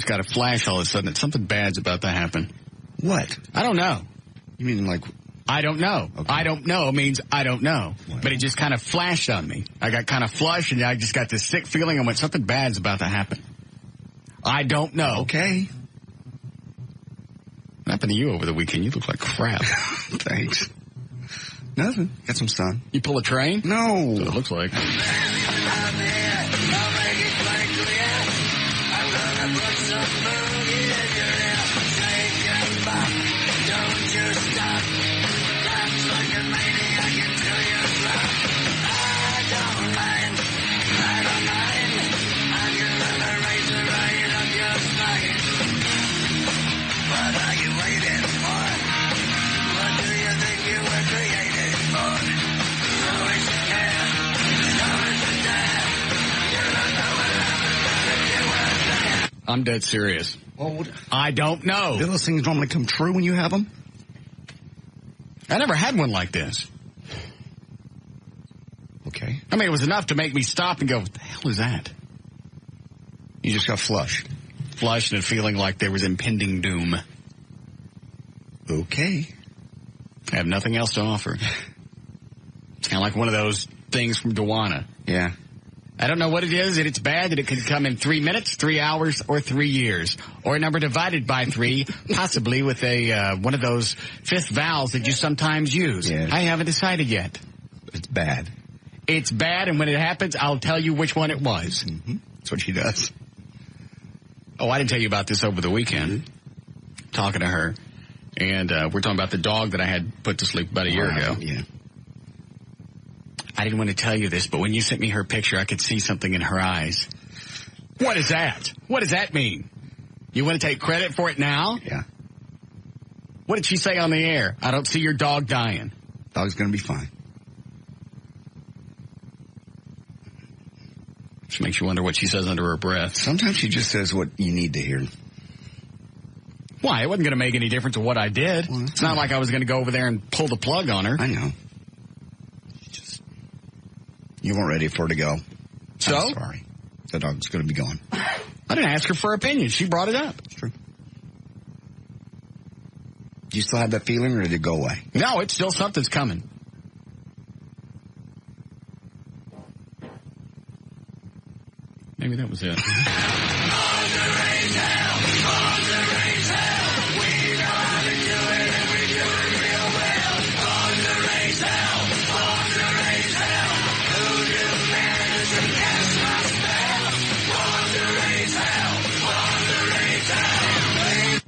always got a flash all of a sudden that something bad's about to happen. What? I don't know. You mean like... I don't know. Okay. I don't know means I don't know. Wow. But it just kind of flashed on me. I got kind of flushed, and I just got this sick feeling. I went, something bad's about to happen. I don't know. Okay. What happened to you over the weekend? You look like crap. Thanks. Nothing. Got some sun. You pull a train? No. That's what it looks like. I'm dead serious. Well, I don't know. Do those things normally come true when you have them? I never had one like this. Okay. I mean, it was enough to make me stop and go, what the hell is that? You just got flushed. Flushed and feeling like there was impending doom. Okay. I have nothing else to offer. It's kind of like one of those things from Dewana. Yeah. I don't know what it is, that it's bad, that it could come in 3 minutes, 3 hours, or 3 years. Or a number divided by 3, possibly with a one of those fifth vowels that you sometimes use. Yeah. I haven't decided yet. It's bad. It's bad, and when it happens, I'll tell you which one it was. Mm-hmm. That's what she does. Oh, I didn't tell you about this over the weekend. Talking to her. And we're talking about the dog that I had put to sleep about a year ago. Yeah. I didn't want to tell you this, but when you sent me her picture, I could see something in her eyes. What is that? What does that mean? You want to take credit for it now? Yeah. What did she say on the air? I don't see your dog dying. Dog's going to be fine. Which makes you wonder what she says under her breath. Sometimes she just says what you need to hear. Why? It wasn't going to make any difference to what I did. Well, it's not like I was going to go over there and pull the plug on her. I know. You weren't ready for her to go. So? I'm sorry. The dog's going to be gone. I didn't ask her for her opinion. She brought it up. It's true. Do you still have that feeling, or did it go away? No, it's still something's coming. Maybe that was it.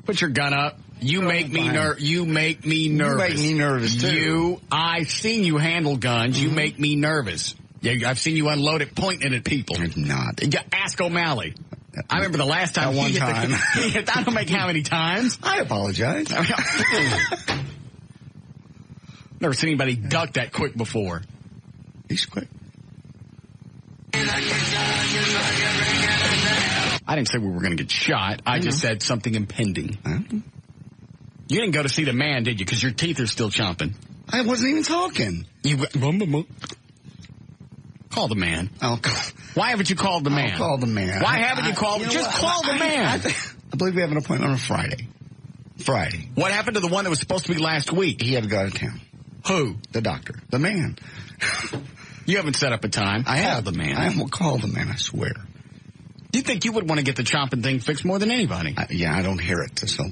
Put your gun up. You make me nervous. You make me nervous, too. I've seen you handle guns. Mm-hmm. You make me nervous. Yeah, I've seen you unload it, pointing it at people. I'm not. Ask O'Malley. I remember the last time. One time. I don't make how many times. I apologize. Never seen anybody duck that quick before. He's quick. I didn't say we were going to get shot. I just said something impending. You didn't go to see the man, did you? Because your teeth are still chomping. I wasn't even talking. Call the man. I'll call. Why haven't you called the man? I'll call the man. Why haven't you called? Just call the man. I believe we have an appointment on Friday. What happened to the one that was supposed to be last week? He had to go out of town. Who? The doctor. The man. You haven't set up a time. I have. Call the man. I will call the man, I swear. You think you would want to get the chomping thing fixed more than anybody? I don't hear it, so...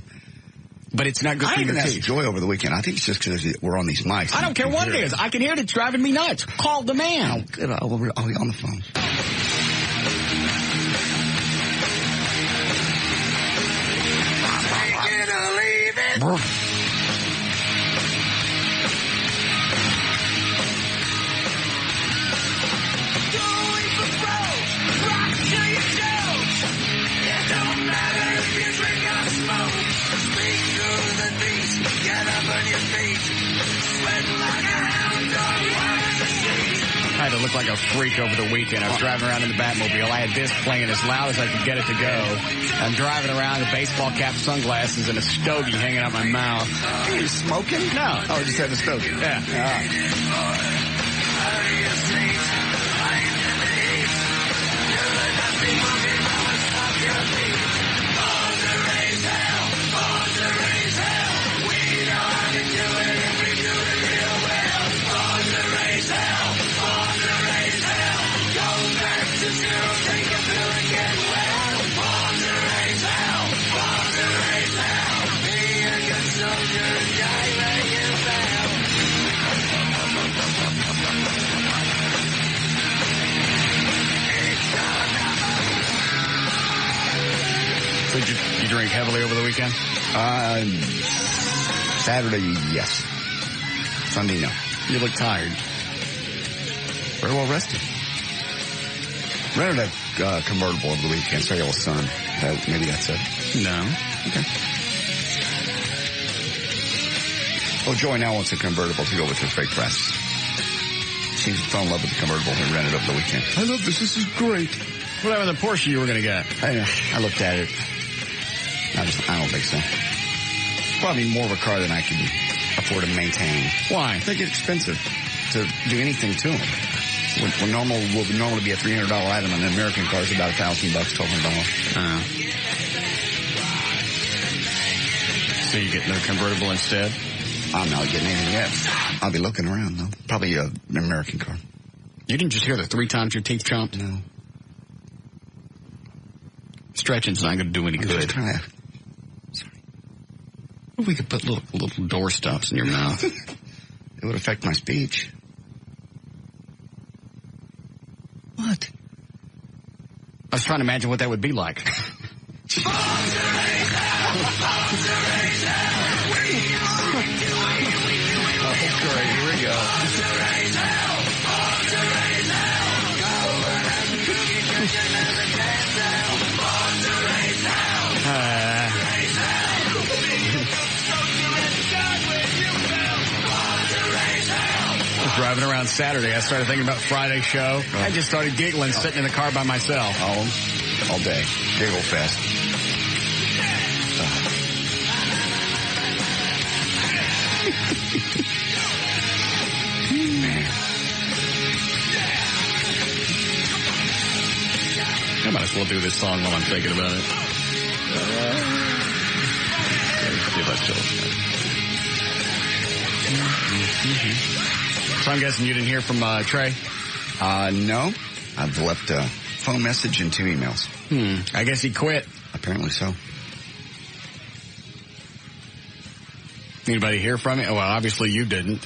But it's not good for your teeth. I even asked Joy over the weekend. I think it's just because we're on these mics. I don't care what it is. I can hear it. It's driving me nuts. Call the man. Oh, good. I'll be on the phone. Take it or leave it. I had to look like a freak over the weekend. I was driving around in the Batmobile. I had this playing as loud as I could get it to go. I'm driving around with baseball cap, sunglasses, and a stogie hanging out my mouth. Are you smoking? No. Oh, just had a stogie. Yeah. heavily over the weekend? Saturday, yes. Sunday, no. You look tired. Very well rested. Rented a convertible over the weekend. Sorry, old son. Maybe that's it. No. Okay. Well, Joy now wants a convertible to go with her fake press. She fell in love with the convertible and rented over the weekend. I love this. This is great. What happened to the Porsche you were going to get? I looked at it. I don't think so. Probably more of a car than I can afford to maintain. Why? They get expensive to do anything to them. What would normally be a $300 item, and an American car is about $1,000, $1,200. So you getting a convertible instead? I'm not getting anything yet. I'll be looking around, though. Probably an American car. You didn't just hear the 3 times your teeth chomped? No. Stretching's not going to do any good. Sorry. Well, we could put little door stops in your mouth. It would affect my speech. What? I was trying to imagine what that would be like. Oh, great. Here we go. Driving around Saturday, I started thinking about Friday's show. I just started giggling, sitting in the car by myself. All day. Giggle fest. I might as well do this song while I'm thinking about it. See if I still... So I'm guessing you didn't hear from Trey? No. I've left a phone message and 2 emails. I guess he quit. Apparently so. Anybody hear from him? Well, obviously you didn't.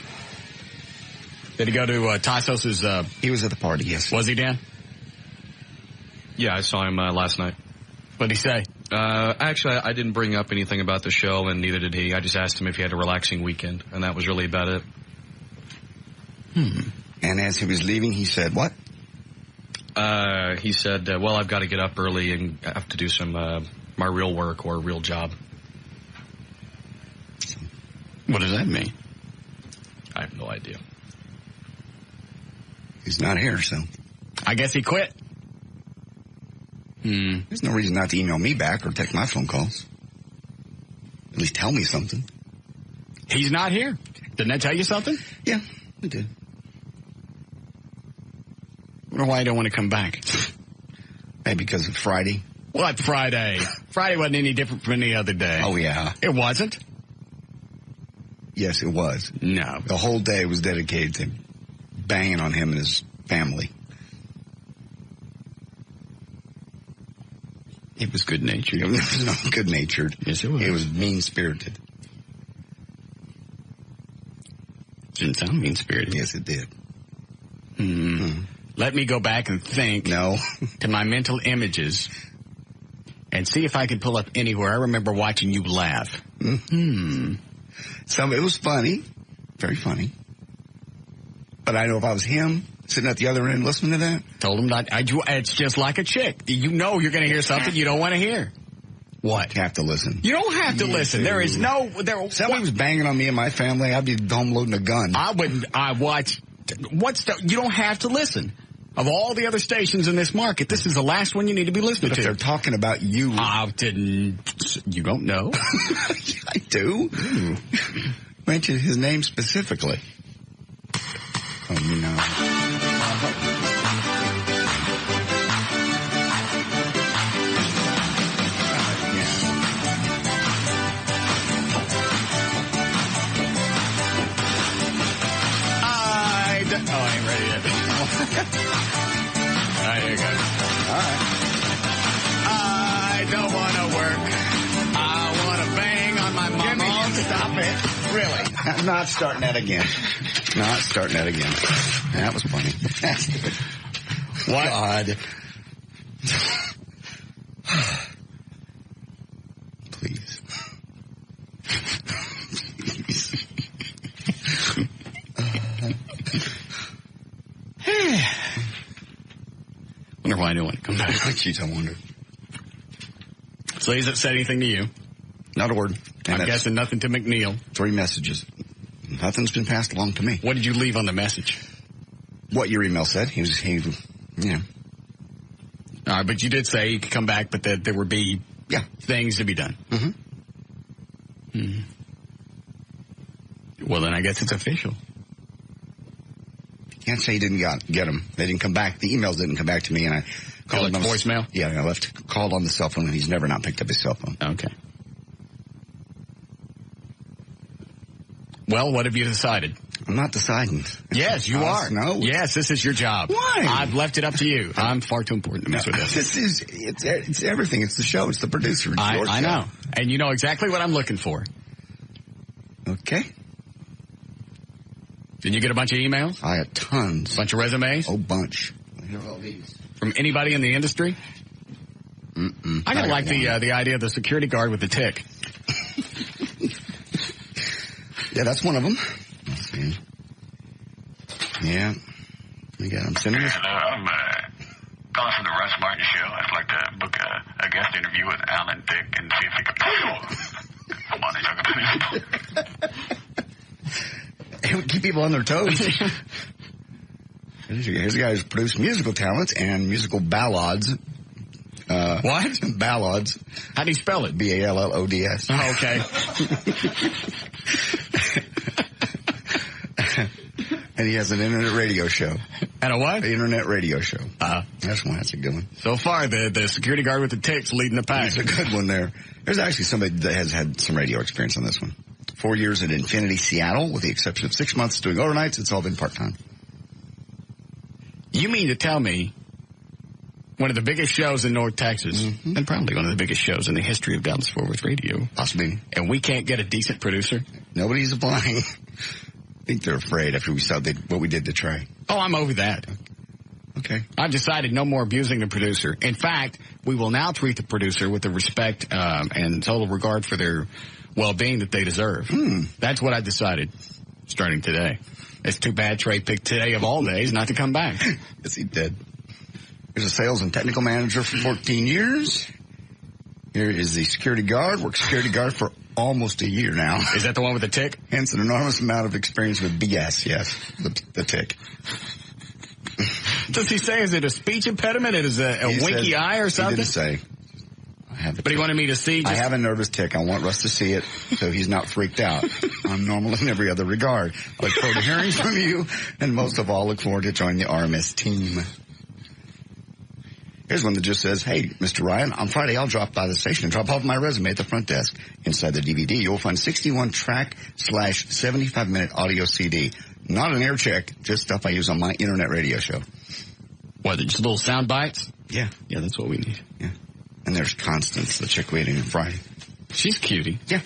Did he go to Tassos's... He was at the party, yes. Was he, Dan? Yeah, I saw him last night. What'd he say? Actually, I didn't bring up anything about the show, and neither did he. I just asked him if he had a relaxing weekend, and that was really about it. And as he was leaving, he said, what? He said, well, I've got to get up early and I have to do some my real work or real job. What does that mean? I have no idea. He's not here, so. I guess he quit. There's no reason not to email me back or take my phone calls. At least tell me something. He's not here. Didn't I tell you something? Yeah, I did. I wonder why I don't want to come back. Maybe because it's Friday. What Friday? Friday wasn't any different from any other day. Oh, yeah. It wasn't? Yes, it was. No. The whole day was dedicated to banging on him and his family. It was good-natured. It was not good-natured. Yes, it was. It was mean-spirited. Didn't sound mean-spirited. Yes, it did. Let me go back and think to my mental images and see if I can pull up anywhere. I remember watching you laugh. It was funny. Very funny. But I know if I was him sitting at the other end listening to that. Told him not. It's just like a chick. You know you're going to hear something you don't want to hear. What? You have to listen. You don't have to listen. There is no... If somebody was banging on me and my family, I'd be home loading a gun. I watch... You don't have to listen. Of all the other stations in this market, this is the last one you need to be listening to. But they're talking about you. You don't know? I do. Mention his name specifically. Oh, no. I ain't ready yet. All right, here you go. All right. I don't want to work. I want to bang on my mama. Stop it. Really? I'm not starting that again. Not starting that again. That was funny. That's good. What? God. Please. come back. Jeez, I wonder. So he hasn't said anything to you? Not a word. And I'm guessing nothing to McNeil. 3 messages. Nothing's been passed along to me. What did you leave on the message? What your email said. He yeah. All right, but you did say he could come back, but that there would be things to be done. Mm-hmm. Mm-hmm. Well, then I guess it's official. Can't say he didn't get them. They didn't come back. The emails didn't come back to me, and I called him on voicemail? Yeah, I called on the cell phone, and he's never not picked up his cell phone. Okay. Well, what have you decided? I'm not deciding. Yes, you are. No. Yes, this is your job. Why? I've left it up to you. I'm far too important to mess with this. It's everything. It's the show. It's the producer. It's your I show. know. And you know exactly what I'm looking for. Okay. Did you get a bunch of emails? I had tons. A bunch of resumes? Oh, bunch. Here are all these. From anybody in the industry? Mm-mm. I kind of like the idea of the security guard with the tick. Yeah, that's one of them. Let's see. Yeah. I'm sending this. Hello, I'm calling from the Russ Martin Show. I'd like to book a guest interview with Alan Dick and see if he could... Come on, he's talking about it. Keep people on their toes. Here's a guy who's produced musical talents and musical ballads. What? Ballads. How do you spell it? Ballods. Oh, okay. And he has an internet radio show. And a what? An internet radio show. That's a good one. So far, the security guard with the tick's leading the pack. That's a good one there. There's actually somebody that has had some radio experience on this one. 4 years at Infinity Seattle, with the exception of 6 months doing overnights. It's all been part-time. You mean to tell me one of the biggest shows in North Texas, and probably one of the biggest shows in the history of Dallas-Fort Worth radio, Possibly. and we can't get a decent producer? Nobody's applying. I think they're afraid after we saw what we did to Trey. Oh, I'm over that. Okay. I've decided no more abusing the producer. In fact, we will now treat the producer with the respect and total regard for their well-being that they deserve. That's what I decided starting today. It's too bad Trey picked today of all days not to come back. Yes, he did. Here's a sales and technical manager for 14 years. Here is the security guard. Worked security guard for almost a year now. Is that the one with the tick? Hence an enormous amount of experience with BS, yes. The tick. Does he say, is it a speech impediment? Is it a winky eye or something? He didn't say. But he wanted me to see. I have a nervous tick. I want Russ to see it so he's not freaked out. I'm normal in every other regard. I look forward to hearing from you, and most of all, look forward to joining the RMS team. Here's one that just says, hey, Mr. Ryan, on Friday I'll drop by the station and drop off my resume at the front desk. Inside the DVD, you'll find 61-track/75-minute audio CD. Not an air check, just stuff I use on my internet radio show. What, just little sound bites? Yeah. Yeah, that's what we need. Yeah. And there's Constance, the chick waiting on Friday. She's cutie. Yeah.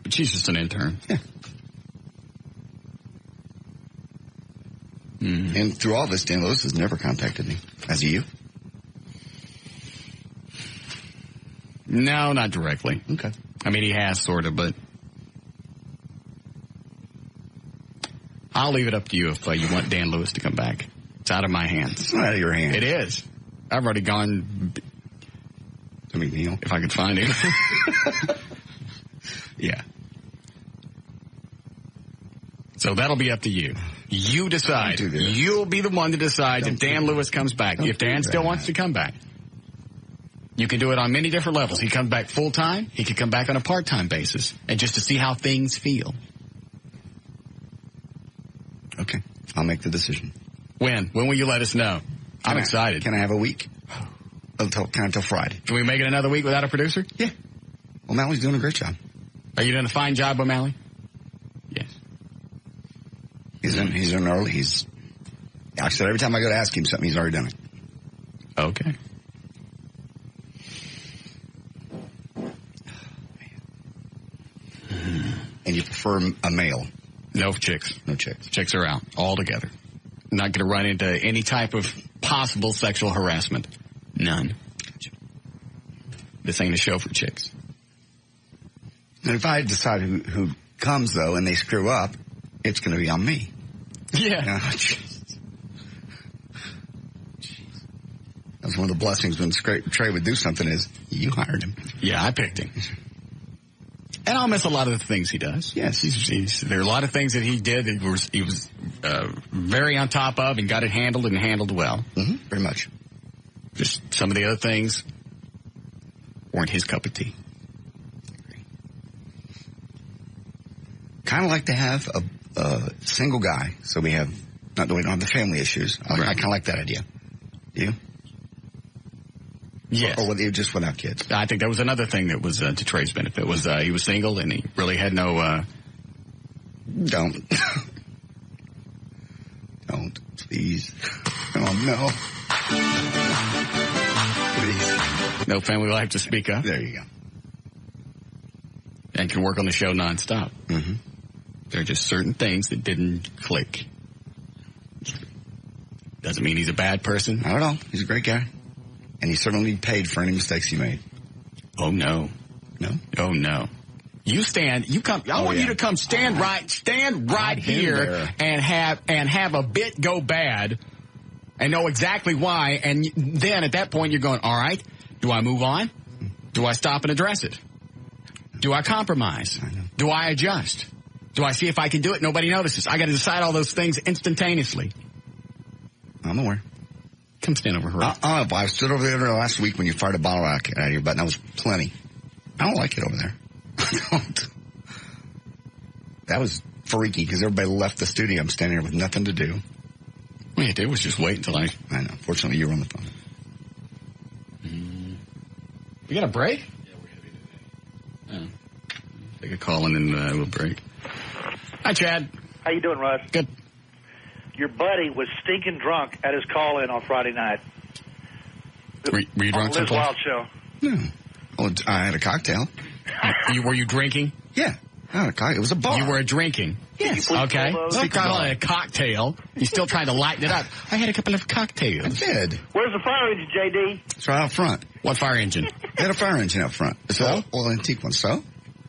But she's just an intern. Yeah. And through all this, Dan Lewis has never contacted me. Has he you? No, not directly. Okay. I mean, he has sort of, but I'll leave it up to you if you want Dan Lewis to come back. It's out of my hands. It's not out of your hands. It is. I've already gone to McNeil. If I could find him. Yeah. So that'll be up to you. You decide. You'll be the one that decides if Dan Lewis comes back. If Dan still wants to come back. You can do it on many different levels. He comes back full-time. He could come back on a part-time basis. And just to see how things feel. Okay. I'll make the decision. When? When will you let us know? I'm excited. Can I have a week? Until Friday. Can we make it another week without a producer? Yeah. Well, Mally's doing a great job. Are you doing a fine job, O'Malley? Yes. He's in early. I said every time I go to ask him something, he's already done it. Okay. And you prefer a male? No chicks. No chicks. Chicks are out altogether. Not going to run into any type of possible sexual harassment. None. This ain't a show for chicks. And if I decide who comes, though, and they screw up, it's going to be on me. Yeah. That was one of the blessings when Trey would do something is you hired him. Yeah, I picked him. And I'll miss a lot of the things he does. Yes. There are a lot of things that he did that he was very on top of and got it handled well. Mm-hmm. Very much. Just some of the other things weren't his cup of tea. Kind of like to have a single guy, so we don't have the family issues. I kind of like that idea. Do you? Yes. Or just without kids? I think that was another thing that was to Trey's benefit, was he was single and he really had no... Don't. Don't, please. Oh, no. Please. No family life to speak of. There you go. And can work on the show nonstop. Mm-hmm. There are just certain things that didn't click. Doesn't mean he's a bad person. I don't know. He's a great guy. And he certainly paid for any mistakes he made. Oh, no. No? Oh, no. You come. I want you to come stand right here and have a bit go bad and know exactly why. And then at that point you're going, all right, do I move on? Do I stop and address it? Do I compromise? Do I adjust? Do I see if I can do it? Nobody notices. I got to decide all those things instantaneously. I'm aware. Come stand over here. I stood over there last week when you fired a bottle out of your butt, and that was plenty. I don't like it over there. I don't. That was freaky because everybody left the studio. I'm standing here with nothing to do. All you had to do was just wait until I know. Fortunately, you were on the phone. We got a break? Yeah, we're heavy today. Take a call and then we'll break. Hi, Chad. How you doing, Russ? Good. Your buddy was stinking drunk at his call-in on Friday night. Were you drunk? On Liz Wild show. No. Well, I had a cocktail. Were you drinking? Yeah. I had a cocktail. It was a bar. You were drinking? Yes. Okay. So you call it a cocktail. You're still trying to lighten it up. I had a couple of cocktails. I did. Where's the fire engine, JD? It's right out front. What fire engine? They had a fire engine out front. So? Well, antique one. So?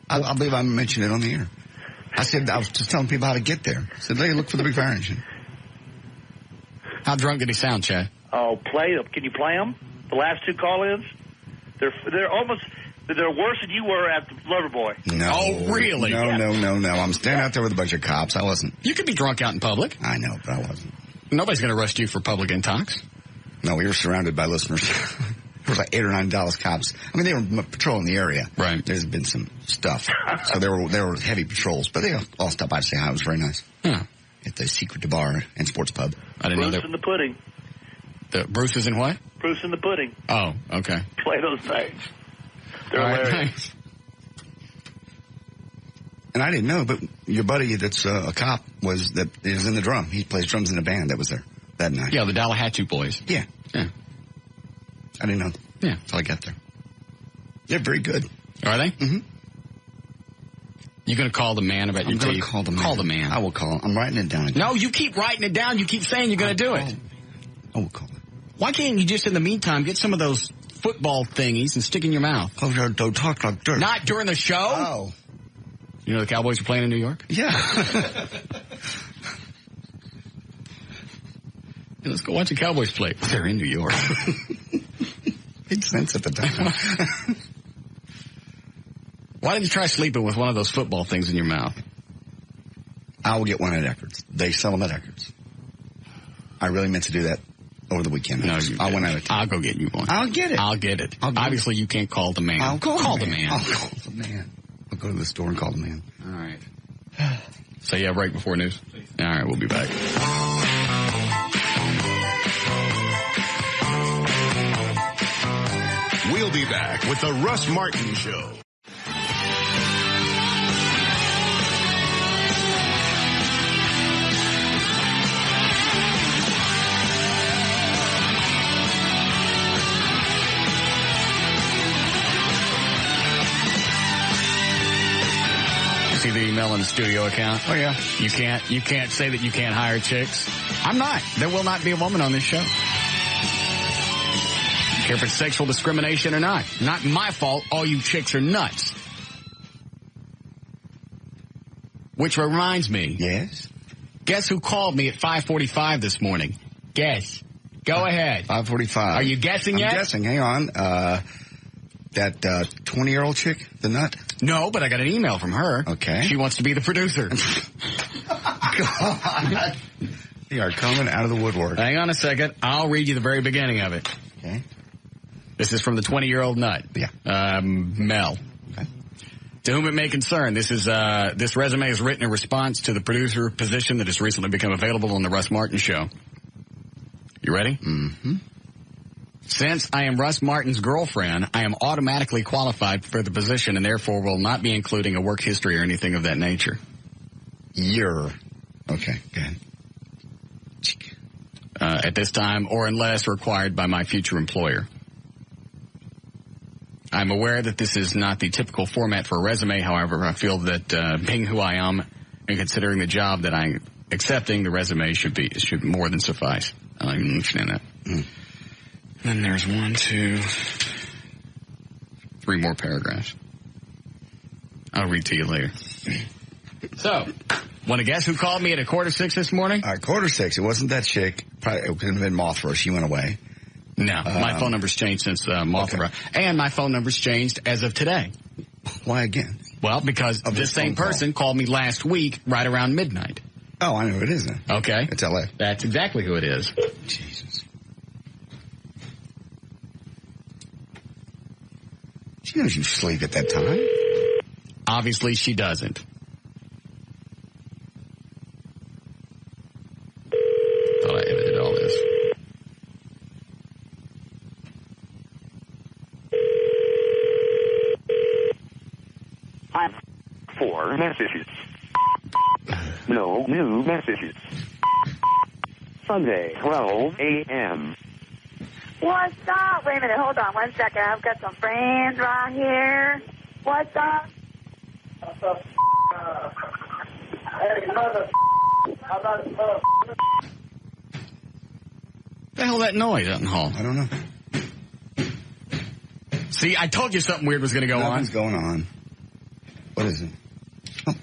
I believe I mentioned it on the air. I was just telling people how to get there. I said, hey, look for the big fire engine. How drunk did he sound, Chad? Oh, play them. Can you play them? The last two call-ins? They're worse than you were at the Loverboy. No. Oh, really? No. I'm standing out there with a bunch of cops. I wasn't. You could be drunk out in public. I know, but I wasn't. Nobody's going to arrest you for public intox. No, we were surrounded by listeners. There was like 8 or 9 Dallas cops. I mean, they were patrolling the area. Right. There's been some stuff. So there were heavy patrols, but they all stopped by to say hi. It was very nice. Huh. At the Secret Bar and Sports Pub. I didn't know Bruce that. and the Pudding. Bruce is in what? Bruce and the Pudding. Oh, okay. Play those things. They're All right, hilarious. thanks. And I didn't know, but your buddy that's a cop is in the drum. He plays drums in a band that was there that night. Yeah, the Dallahatchie boys. Yeah. Yeah. I didn't know. Yeah. Until I got there. They're very good. Are they? Mm-hmm. You going to call the man about your tape? I'm going to call the man. Call the man. I will call him. I'm writing it down again. No, you keep writing it down. You keep saying you're going to do it. I will call him. Why can't you just, in the meantime, get some of those football thingies and stick in your mouth? Oh, don't talk like dirt. Not during the show? Oh. You know the Cowboys are playing in New York? Yeah. Let's go watch the Cowboys play. They're in New York. Made sense at the time. Why didn't you try sleeping with one of those football things in your mouth? I will get one at Eckerd's. They sell them at Eckerd's. I really meant to do that over the weekend. No, I went out of town. I'll go get you one. I'll get it. I'll get it. I'll get Obviously, you can't call the man. I'll call the man. I'll call the man. I'll go to the store and call the man. All right. So, yeah, break before news. All right, we'll be back. We'll be back with the Russ Martin Show. See the email in the studio account? Oh, yeah. You can't say that you can't hire chicks. I'm not. There will not be a woman on this show. Don't care if it's sexual discrimination or not. Not my fault. All you chicks are nuts. Which reminds me. Yes? Guess who called me at 5:45 this morning? Guess. Go ahead. 5:45. Are you guessing yet? I'm guessing. Hang on. That 20-year-old chick, the nut? No, but I got an email from her. Okay. She wants to be the producer. God. You are coming out of the woodwork. Hang on a second. I'll read you the very beginning of it. Okay. This is from the 20-year-old nut. Yeah. Mel. Okay. To whom it may concern, this resume is written in response to the producer position that has recently become available on the Russ Martin Show. You ready? Mm-hmm. Since I am Russ Martin's girlfriend, I am automatically qualified for the position and therefore will not be including a work history or anything of that nature. Okay, go ahead. At this time, or unless required by my future employer. I'm aware that this is not the typical format for a resume. However, I feel that being who I am and considering the job that I'm accepting, the resume should more than suffice. I don't even understand that. Then there's 1, 2, 3 more paragraphs. I'll read to you later. So, want to guess who called me at 5:45 this morning? 5:45. It wasn't that chick. Probably, it could have been Mothra. She went away. No, my phone number's changed since Mothra. Okay. And my phone number's changed as of today. Why again? Well, because this same person called me last week right around midnight. Oh, I know who it is then. Okay. It's L.A. That's exactly who it is. Jesus. She knows you sleep at that time. Obviously, she doesn't. Thought I edited all this. I'm 4 messages. No new messages. Sunday, 12 a.m. What's up? Wait a minute, hold on 1 second. I've got some friends right here. What's up? Hey, mother. The hell that noise out in the hall? I don't know. See, I told you something weird was going to go on. Nothing's going on. What is it? Oh.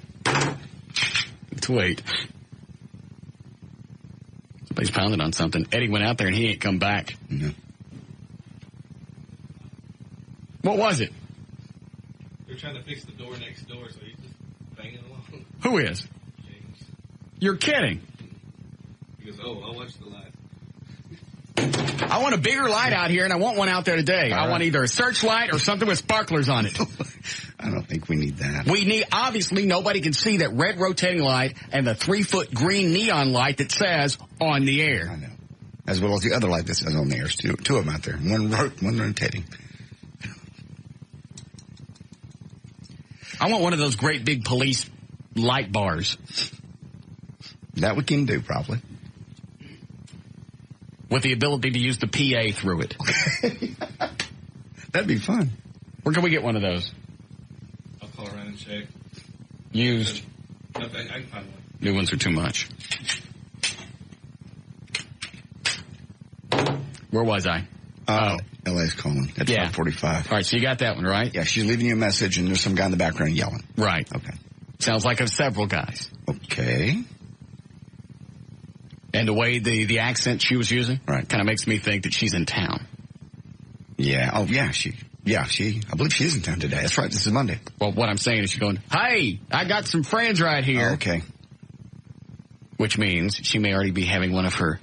Let's wait. Somebody's pounding on something. Eddie went out there and he ain't come back. No. What was it? They're trying to fix the door next door, so he's just banging along. Who is? James. You're kidding. He goes, I'll watch the light. I want a bigger light out here, and I want one out there today. I want either a searchlight or something with sparklers on it. I don't think we need that. Obviously, nobody can see that red rotating light and the 3-foot green neon light that says on the air. I know. As well as the other light that says on the air. Two of them out there. One rotating. I want one of those great big police light bars. That we can do, probably. With the ability to use the PA through it. That'd be fun. Where can we get one of those? I'll call around and check. Used. I can find one. New ones are too much. Where was I? LA's calling at 5:45. All right, so you got that one, right? Yeah, she's leaving you a message, and there's some guy in the background yelling. Right. Okay. Sounds like of several guys. Okay. And the way the accent she was using, right, kind of makes me think that she's in town. Yeah. Oh, yeah. I believe she is in town today. That's right. This is Monday. Well, what I'm saying is she's going, hey, I got some friends right here. Oh, okay. Which means she may already be having one of her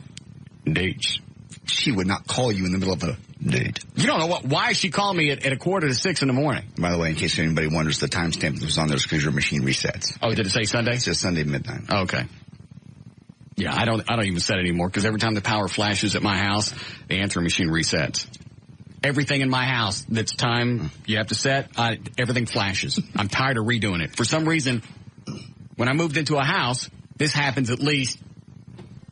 dates. She would not call you in the middle of a date. You don't know why she called me at 5:45 in the morning. By the way, in case anybody wonders, the timestamp that was on there is because your machine resets. Oh, did it say Sunday? It says Sunday midnight. Oh, okay. Yeah, I don't even set it anymore because every time the power flashes at my house, the answering machine resets. Everything in my house that's time you have to set, everything flashes. I'm tired of redoing it. For some reason, when I moved into a house, this happens at least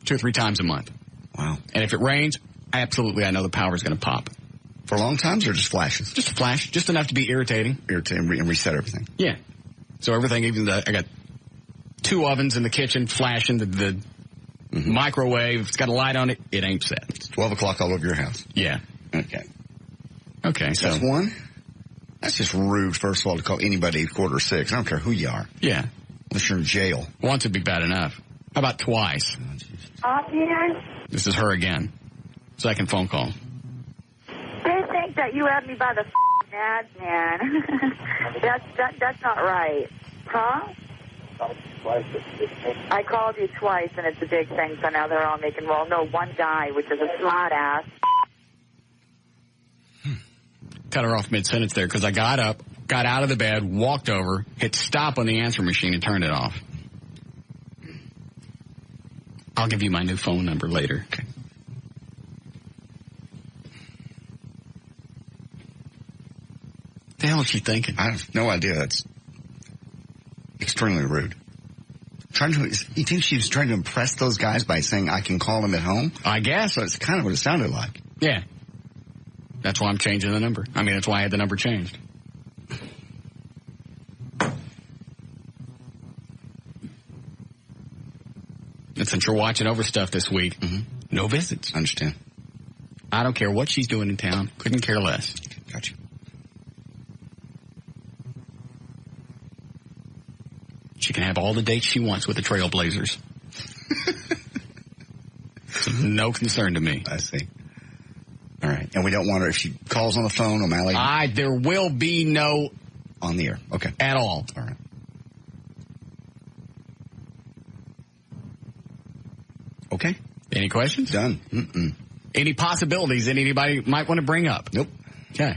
2 or 3 times a month. Wow. And if it rains, absolutely I know the power's going to pop. For long times or just flashes? Just a flash, just enough to be irritating. Irritating and reset everything. Yeah. So everything, even I got 2 ovens in the kitchen flashing, the microwave, if it's got a light on it, it ain't set. It's 12 o'clock all over your house. Yeah. Okay, so. That's one? That's just rude, first of all, to call anybody at 5:45. I don't care who you are. Yeah. Unless you're in jail. Once would be bad enough. How about twice? Off here? This is her again. second phone call. They think that you have me by the ads, man. That's not right. Huh? I called you twice, and it's a big thing, so now they're all making, well, no, one guy, which is a slut ass. Cut her off mid-sentence there because I got up, got out of the bed, walked over, hit stop on the answer machine, and turned it off. I'll give you my new phone number later. Okay. The hell is she thinking? I have no idea. That's extremely rude. You think she was trying to impress those guys by saying, I can call them at home? I guess. So it's kind of what it sounded like. Yeah. That's why I'm changing the number. I mean, that's why I had the number changed. And since you're watching over stuff this week, no visits. I understand. I don't care what she's doing in town. Couldn't care less. Gotcha. She can have all the dates she wants with the Trailblazers. No concern to me. I see. All right. And we don't want her, if she calls on the phone, O'Malley? There will be no... On the air. Okay. At all. All right. Okay. Any questions? Done. Mm-mm. Any possibilities that anybody might want to bring up? Nope. Okay.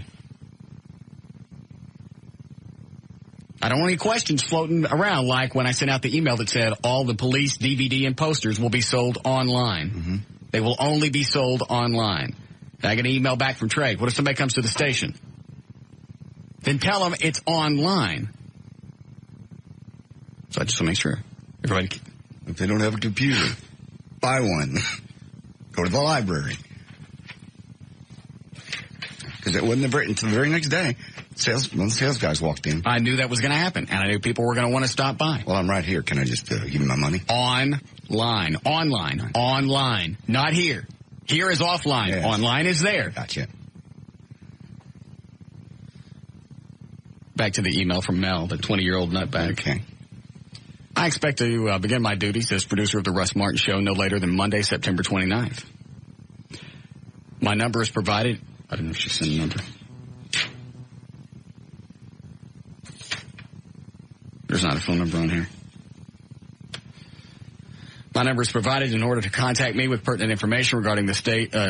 I don't want any questions floating around like when I sent out the email that said all the police DVD and posters will be sold online. Mm-hmm. They will only be sold online. And I get an email back from Trey. What if somebody comes to the station? Then tell them it's online. So I just want to make sure. Everybody. If they don't have a computer, buy one. Go to the library. Because it wasn't until the very next day. One of the sales guys walked in. I knew that was going to happen, and I knew people were going to want to stop by. Well, I'm right here. Can I just give you my money? Online. Not here. Here is offline. Yes. Online is there. Gotcha. Back to the email from Mel, the 20-year-old nutbag. Okay. I expect to begin my duties as producer of the Russ Martin Show no later than Monday, September 29th. My number is provided. I don't know if she sent a number. There's not a phone number on here. My number is provided in order to contact me with pertinent information regarding the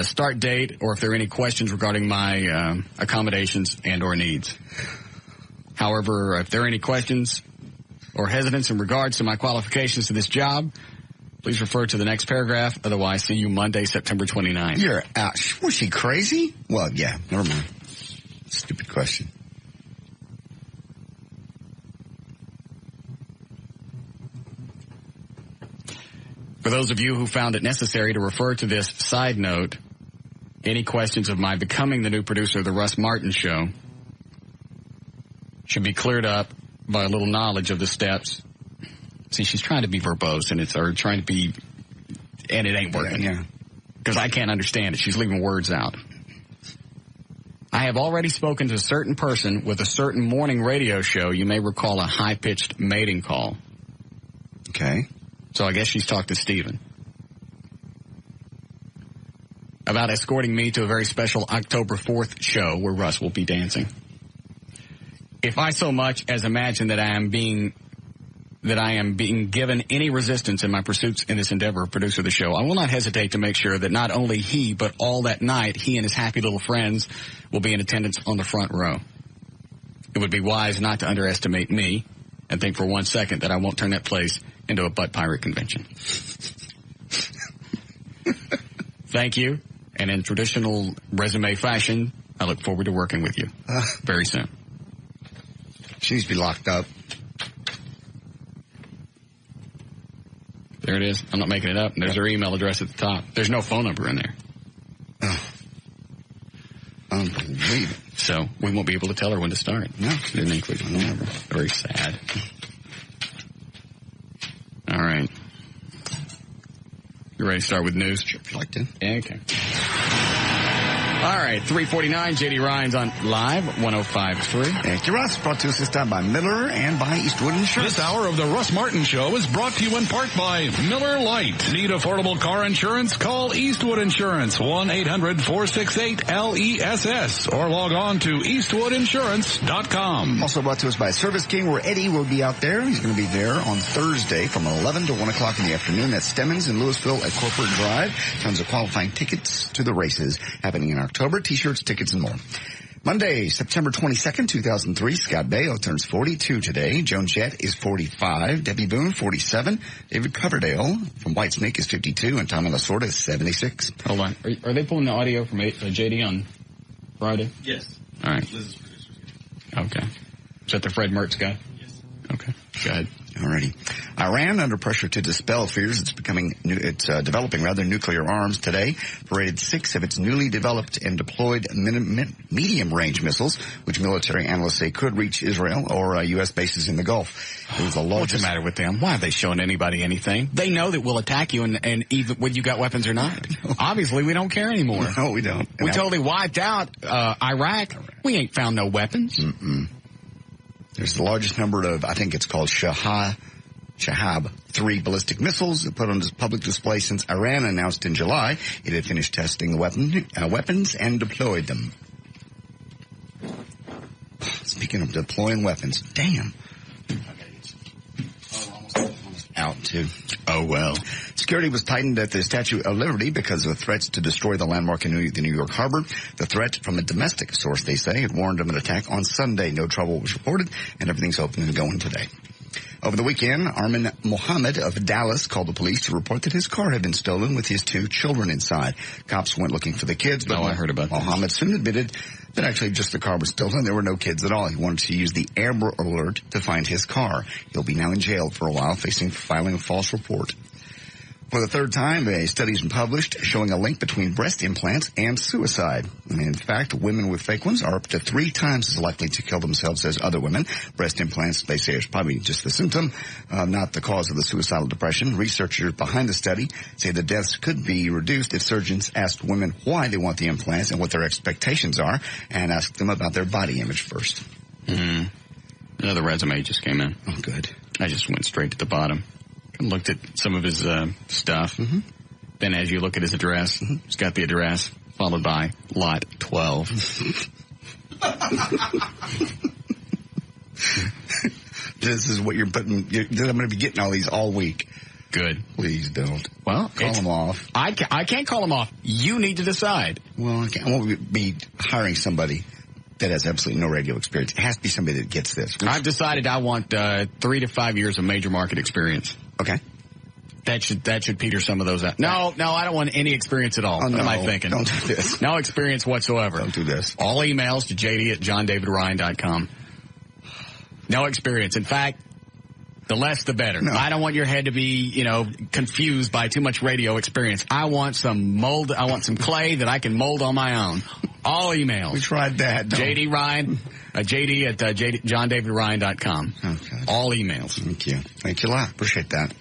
start date or if there are any questions regarding my accommodations and or needs. However, if there are any questions or hesitance in regards to my qualifications to this job, please refer to the next paragraph. Otherwise, see you Monday, September 29th. You're out. Was she crazy? Well, yeah, never mind. Stupid question. For those of you who found it necessary to refer to this side note, any questions of my becoming the new producer of the Russ Martin Show should be cleared up by a little knowledge of the steps. See, she's trying to be verbose, and and it ain't working. Yeah. Because I can't understand it. She's leaving words out. I have already spoken to a certain person with a certain morning radio show. You may recall a high-pitched mating call. Okay. So I guess she's talked to Steven about escorting me to a very special October 4th show where Russ will be dancing. If I so much as imagine that I am being given any resistance in my pursuits in this endeavor of producer of the show, I will not hesitate to make sure that not only he, but all that night, he and his happy little friends will be in attendance on the front row. It would be wise not to underestimate me and think for 1 second that I won't turn that place into a butt pirate convention. Thank you. And in traditional resume fashion, I look forward to working with you very soon. She needs to be locked up. There it is. I'm not making it up. There's her email address at the top. There's no phone number in there. Oh. Unbelievable. So we won't be able to tell her when to start. No. She didn't include phone number. Very sad. All right. You ready to start with news? Sure, if you like to. Yeah, okay. All right, 3:49. JD Ryan's on live 105.3. Thank you, Russ. Brought to us this time by Miller and by Eastwood Insurance. This hour of the Russ Martin Show is brought to you in part by Miller Lite. Need affordable car insurance? Call Eastwood Insurance, 1-800-468-LESS, or log on to eastwoodinsurance.com. Also brought to us by Service King, where Eddie will be out there. He's going to be there on Thursday from 11 to 1 o'clock in the afternoon. That's Stemmons in Louisville at Corporate Drive. Tons of qualifying tickets to the races happening in October. T-shirts, tickets, and more. Monday, September 22nd, 2003, Scott Baio turns 42 today. Joan Jett is 45. Debbie Boone, 47. David Coverdale from Whitesnake is 52. And Tommy Lasorda is 76. Hold on. Are they pulling the audio from JD on Friday? Yes. All right. Liz's producer's Okay. Is that the Fred Mertz guy? Yes. Okay. Go ahead. Alrighty. Iran under pressure to dispel fears it's developing nuclear arms today. Paraded 6 of its newly developed and deployed medium-range missiles, which military analysts say could reach Israel or U.S. bases in the Gulf. It was the largest. What's the matter with them? Why are they showing anybody anything? They know that we'll attack you, and even whether you got weapons or not. Obviously, we don't care anymore. No, we don't. We totally wiped out Iraq. We ain't found no weapons. Mm-mm. There's the largest number of, I think it's called Shahab 3 ballistic missiles put on public display since Iran announced in July it had finished testing the weapons and deployed them. Speaking of deploying weapons, damn. Out too. Oh, well. Security was tightened at the Statue of Liberty because of threats to destroy the landmark in the New York Harbor. The threat from a domestic source, they say, had warned of an attack on Sunday. No trouble was reported, and everything's open and going today. Over the weekend, Armin Mohammed of Dallas called the police to report that his car had been stolen with his 2 children inside. Cops went looking for the kids, but I heard about Mohammed soon admitted that actually just the car was stolen. There were no kids at all. He wanted to use the Amber Alert to find his car. He'll be now in jail for a while, filing a false report. For the third time, a study's been published showing a link between breast implants and suicide. In fact, women with fake ones are up to 3 times as likely to kill themselves as other women. Breast implants, they say, is probably just the symptom, not the cause of the suicidal depression. Researchers behind the study say the deaths could be reduced if surgeons asked women why they want the implants and what their expectations are, and asked them about their body image first. Mm-hmm. Another resume just came in. Oh, good. I just went straight to the bottom. Looked at some of his stuff. Mm-hmm. Then as you look at his address, he's got the address followed by lot 12. This is what you're putting. I'm going to be getting all these all week. Good. Please don't. Well, call them off. I can't call them off. You need to decide. Well, I won't be hiring somebody that has absolutely no radio experience. It has to be somebody that gets this. I've decided I want 3 to 5 years of major market experience. Okay. That should peter some of those out. No, I don't want any experience at all. Oh, what no, am I thinking? Don't do this. No experience whatsoever. Don't do this. All emails to JD@JohnDavidRyan.com. No experience. In fact, the less the better. No. I don't want your head to be, confused by too much radio experience. I want some mold. I want some clay that I can mold on my own. All emails. We tried that. JD Ryan, JD@JohnDavidRyan.com. Okay. All emails. Thank you. Thank you a lot. Appreciate that.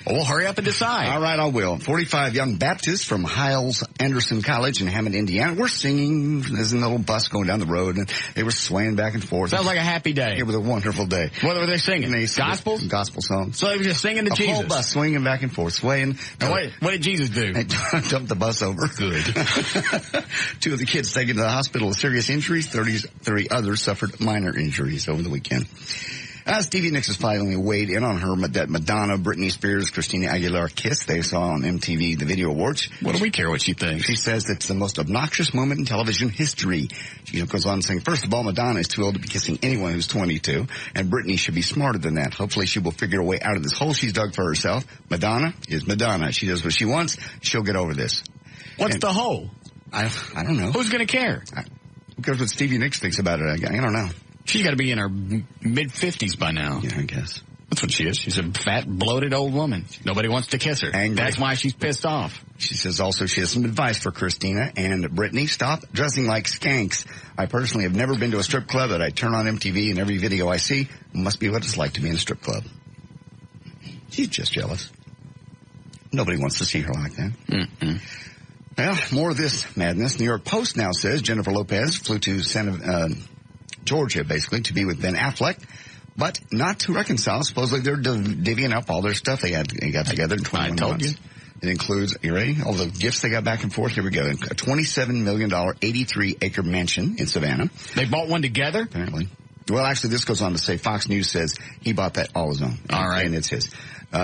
Well, hurry up and decide. All right, I will. 45 young Baptists from Hiles Anderson College in Hammond, Indiana, were singing. There's a little bus going down the road, and they were swaying back and forth. Sounds like a happy day. It was a wonderful day. What were they singing? Gospel? Gospel songs. So they were just singing to Jesus? The whole bus swinging back and forth, swaying. Now, what did Jesus do? They dumped the bus over. Good. 2 of the kids taken to the hospital with serious injuries. 30 others suffered minor injuries over the weekend. Stevie Nicks is finally weighed in on that Madonna, Britney Spears, Christina Aguilera kiss they saw on MTV, the Video Awards. What do we care what she thinks? She says it's the most obnoxious moment in television history. She goes on saying, first of all, Madonna is too old to be kissing anyone who's 22, and Britney should be smarter than that. Hopefully she will figure a way out of this hole she's dug for herself. Madonna is Madonna. She does what she wants. She'll get over this. What's the hole? I don't know. Who's going to care? Who cares what Stevie Nicks thinks about it? I don't know. She's got to be in her mid-50s by now. Yeah, I guess. That's what she is. She's a fat, bloated old woman. Nobody wants to kiss her. Angry. That's why she's pissed off. She says also she has some advice for Christina and Britney. Stop dressing like skanks. I personally have never been to a strip club that I turn on MTV and every video I see must be what it's like to be in a strip club. She's just jealous. Nobody wants to see her like that. Mm-mm. Well, more of this madness. New York Post now says Jennifer Lopez flew to Georgia, basically, to be with Ben Affleck, but not to reconcile. Supposedly they're divvying up all their stuff they got together in 21 months. You. It includes, you ready? All the gifts they got back and forth. Here we go. A $27 million, 83-acre mansion in Savannah. They bought one together? Apparently. Well, actually, this goes on to say Fox News says he bought that all his own. All right. And it's his.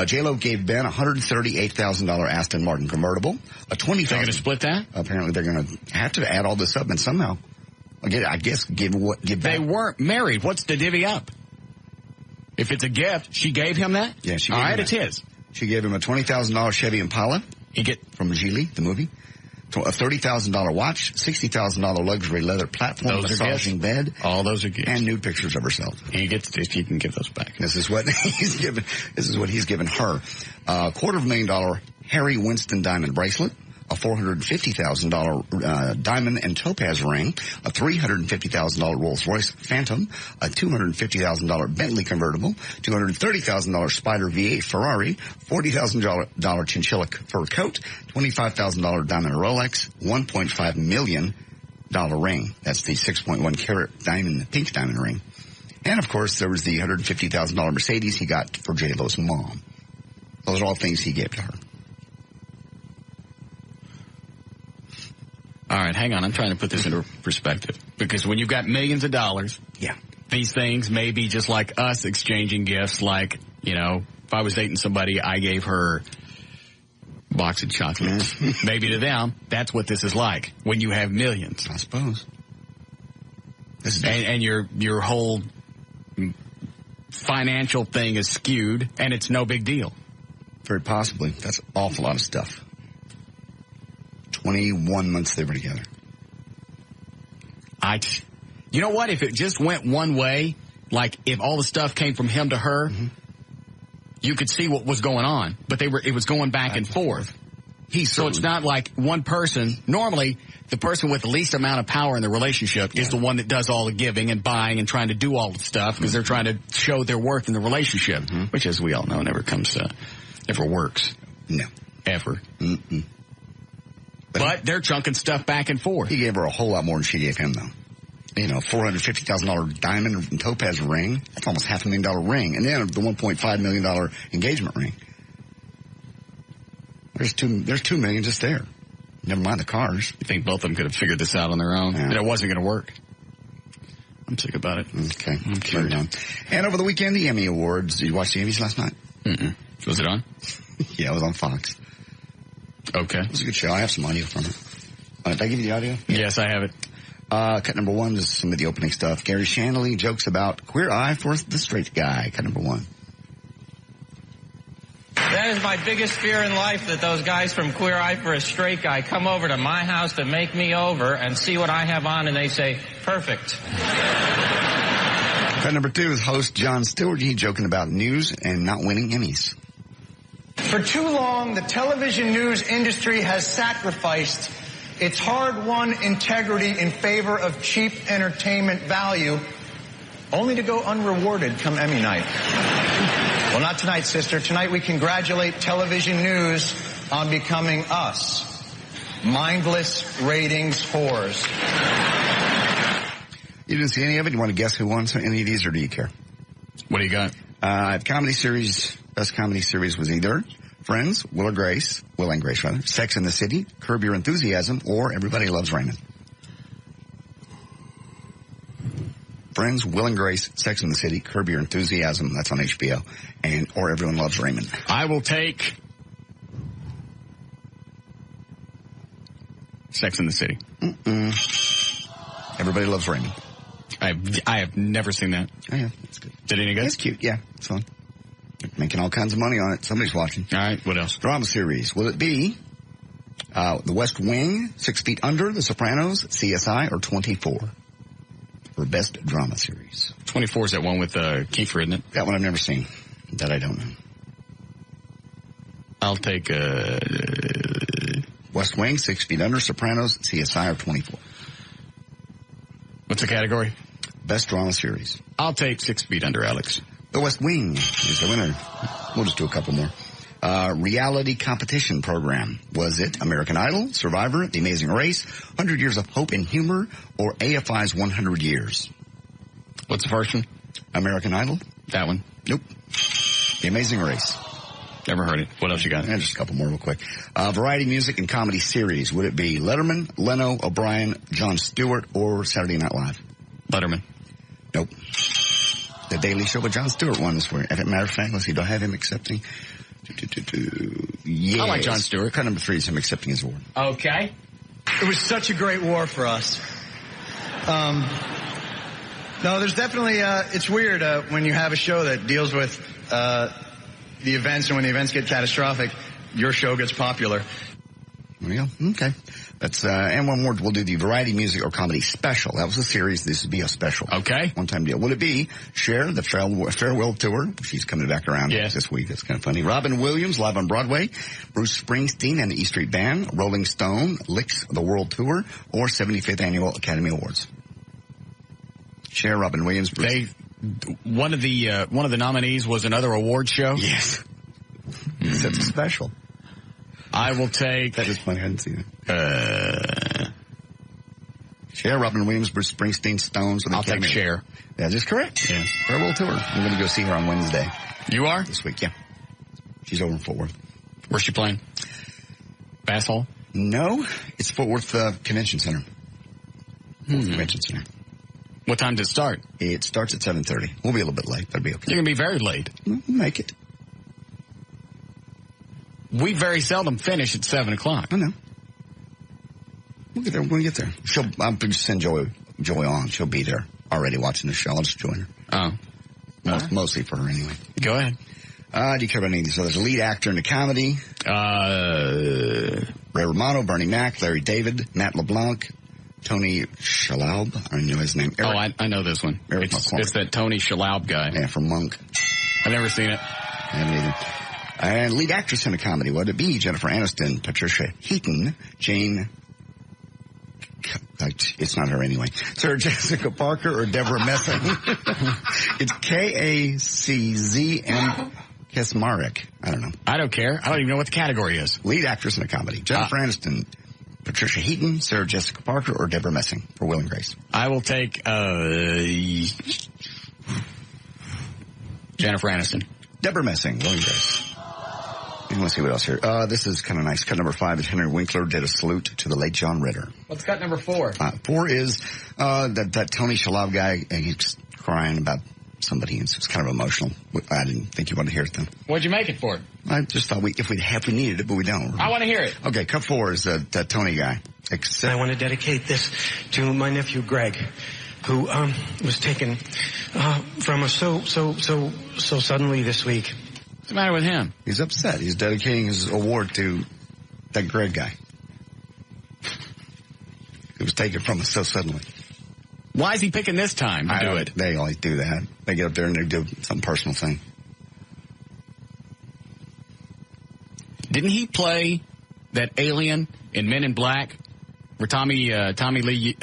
J-Lo gave Ben a $138,000 Aston Martin convertible. A $20,000. They're going to split that? Apparently, they're going to have to add all this up and somehow, I guess, give back. They weren't married. What's the divvy up? If it's a gift, she gave him that? Yeah, she gave him all right, that. it's his. She gave him a $20,000 Chevy Impala. He get from Geely, the movie. A $30,000 watch, $60,000 luxury leather platform, massaging bed. All those are gifts. And nude pictures of herself. He can give those back. This is what he's given. This is what he's given her. A $250,000 Harry Winston diamond bracelet, a $450,000 diamond and topaz ring, a $350,000 Rolls-Royce Phantom, a $250,000 Bentley convertible, $230,000 Spider V8 Ferrari, $40,000 chinchilla fur coat, $25,000 diamond Rolex, $1.5 million ring. That's the 6.1 carat diamond, pink diamond ring. And of course, there was the $150,000 Mercedes he got for J-Lo's mom. Those are all things he gave to her. All right, hang on. I'm trying to put this into perspective. Because when you've got millions of dollars, these things may be just like us exchanging gifts. Like, you know, if I was dating somebody, I gave her a box of chocolates. Maybe to them, that's what this is like when you have millions. I suppose. And your whole financial thing is skewed, and it's no big deal. Very possibly. That's an awful lot of stuff. 21 months they were together. You know what? If it just went one way, like if all the stuff came from him to her, you could see what was going on. But it was going back and forth. So it's not like one person. Normally, the person with the least amount of power in the relationship is the one that does all the giving and buying and trying to do all the stuff because they're trying to show their worth in the relationship, which, as we all know, never works. No. Ever. Mm-mm. But they're chunking stuff back and forth. He gave her a whole lot more than she gave him, though. You know, $450,000 diamond and topaz ring. That's almost $500,000 ring. And then the $1.5 million engagement ring. There's $2 million just there. Never mind the cars. You think both of them could have figured this out on their own? Yeah. And it wasn't going to work. I'm sick about it. Okay. Carry on. And over the weekend, the Emmy Awards. Did you watch the Emmys last night? Mm-mm. Was it on? Yeah, it was on Fox. Okay. It was a good show. I have some audio from it. Did I give you the audio? Yeah. Yes, I have it. Cut number one is some of the opening stuff. Gary Shandling jokes about queer eye for the straight guy. Cut number one. That is my biggest fear in life, that those guys from Queer Eye for a Straight Guy come over to my house to make me over and see what I have on, and they say, perfect. Cut number two is host Jon Stewart. He's joking about news and not winning Emmys. For too long, the television news industry has sacrificed its hard-won integrity in favor of cheap entertainment value, only to go unrewarded come Emmy night. Well, not tonight, sister. Tonight we congratulate television news on becoming us. Mindless ratings whores. You didn't see any of it? You want to guess who won any of these, or do you care? What do you got? Comedy series, best comedy series was either Friends, Will and Grace, Sex and the City, Curb Your Enthusiasm, or Everybody Loves Raymond. Friends, Will and Grace, Sex and the City, Curb Your Enthusiasm, that's on HBO, or Everyone Loves Raymond. I will take Sex and the City. Everybody Loves Raymond. I have never seen that. Oh, yeah, it's good. Did any good? It's cute, yeah, it's fun. They're making all kinds of money on it. Somebody's watching. All right, what else? Drama series. Will it be The West Wing, 6 Feet Under, The Sopranos, CSI, or 24? For best drama series. 24 is that one with Kiefer, isn't it? That one I've never seen. That I don't know. I'll take West Wing, 6 Feet Under, Sopranos, CSI, or 24. What's the category? Best drama series. I'll take 6 Feet Under, Alex. The West Wing is the winner. We'll just do a couple more. reality competition program? Was it American Idol, Survivor, The Amazing Race, 100 Years of Hope and Humor, or AFI's 100 Years? What's the first one? American Idol. That one? Nope. The Amazing Race. Never heard it. What else you got? And just a couple more real quick. Variety music and comedy series. Would it be Letterman, Leno, O'Brien, Jon Stewart, or Saturday Night Live? Letterman. Nope. The Daily Show with Jon Stewart won this week. As a matter of fact, let's see, do I have him accepting? Yes. I like Jon Stewart. Cut number 3 is him accepting his award. Okay. It was such a great war for us. No, there's definitely, it's weird when you have a show that deals with the events, and when the events get catastrophic, your show gets popular. There you go. Okay. That's, and one more, we'll do the variety music or comedy special. That was a series. This would be a special. Okay. One-time deal. Would it be Cher, the farewell tour? She's coming back around this week. That's kind of funny. Robin Williams, live on Broadway. Bruce Springsteen and the E Street Band. Rolling Stone, Licks, the World Tour, or 75th Annual Academy Awards. Cher, Robin Williams, Bruce. One of the nominees was another award show? Yes. That's a special. I will take... That is funny. I didn't see that. Cher, Robin Williams, Bruce Springsteen, Stones. I'll take Cher. That is correct. Yeah. Farewell tour. I'm going to go see her on Wednesday. You are? This week, yeah. She's over in Fort Worth. Where's she playing? Bass Hall? No. It's Fort Worth Convention Center. Convention Center. What time does it start? It starts at 7:30. We'll be a little bit late. That'll be okay. You're going to be very late. We'll make it. We very seldom finish at 7 o'clock. I know. We'll get there. We'll get there. I'm going to send Joey on. She'll be there already watching the show. I'll just join her. Oh. Mostly for her anyway. Go ahead. Do you care about any of these others? Lead actor in a comedy. Ray Romano, Bernie Mac, Larry David, Matt LeBlanc, Tony Shalhoub. I don't know his name. Eric, I know this one. It's that Tony Shalhoub guy. Yeah, from Monk. I've never seen it. I haven't either. And lead actress in a comedy. Would it be Jennifer Aniston, Patricia Heaton, Jane... It's not her anyway. Sarah Jessica Parker or Deborah Messing? It's Kaczm Kaczmarek. I don't know. I don't care. I don't even know what the category is. Lead actress in a comedy. Jennifer Aniston, Patricia Heaton, Sarah Jessica Parker, or Deborah Messing for Will and Grace? I will take Jennifer Aniston. Deborah Messing, Will and Grace. And let's see what else here. This is kind of nice. Cut number 5 is Henry Winkler did a salute to the late John Ritter. What's cut number 4? 4 is that Tony Shalhoub guy. He's crying about somebody. It's kind of emotional. I didn't think you wanted to hear it then. What'd you make it for? I just thought we needed it, but we don't. I want to hear it. Okay, cut 4 is that Tony guy. I want to dedicate this to my nephew Greg, who was taken from us so suddenly this week. What's the matter with him? He's upset. He's dedicating his award to that Greg guy. It was taken from us so suddenly. Why is he picking this time to do it? They always do that. They get up there and they do some personal thing. Didn't he play that alien in Men in Black where Tommy Lee,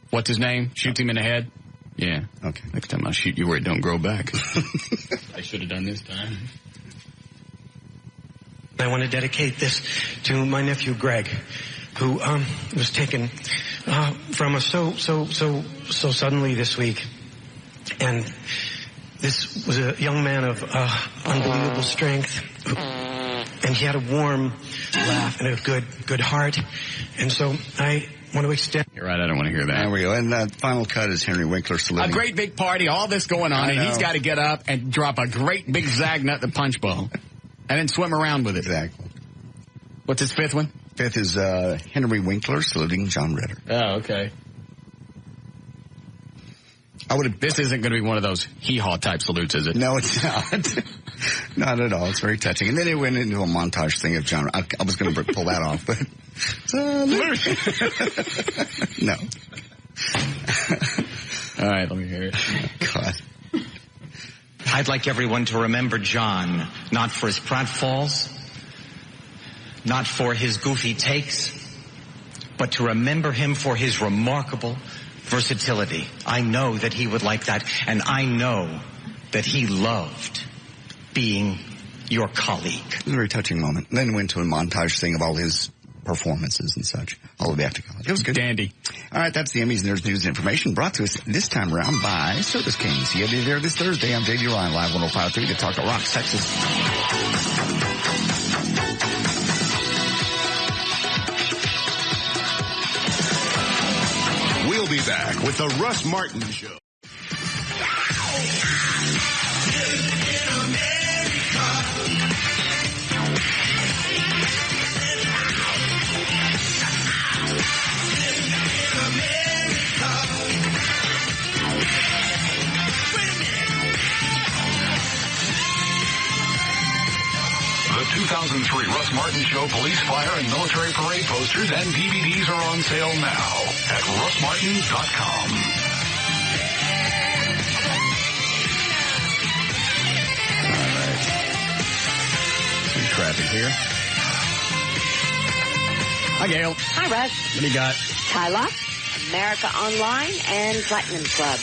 what's his name, shoots him in the head? Yeah. Okay. Next time I'll shoot you where it don't grow back. I should have done this time. I want to dedicate this to my nephew Greg, who was taken from us so suddenly this week. And this was a young man of unbelievable strength, and he had a warm laugh and a good heart. And so I want to extend... You're right, I don't want to hear that. There we go. And final cut is Henry Winkler saluting. A great big party, all this going on, and he's got to get up and drop a great big Zagnut the punch bowl. And then swim around with it. Exactly. What's his 5th one? 5th is Henry Winkler saluting John Ritter. Oh, okay. This isn't going to be one of those hee-haw type salutes, is it? No, it's not. Not at all. It's very touching. And then it went into a montage thing of John. I was going to pull that off, but... No. All right, let me hear it. God. I'd like everyone to remember John, not for his pratfalls, not for his goofy takes, but to remember him for his remarkable versatility. I know that he would like that, and I know that he loved being your colleague. It was a very touching moment. And then went to a montage thing of all his performances and such all the way after college. It was good. Dandy. All right, that's the Emmys, and there's news and information brought to us this time around by Service Kings. You'll be there this Thursday. I'm J.D. Ryan, live 105.3 to Talk to Rocks, Texas. We'll be back with the Russ Martin Show. The 2003 Russ Martin Show police, fire, and military parade posters and DVDs are on sale now at russmartin.com. All right. Some traffic here. Hi, Gail. Hi, Russ. What do you got? Tylock, America Online, and Platinum Club.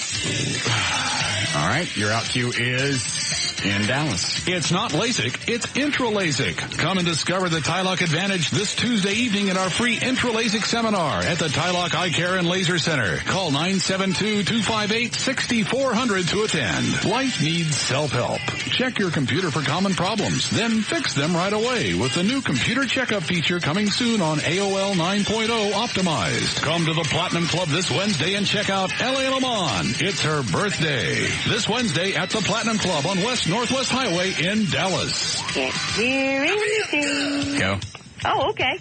All right, your out cue is in Dallas. It's not LASIK, it's Intra-LASIK. Come and discover the Tylock Advantage this Tuesday evening at our free Intra-LASIK seminar at the Tylock Eye Care and Laser Center. Call 972-258-6400 to attend. Life needs self-help. Check your computer for common problems, then fix them right away with the new computer checkup feature coming soon on AOL 9.0 Optimized. Come to the Platinum Club this Wednesday and check out L.A. Lamont. It's her birthday. This Wednesday at the Platinum Club on West Northwest Highway in Dallas. Can't hear anything. Go. Oh, okay.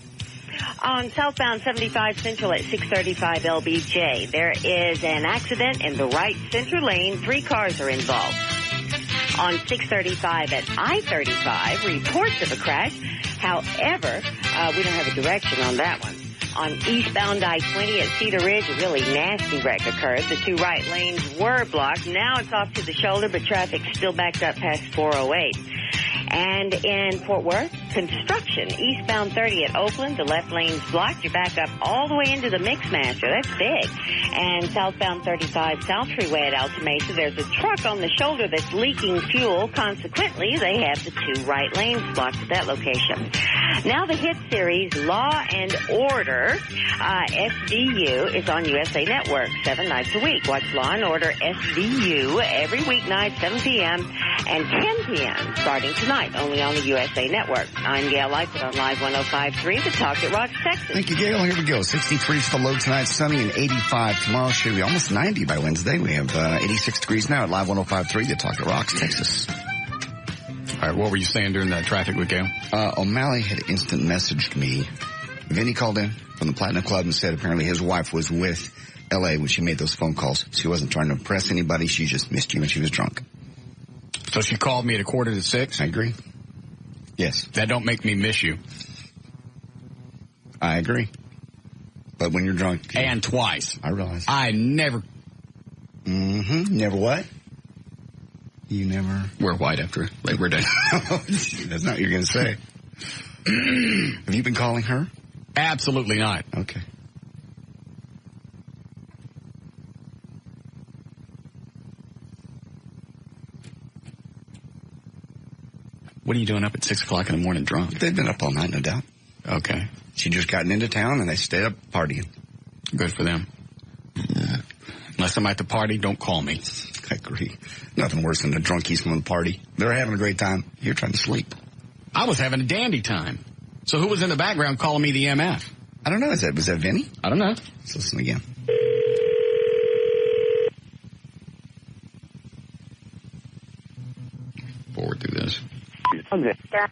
On southbound 75 Central at 635 LBJ, there is an accident in the right center lane. 3 cars are involved. On 635 at I-35, reports of a crash. However, we don't have a direction on that one. On eastbound I-20 at Cedar Ridge, a really nasty wreck occurred. The 2 right lanes were blocked. Now it's off to the shoulder, but traffic still backed up past 408. And in Fort Worth, construction. Eastbound 30 at Oakland, the left lane's blocked. You're back up all the way into the Mixmaster. That's big. And southbound 35 South Freeway at Alta Mesa, there's a truck on the shoulder that's leaking fuel. Consequently, they have the 2 right lanes blocked at that location. Now the hit series Law and Order, SVU, is on USA Network 7 nights a week. Watch Law and Order SVU every weeknight, 7 p.m. and 10 p.m. starting tonight, only on the USA Network. I'm Gail Lightfoot on Live 105.3, the Talk that Rocks, Texas. Thank you, Gail. Here we go. 63 for the low tonight, sunny, and 85 tomorrow. Should be almost 90 by Wednesday. We have 86 degrees now at Live 105.3, the Talk that Rocks, Texas. All right, what were you saying during that traffic with Gail? O'Malley had instant messaged me. Vinny called in from the Platinum Club and said apparently his wife was with L.A. when she made those phone calls. She wasn't trying to impress anybody. She just missed you when she was drunk. So she called me at 5:45? I agree. Yes. That don't make me miss you. I agree. But when you're drunk... And twice. I realize. I never... Mm-hmm. Never what? You never... We're white after Labor Day. That's not what you're going to say. Have you been calling her? Absolutely not. Okay. What are you doing up at 6 o'clock in the morning drunk? They've been up all night, no doubt. Okay. She just gotten into town and they stayed up partying. Good for them. Unless I'm at the party, don't call me. I agree. Nothing worse than a drunkies from the party. They're having a great time. You're trying to sleep. I was having a dandy time. So who was in the background calling me the MF? I don't know. Was that Vinny? I don't know. Let's listen again. Forward through this. Yeah,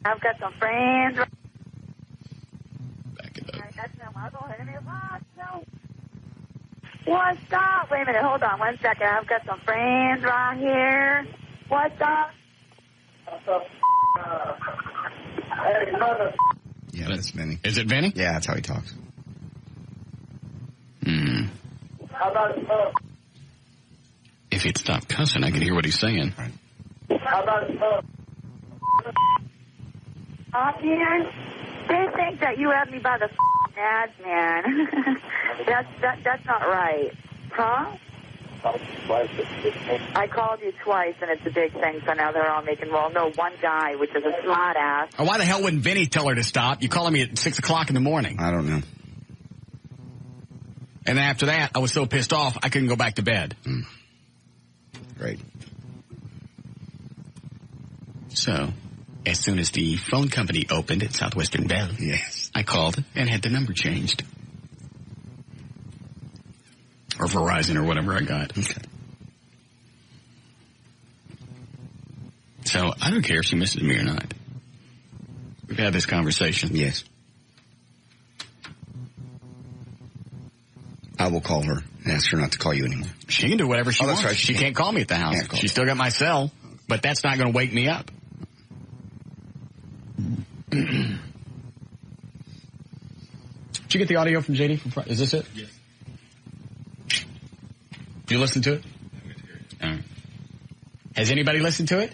I've got some friends. Back it up. What's up? Wait a minute. Hold on 1 second. I've got some friends right here. What's up? Hey, mother. Yeah, that's Vinny. Is it Vinny? Yeah, that's how he talks. How about If he'd stop cussing, I could hear what he's saying. Right. How about here? They think that you have me by the ads, man. That's not right. Huh? I called you twice, and it's a big thing, so now they're all making, well, no, one guy, which is a smart ass. Oh, why the hell wouldn't Vinny tell her to stop? You calling me at 6 o'clock in the morning. I don't know. And then after that, I was so pissed off, I couldn't go back to bed. Great. So, as soon as the phone company opened at Southwestern Bell, yes, I called and had the number changed. Or Verizon or whatever I got. Okay. So, I don't care if she misses me or not. We've had this conversation. Yes. I will call her and ask her not to call you anymore. She can do whatever she wants. Right. She can't call me at the house. She's still got my cell, but that's not going to wake me up. Did you get the audio from JD? Is this it? Yes. Did you listen to it? All right. Has anybody listened to it?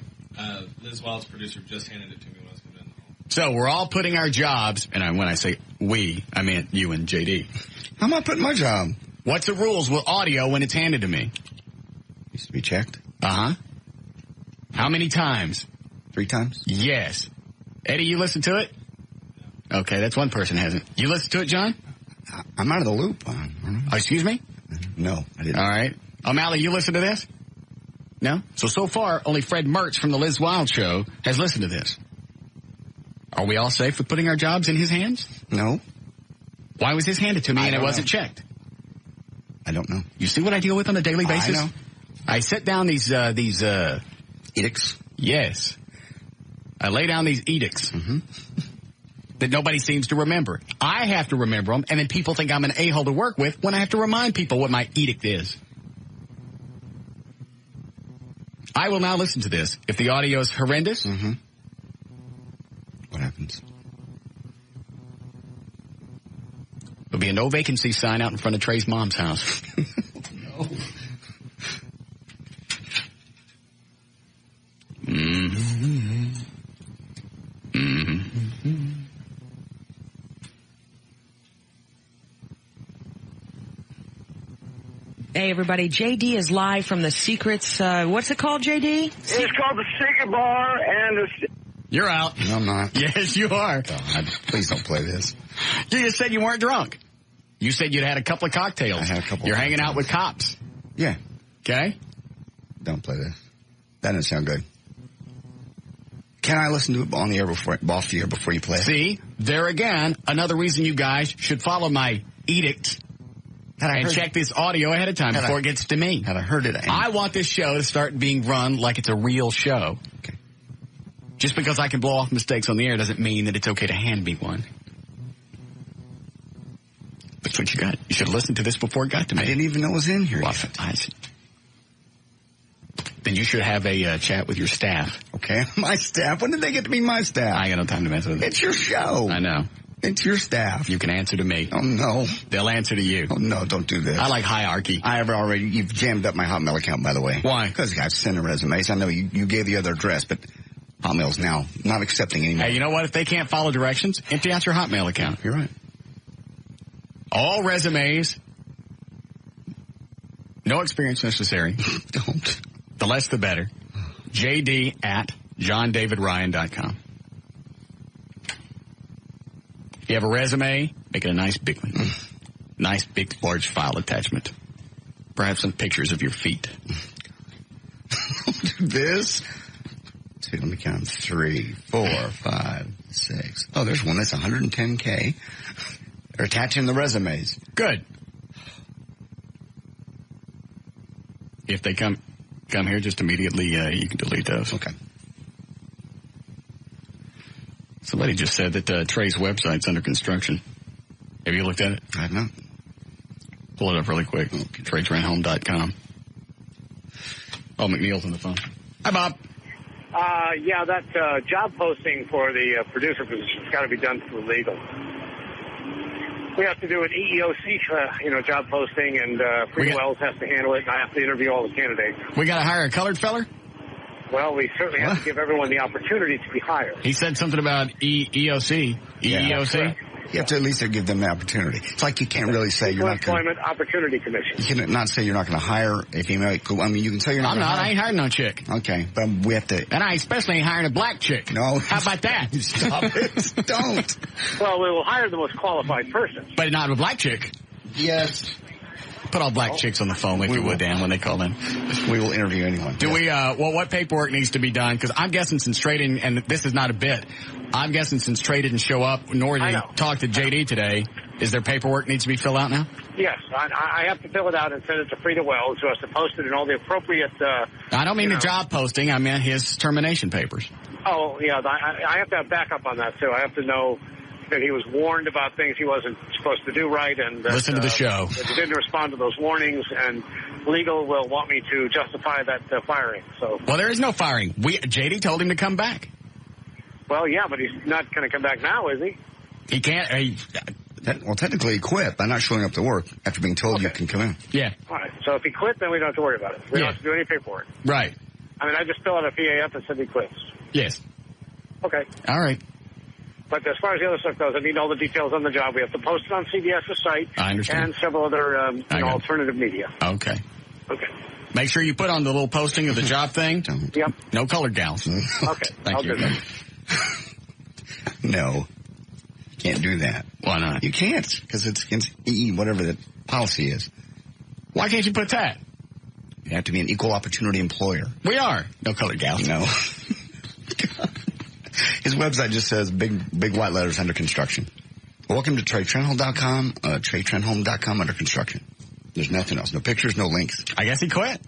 Liz Wild's producer just handed it to me when I was coming in. So we're all putting our jobs, and when I say we, I meant you and JD. How am I putting my job? What's the rules with audio when it's handed to me? Needs to be checked. Uh-huh. How many times? 3 times? Yes. Eddie, you listen to it? Okay, that's one person hasn't. You listen to it, John? I'm out of the loop. Oh, excuse me? No, I didn't. All right. O'Malley, you listen to this? No? So far, only Fred Mertz from the Liz Wild Show has listened to this. Are we all safe with putting our jobs in his hands? No. Why was his handed to me and it wasn't checked? I don't know. You see what I deal with on a daily basis? I know. I set down these edicts. Yes. I lay down these edicts that nobody seems to remember. I have to remember them, and then people think I'm an a-hole to work with when I have to remind people what my edict is. I will now listen to this. If the audio is horrendous... What happens? There'll be a no vacancy sign out in front of Trey's mom's house. No. Hey, everybody. JD is live from the Secrets. What's it called, JD? It's called the Secret Bar, and You're out. No, I'm not. Yes, you are. God, please don't play this. You just said you weren't drunk. You said you'd had a couple of cocktails. I had a couple. You're hanging out with cops. Yeah. Okay? Don't play this. That doesn't sound good. Can I listen to it on the air off the air before you play it? See, there again, another reason you guys should follow my edict and check this audio ahead of time before it gets to me. Had I heard it? I want this show to start being run like it's a real show. Okay. Just because I can blow off mistakes on the air doesn't mean that it's okay to hand me one. That's what you got. You should have listened to this before it got to me. I didn't even know it was in here. Then you should have a chat with your staff. Okay. My staff? When did they get to be my staff? I ain't got no time to mess with it. It's your show. I know. It's your staff. You can answer to me. Oh, no. They'll answer to you. Oh, no, don't do this. I like hierarchy. You've jammed up my Hotmail account, by the way. Why? Because I've sent resumes. I know you gave the other address, but Hotmail's now not accepting anymore. Hey, you know what? If they can't follow directions, empty out your Hotmail account. You're right. All resumes, no experience necessary. Don't. The less the better. JD at JohnDavidRyan.com. If you have a resume, make it a nice big one. Nice big large file attachment. Perhaps some pictures of your feet. This? Let me count. 3, 4, 5, 6. Oh, there's one that's 110K. They're attaching the resumes. Good. If they come here, just immediately you can delete those. Okay. Somebody just said that Trey's website's under construction. Have you looked at it? I have not. Pull it up really quick. Okay. TreyTrainHome.com. Oh, McNeil's on the phone. Hi, Bob. Yeah, that job posting for the producer position's got to be done through legal. We have to do an EEOC, job posting, and Free Wells has to handle it, and I have to interview all the candidates. We got to hire a colored feller? Well, we certainly have to give everyone the opportunity to be hired. He said something about EEOC. EEOC? You have to at least give them the opportunity. It's like you can't really say you're not going to... Employment Opportunity Commission. You cannot say you're not going to hire a female. I mean, you can say you're not I'm going to not. I ain't hiring no chick. Okay, but we have to... And I especially ain't hiring a black chick. No. How about that? Stop it. Don't. Well, we will hire the most qualified person. But not a black chick. Yes. Put all black chicks on the phone if you would, Dan, when they call in. We will interview anyone. Do we, what paperwork needs to be done? Because I'm guessing since Trey didn't, and this is not a bit, I'm guessing since Trey didn't show up, nor did he talk to JD today, is there paperwork needs to be filled out now? Yes, I have to fill it out and send it to Frida Wells, who has to post it in all the appropriate... I don't mean the job posting, I meant his termination papers. Oh, yeah, I have to have backup on that, too. I have to know that he was warned about things he wasn't supposed to do right, and that, listen to the show. That he didn't respond to those warnings, and legal will want me to justify that firing. So, well, there is no firing. JD told him to come back. Well, yeah, but he's not going to come back now, is he? He can't. Well, technically he quit by not showing up to work after being told you can come in. Yeah. All right. So if he quit, then we don't have to worry about it. We don't have to do any paperwork. Right. I mean, I just fill out a PAF and said he quits. Yes. Okay. All right. But as far as the other stuff goes, I need all the details on the job. We have to post it on CBS's site. I understand. And several other alternative media. Okay. Okay. Make sure you put on the little posting of the job thing. Yep. No colored gals. Okay. Thank you. Do that. No. You can't do that. Why not? You can't, because it's against EE, whatever the policy is. Why can't you put that? You have to be an equal opportunity employer. We are. No colored gals. No. His website just says big white letters under construction. Welcome to TreyTrenholm.com, TreyTrenholm.com under construction. There's nothing else. No pictures, no links. I guess he quit.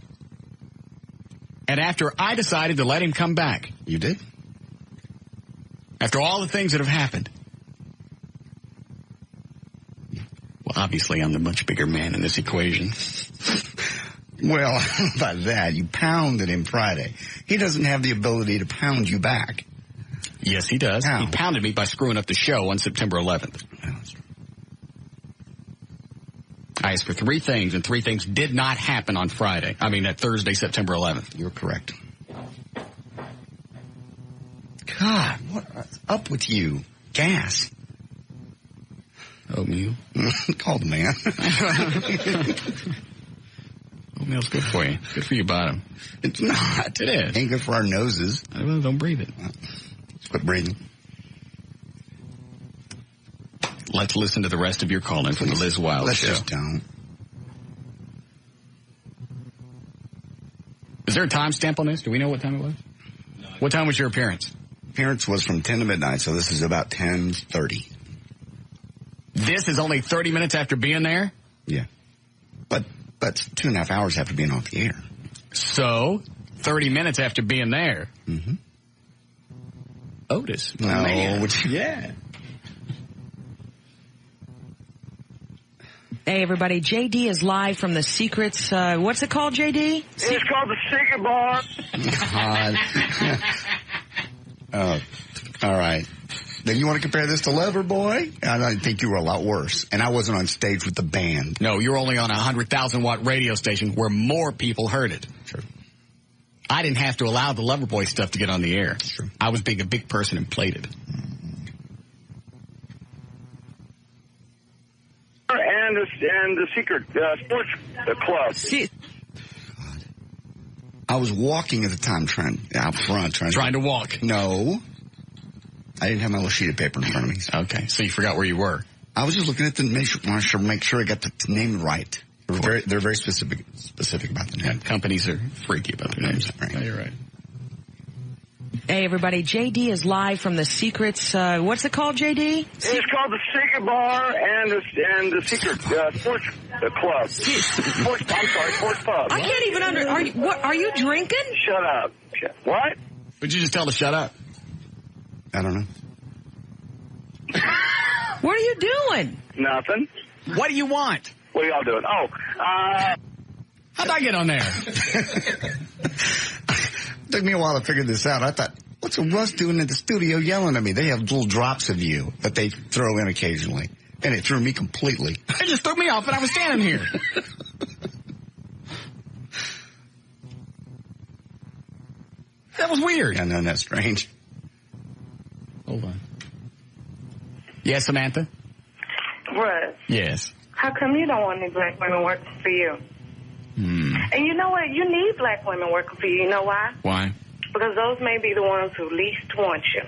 And after I decided to let him come back. You did? After all the things that have happened. Well, obviously I'm the much bigger man in this equation. Well, how about that? You pounded him Friday. He doesn't have the ability to pound you back. Yes, he does. How? He pounded me by screwing up the show on September 11th. I asked for 3 things, and 3 things did not happen on Friday. I mean, that Thursday, September 11th. You're correct. God, what's up with you? Gas. Oatmeal. Call the man. Oatmeal's good for you. Good for your bottom. It's not. It is. Ain't good for our noses. Well, don't breathe it. Quit breathing. Let's listen to the rest of your call-in from the Liz Wild Let's show. Just don't. Is there a timestamp on this? Do we know what time it was? No. What time was your appearance? Appearance was from 10 to midnight, so this is about 10:30. This is only 30 minutes after being there? Yeah. But 2.5 hours after being off the air. So, 30 minutes after being there. Mm-hmm. Otis. No. Man. Yeah. Hey, everybody. JD is live from the Secrets. What's it called, JD? It's called the Secret Bar. God. All right. Then you want to compare this to Loverboy? I think you were a lot worse. And I wasn't on stage with the band. No, you were only on a 100,000-watt radio station where more people heard it. True. I didn't have to allow the Loverboy stuff to get on the air. True. I was being a big person and played it. And the Secret Sports Club. I was walking at the time out front. Trying to walk. No. I didn't have my little sheet of paper in front of me. Okay, so you forgot where you were. I was just looking at the make sure I got the name right. They're very specific about the name. Yeah, companies are freaky about their names. Right. Yeah, you're right. Hey, everybody. JD is live from the Secrets. What's it called, JD? It's called the Secret Bar and the Secret Sports Club. Sports Pub. I can't even are you drinking? Shut up. What? Would you just tell to shut up? I don't know. What are you doing? Nothing. What do you want? What are y'all doing? How'd I get on there? Took me a while to figure this out. I thought, what's Russ doing in the studio yelling at me? They have little drops of you that they throw in occasionally. And it threw me completely. It just threw me off, and I was standing here. That was weird. Yeah, no, that's strange. Hold on. Yes, Samantha? Russ, Yes. how come you don't want any black women working for you? And you know what? You need black women working for you. You know why? Why? Because those may be the ones who least want you.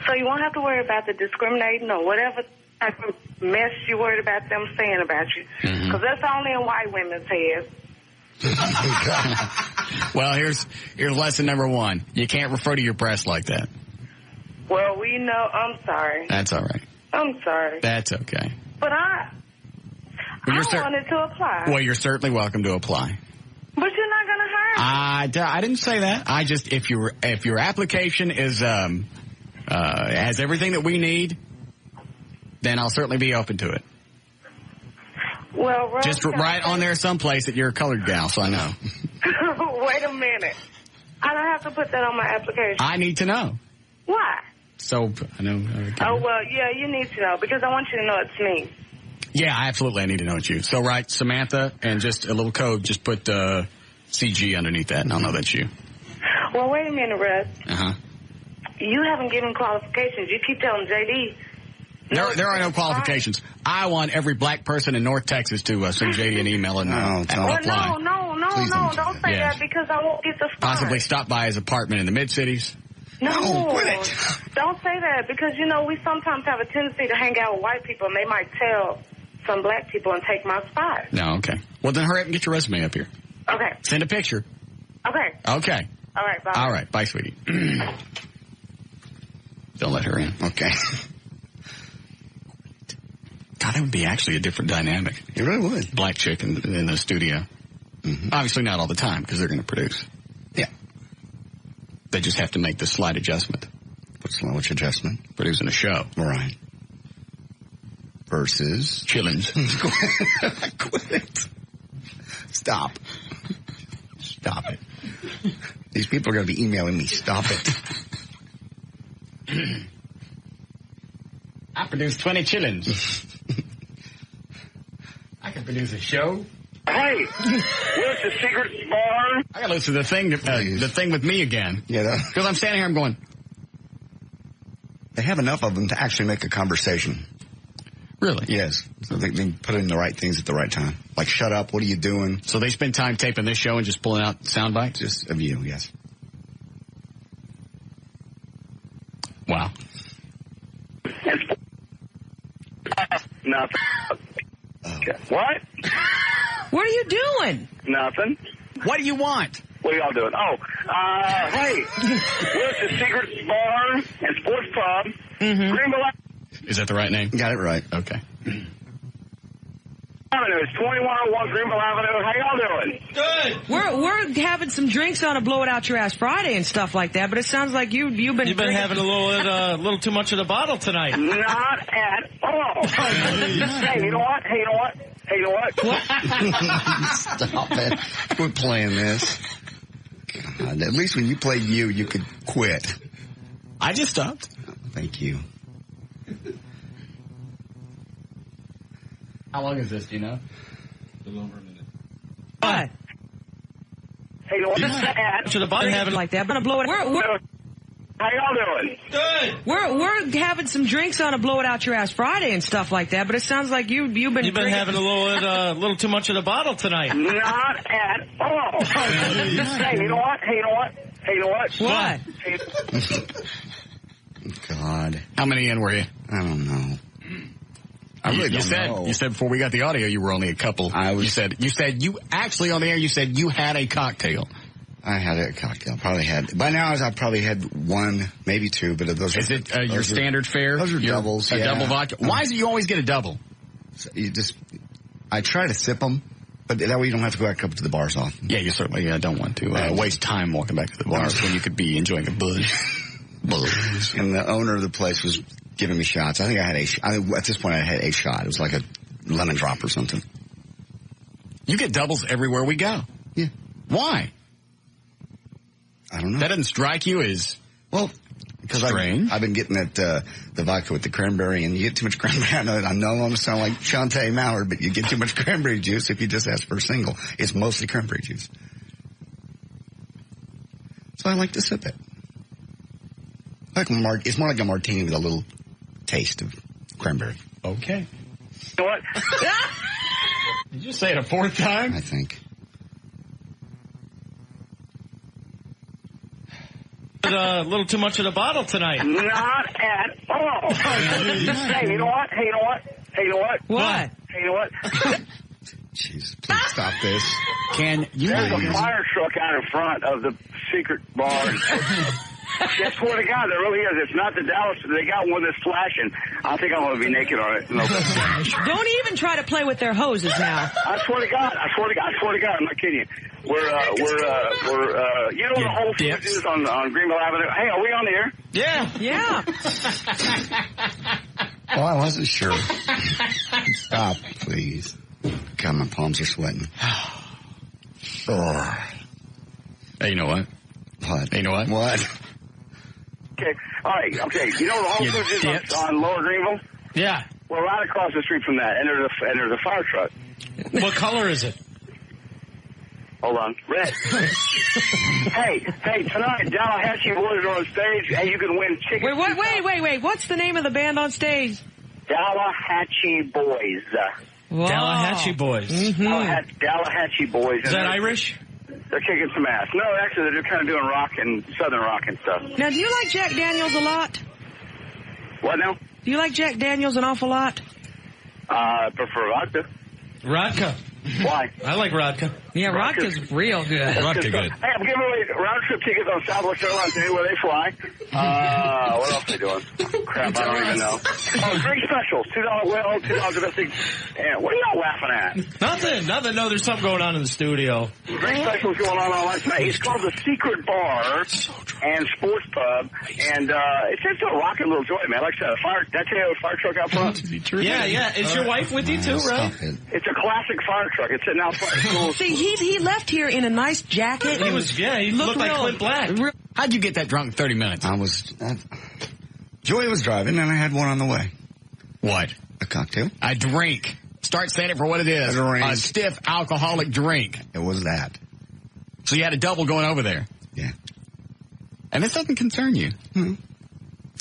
So you won't have to worry about the discriminating or whatever type of mess you're worried about them saying about you. Because that's only in white women's heads. Well, here's lesson number 1. You can't refer to your breast like that. Well, we know. I'm sorry. That's all right. I'm sorry. That's okay. But I wanted to apply. Well, you're certainly welcome to apply. But you're not going to hire me. I didn't say that. I just, if your application is has everything that we need, then I'll certainly be open to it. Well, Russ, just right on there someplace that you're a colored gal, so I know. Wait a minute. I don't have to put that on my application. I need to know. Why? So, I know. Oh, well, yeah, you need to know, because I want you to know it's me. Yeah, absolutely. I need to know it's you. So write Samantha and just a little code. Just put CG underneath that, and I'll know that's you. Well, wait a minute, Russ. Uh-huh. You haven't given qualifications. You keep telling JD. There are no qualifications. I want every black person in North Texas to send JD an email and apply. No, don't say that, because I won't get the spot. Possibly stop by his apartment in the mid-cities. No, quit it. Don't say that, because, we sometimes have a tendency to hang out with white people, and they might tell some black people and take my spot. No, okay. Well, then hurry up and get your resume up here. Okay. Send a picture. Okay. Okay. All right, bye. All right. Bye, sweetie. Don't let her in. Okay. God, that would be actually a different dynamic. It really would. Black chick in the studio. Mm-hmm. Obviously not all the time, because they're going to produce. Yeah. They just have to make this slight adjustment. Which adjustment? Producing a show. Right. Versus... Chillins. Quit it. Stop. Stop it. These people are going to be emailing me. Stop it. I produce 20 chillins. I can produce a show. Hey, where's the secret bar? I got to listen to the thing with me again. Yeah. Because I'm standing here, I'm going... They have enough of them to actually make a conversation. Really? Yes. So they put in the right things at the right time. Like, shut up, what are you doing? So they spend time taping this show and just pulling out sound bites? Just of you, yes. Wow. Nothing. What? What are you doing? Nothing. What do you want? What are y'all doing? Oh, hey, where's the secret bar and sports pub? Mm-hmm. Greenville Is that the right name? Got it right. Okay. Avenue. It's 2101 Greenville Avenue. How y'all doing? Good. We're having some drinks on a Blow It Out Your Ass Friday and stuff like that, but it sounds like you've been having a little too much of the bottle tonight. Not at all. Hey, you know what? Stop it. Quit playing this. God, at least when you played you could quit. I just stopped. Thank you. How long is this, do you know? A little over a minute. What? Hey, you know what? To the bottom, having like that. I'm gonna blow it. How y'all doing? Good. We're having some drinks on a Blow It Out Your Ass Friday and stuff like that, but it sounds like you've been having a little too much of the bottle tonight. Not at all. Hey, you know what? What? God. How many in were you? I don't know. I really don't know. You said before we got the audio you were only a couple. You said you actually on the air you said you had a cocktail. I had a cocktail. Probably had. By now, I probably had one, maybe two, but those are... Is it your standard fare? Those are doubles, A double vodka? Why is it you always get a double? So I try to sip them, but that way you don't have to go back up to the bars often. Yeah, you certainly don't want to waste time walking back to the bars when you could be enjoying a buzz. And the owner of the place was giving me shots. I think I had at this point I had a shot. It was like a lemon drop or something. You get doubles everywhere we go. Yeah. Why? I don't know. That doesn't strike you as because strange? I've been getting the vodka with the cranberry, and you get too much cranberry. I know I'm going to sound like Shantae Mallard, but you get too much cranberry juice if you just ask for a single. It's mostly cranberry juice. So I like to sip it. It's more like a martini with a little taste of cranberry. Okay. You know what? Did you say it a fourth time? I think. A little too much of the bottle tonight. Not at all. Hey, you know what? Hey, you know what? Hey, you know what? What? Hey, you know what? Jeez, please stop this. Can you? There's a fire truck out in front of the secret bar. I swear to God, there really is. It's not the Dallas. They got one that's flashing. I think I'm going to be naked on it. No. Don't even try to play with their hoses now. I swear to God. I swear to God. I swear to God. I'm not kidding you. We're you know where the Whole Foods is on Greenville Avenue? Hey, are we on the air? Yeah. Yeah. Oh, I wasn't sure. Stop, please. God, my palms are sweating. Oh. Hey, you know what? What? Hey, you know what? What? Okay. All right. Okay. You know where the Whole Foods is on Lower Greenville? Yeah. We're right across the street from that, and there's a fire truck. What color is it? Hold on. Red. hey, tonight, Tallahatchie Boys are on stage, and you can win tickets. Wait. What's the name of the band on stage? Tallahatchie Boys. Whoa. Tallahatchie Boys. Mm-hmm. Tallahatchie Boys. Is that Irish? They're kicking some ass. No, actually, they're kind of doing rock and southern rock and stuff. Now, do you like Jack Daniels a lot? What now? Do you like Jack Daniels an awful lot? I prefer vodka. Vodka. Why? I like vodka. Yeah, vodka's real good. Vodka good. Hey, I'm giving away round-trip tickets on Southwest Airlines anywhere they fly. What else are they doing? Crap, I don't even know. Oh, drink specials. $2 well, $2 domestic. And what are y'all laughing at? Nothing. No, there's something going on in the studio. Drink specials going on last night. It's called the Secret Bar and Sports Pub. And it's just a rocking little joint, man. Like I said, did I tell you a fire truck out front? Yeah. Is your wife with you too, right? It's a classic fire truck. It's sitting out front. See, he left here in a nice jacket. He looked like Clint Black. How'd you get that drunk in 30 minutes? Joey was driving, and I had one on the way. What? A cocktail. A drink. Start saying it for what it is. A stiff alcoholic drink. It was that. So you had a double going over there. Yeah. And this doesn't concern you.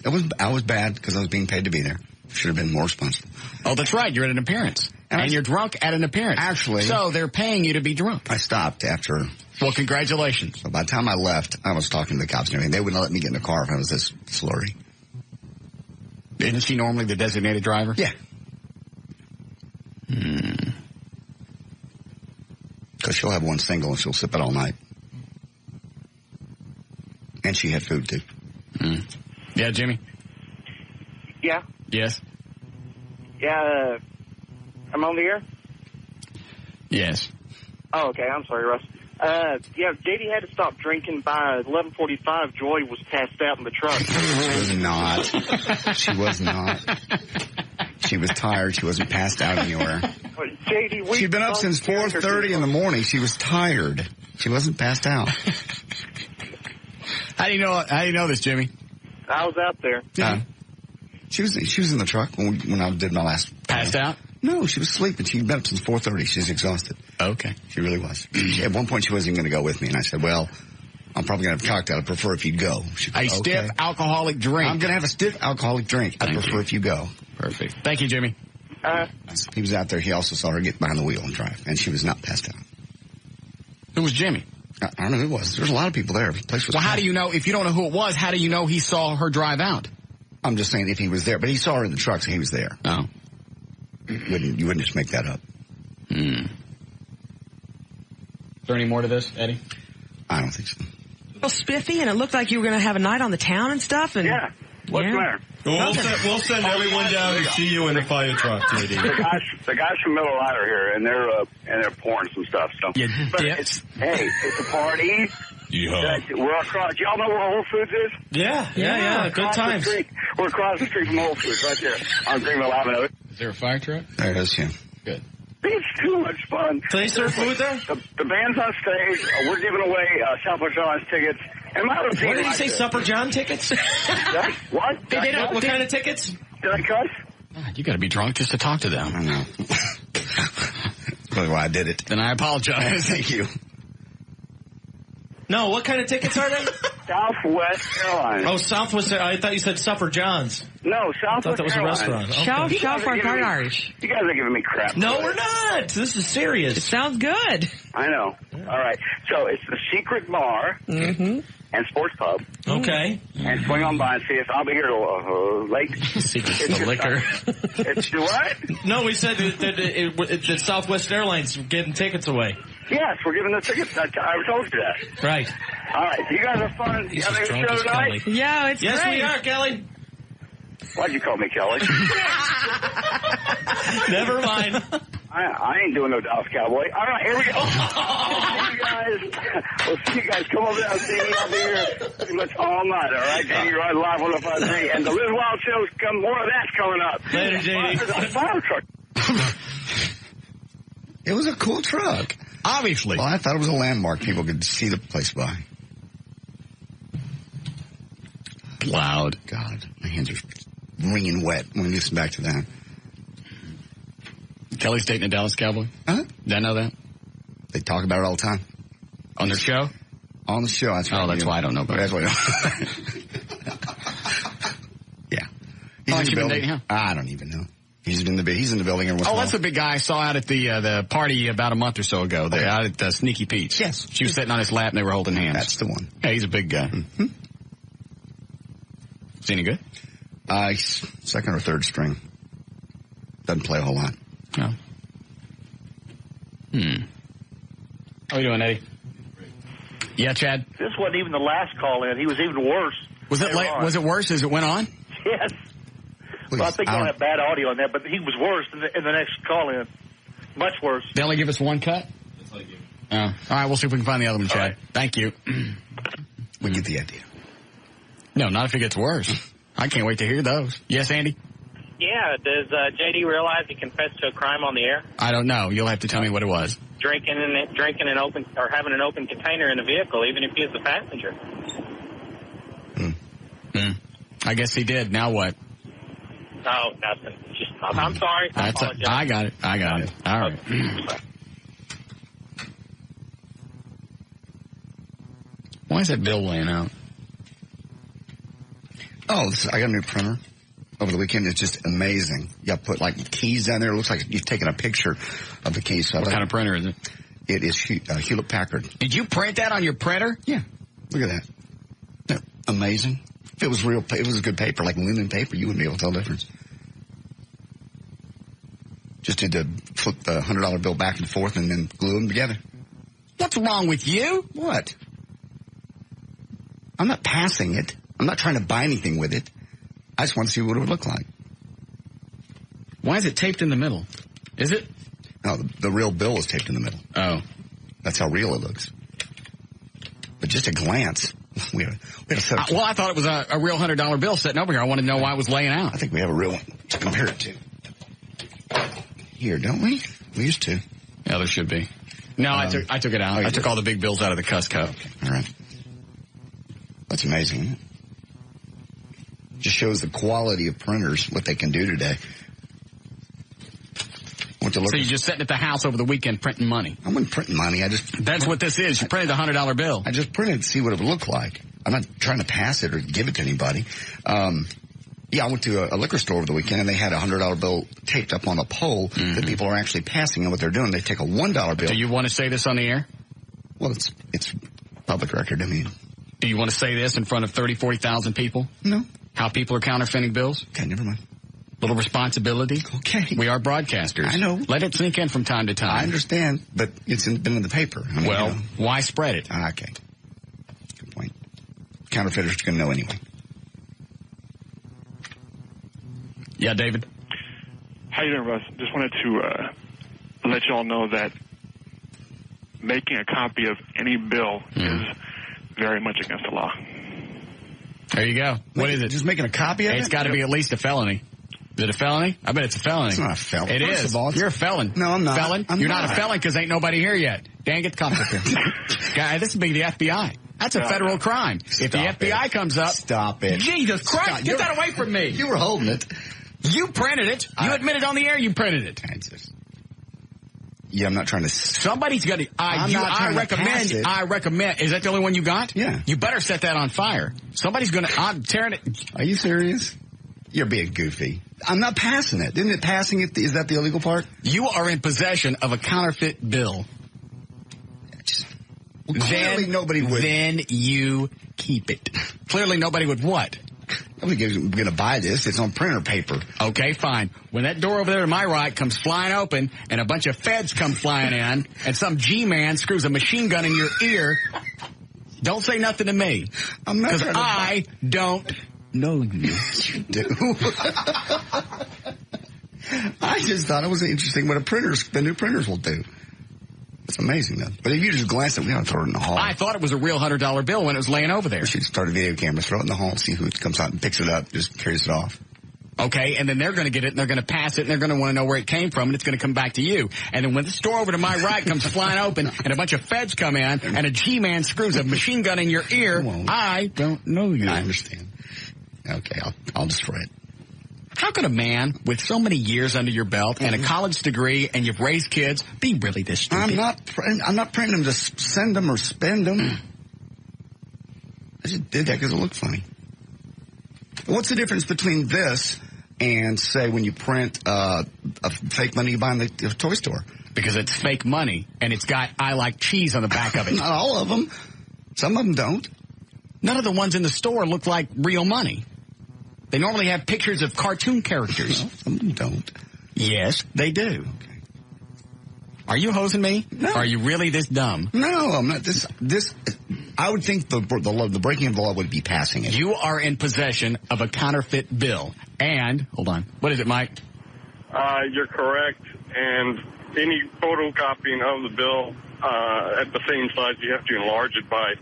I was bad because I was being paid to be there. Should have been more responsible. Oh, that's right. You're at an appearance. And you're drunk at an appearance. Actually. So they're paying you to be drunk. I stopped after. Well, congratulations. So by the time I left, I was talking to the cops and everything. They wouldn't let me get in the car if I was this slurry. Isn't she normally the designated driver? Yeah. Because she'll have one single and she'll sip it all night. And she had food, too. Yeah, Jimmy? Yeah. Yes? Yeah, I'm on the air? Yes. Oh, okay. I'm sorry, Russ. Yeah, JD had to stop drinking by 11:45. Joy was passed out in the truck. She was not. She was not. She was tired. She wasn't passed out anywhere. JD, she'd been up since 4:30 in the morning. She was tired. She wasn't passed out. How do you know this, Jimmy? I was out there. She was in the truck when I did my last. Passed out? No, she was sleeping. She'd been up since 4:30. She's exhausted. Okay. She really was. At one point, she wasn't even going to go with me. And I said, well, I'm probably going to have a cocktail. I'd prefer if you'd go. A stiff alcoholic drink. I'm going to have a stiff alcoholic drink. I'd prefer if you go. Perfect. Thank you, Jimmy. He was out there. He also saw her get behind the wheel and drive. And she was not passed out. Who was Jimmy? I don't know who it was. There's a lot of people there. The place was how do you know, if you don't know who it was, how do you know he saw her drive out? I'm just saying if he was there. But he saw her in the truck, so he was there. Oh. You wouldn't just make that up. Is there any more to this, Eddie? I don't think so. Well, spiffy, and it looked like you were going to have a night on the town and stuff. And yeah. What's the matter? We'll send everyone down to see you in the fire truck, JD. The guys from Miller Lite are here, and they're pouring some stuff. So, it's a party. Yeah. We're across. Do y'all know where Whole Foods is? Yeah. Good times. We're across the street from Whole Foods, right there on Greenville Avenue. Is there a fire truck? There it is, yeah. Good. It's too much fun. Do they serve food there? The band's on stage. We're giving away Southwest Airlines tickets. And my what did he say? Supper John tickets? What? What kind of tickets? Did I cuss? You got to be drunk just to talk to them. I know. That's probably why I did it. Then I apologize. Thank you. No, what kind of tickets are they? Southwest Airlines. Oh, Southwest. I thought you said Suffer John's. No, Southwest I thought that was Airlines. a restaurant. Okay. Show for Irish. You guys are giving me crap. No, we're not. This is serious. It sounds good. I know. All right. So it's the Secret Bar and Sports Pub. Okay. And swing on by and see us. I'll be here late. Secret's the liquor. It's what? No, we said that Southwest Airlines getting tickets away. Yes, we're giving the tickets. I told you that. Right. All right. You guys are fun. You having a show tonight? Yeah, it's yes, great. we are, Kelly. Why'd you call me Kelly? Never mind. I ain't doing no Dallas Cowboy. All right, here we go. We'll see you guys. Come over there and see me. I'll be here pretty much all night, all right? JD Rod Live 105.3. And the Liz Wild Show's more of that's coming up. Later, JD. There's a fire truck. It was a cool truck. Obviously. Well, I thought it was a landmark. People could see the place by. Loud. God, my hands are wringing wet. When we listen back to that. Kelly's dating a Dallas Cowboy? Huh? Did I know that? They talk about it all the time. On their show? On the show. That's right. Oh, that's why I don't know about it. That's why Yeah. He's How long in the you been building. dating him? I don't even know. He's in the building. Oh, that's the big guy I saw out at the party about a month or so ago. Out at Sneaky Pete's. Yes. She was sitting on his lap and they were holding hands. That's the one. Yeah, he's a big guy. Mm-hmm. Is he any good? He's second or third string. Doesn't play a whole lot. No. How are you doing, Eddie? Yeah, Chad? This wasn't even the last call in. He was even worse. Was it late? Was it worse as it went on? Yes. Please, Well, I think I have bad audio on that, but he was worse in the next call in. Much worse. They only give us one cut? That's like you. Oh. All right, we'll see if we can find the other one, Chad. Right. Thank you. We get the idea. No, not if it gets worse. I can't wait to hear those. Yes, Andy? Yeah, does JD realize he confessed to a crime on the air? I don't know. You'll have to tell me what it was. Drinking an open or having an open container in the vehicle, even if he is the passenger. I guess he did. Now what? No, nothing. Just I'm sorry. I apologize. I got it. All right. Why is that bill laying out? Oh, I got a new printer over the weekend. It's just amazing. You got to put like keys down there. It looks like you've taken a picture of the keys. So What kind of printer is it? It is Hewlett Packard. Did you print that on your printer? Yeah. Look at that. Isn't that amazing? If it was real, it was a good paper, like linen paper, you wouldn't be able to tell the difference. Just had to flip the $100 bill back and forth and then glue them together. What's wrong with you? What? I'm not passing it. I'm not trying to buy anything with it. I just want to see what it would look like. Why is it taped in the middle? Is it? No, the real bill is taped in the middle. Oh. That's how real it looks. But just a glance. We had a set of Well, I thought it was a real $100 bill sitting over here. I wanted to know why it was laying out. I think we have a real one to compare it to. Here, don't we? We used to. Yeah, there should be. No, I took it out. I took all the big bills out of the cuss cup. Okay. All right. That's amazing, isn't it? Just shows the quality of printers, what they can do today. So you're just sitting at the house over the weekend printing money? I wasn't printing money. That's what this is. You printed a $100 bill. I just printed to see what it would look like. I'm not trying to pass it or give it to anybody. Yeah, I went to a liquor store over the weekend, and they had a $100 bill taped up on a pole that people are actually passing, and what they're doing, they take a $1 bill. Do you want to say this on the air? Well, it's public record. I mean, do you want to say this in front of 30, 40,000 people? No. How people are counterfeiting bills? Okay, never mind. Little responsibility. Okay. We are broadcasters. I know. Let it sink in from time to time. I understand, but it's been in the paper. I mean, why spread it? Okay. Good point. Counterfeiters are going to know anyway. Yeah, David? How you doing, Russ? Just wanted to let you all know that making a copy of any bill is very much against the law. There you go. What is it? Just making a copy of it? It's got to be at least a felony. Is it a felony? I bet it's a felony. It's not a felony. It First is. of all, You're a felon. No, I'm not. Felon? You're not a felon because ain't nobody here yet. Dan, get the cops up here. Guy, this would be the FBI. That's a federal crime. If the FBI comes up. Stop it. Jesus Christ. Get that away from me. You were holding it. You printed it. You admitted on the air you printed it. Yeah, I'm not trying to. Somebody's got to. I recommend. Is that the only one you got? Yeah. You better set that on fire. Somebody's going to. I'm tearing it. Are you serious? You're being goofy. I'm not passing it. Isn't it passing it? Is that the illegal part? You are in possession of a counterfeit bill. Clearly nobody would. Then you keep it. Clearly nobody would what? Nobody's going to buy this. It's on printer paper. Okay, fine. When that door over there to my right comes flying open and a bunch of feds come flying in and some G-man screws a machine gun in your ear, don't say nothing to me. I'm not. Because I don't know you. You do. I just thought it was interesting what the new printers will do. It's amazing, though. But if you just glance at it, we ought to throw it in the hall. I thought it was a real $100 bill when it was laying over there. We should start a video camera, throw it in the hall, see who comes out and picks it up, just carries it off. Okay, and then they're going to get it, and they're going to pass it, and they're going to want to know where it came from, and it's going to come back to you. And then when the store over to my right comes flying open, and a bunch of feds come in, and a G-man screws a machine gun in your ear, I don't know you. I understand. Okay, I'll destroy it. How could a man with so many years under your belt and a college degree and you've raised kids be really this stupid? I'm not printing them to send them or spend them. I just did that because it looked funny. What's the difference between this and, say, when you print a fake money you buy in the toy store? Because it's fake money and it's got "I like cheese" on the back of it. Not all of them. Some of them don't. None of the ones in the store look like real money. They normally have pictures of cartoon characters. No, some of them don't. Yes, they do. Okay. Are you hosing me? No. Are you really this dumb? No, I'm not. This. I would think the breaking of the law would be passing it. You are in possession of a counterfeit bill. And, hold on, what is it, Mike? You're correct. And any photocopying of the bill at the same size, you have to enlarge it by,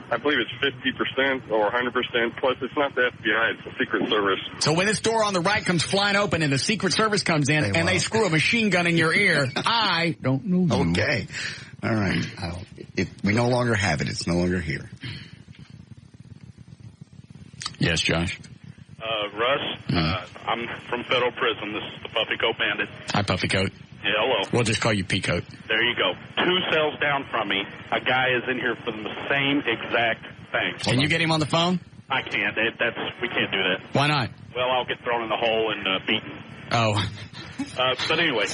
I believe it's 50% or 100%. Plus, it's not the FBI, it's the Secret Service. So when this door on the right comes flying open and the Secret Service comes in and they screw a machine gun in your ear, I don't know you. Okay. All right. We no longer have it. It's no longer here. Yes, Josh? Russ, I'm from Federal Prison. This is the Puffy Coat Bandit. Hi, Puffy Coat. Yeah, hello. We'll just call you Peacoat. There you go. 2 cells down from me, a guy is in here for the same exact thing. Can you get him on the phone? I can't. We can't do that. Why not? Well, I'll get thrown in the hole and beaten. Oh. But anyway,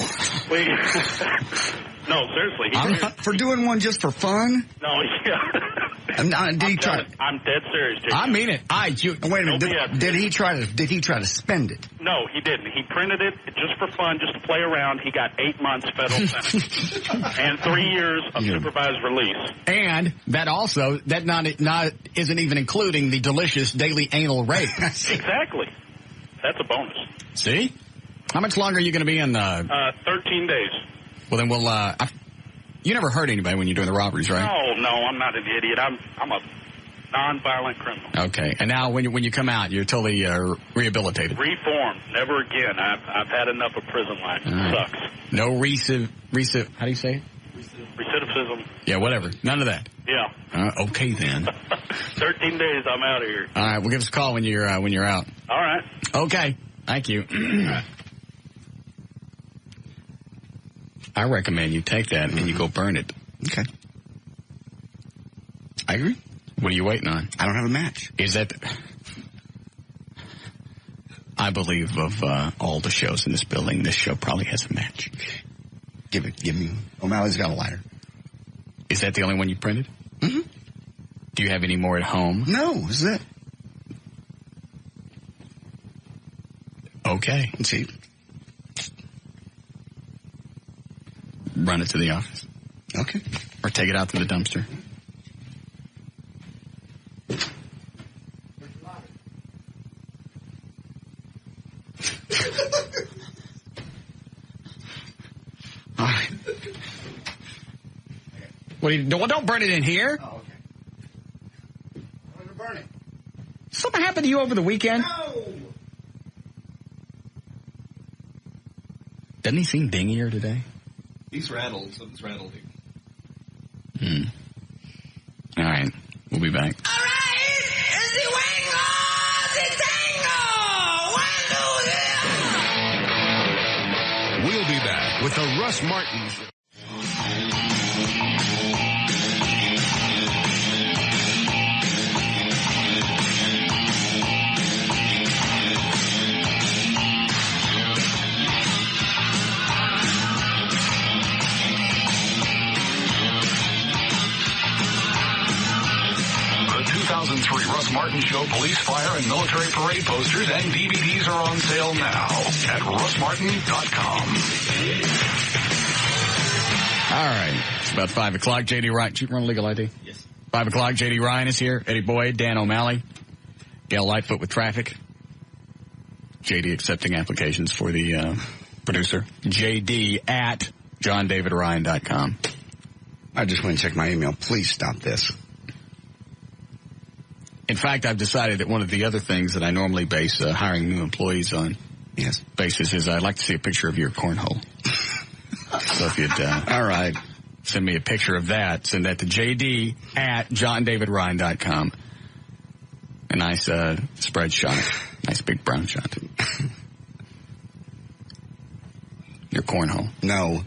no, seriously. For doing one just for fun? No, yeah. Did he try? I'm dead serious, Jake. I mean it. Wait a minute. Did he try to spend it? No, he didn't. He printed it just for fun, just to play around. He got 8 months federal sentence and 3 years of supervised release. And that also isn't even including the delicious daily anal rape. Exactly. That's a bonus. See? How much longer are you going to be in? 13 days. Well, then we'll. You never hurt anybody when you're doing the robberies, right? No, I'm not an idiot. I'm a non-violent criminal. Okay, and now when you come out, you're totally rehabilitated. Reformed. Never again. I've had enough of prison life. It sucks. No how do you say it? Recidivism. Yeah, whatever. None of that. Yeah. Okay then. 13 days. I'm out of here. All right. Well, give us a call when you're out. All right. Okay. Thank you. I recommend you take that and you go burn it. Okay. I agree. What are you waiting on? I don't have a match. Is that... I believe of all the shows in this building, this show probably has a match. Give me. O'Malley's got a lighter. Is that the only one you printed? Mm-hmm. Do you have any more at home? No, this is it. Okay. Let's see. Run it to the office. Okay. Or take it out to the dumpster. All right. Don't burn it in here. Oh, okay. I'm going to burn it. Something happened to you over the weekend? No. Doesn't he seem dingier today? He's rattled. Something's rattled him. All right. We'll be back. All right. It's the wango, the tango. We'll be back with the Russ Martin Show. Russ Martin Show police, fire, and military parade posters and DVDs are on sale now at russmartin.com. All right. It's about 5 o'clock. J.D. Ryan. Did you run legal ID? Yes. 5 o'clock. J.D. Ryan is here. Eddie Boyd, Dan O'Malley, Gail Lightfoot with traffic. J.D. accepting applications for the producer. J.D. at johndavidryan.com. I just went and checked my email. Please stop this. In fact, I've decided that one of the other things that I normally base hiring new employees on basis is I'd like to see a picture of your cornhole. So if you'd all right, send me a picture of that, send that to JD at johndavidryan.com. A nice spread shot. Nice big brown shot. Your cornhole. No.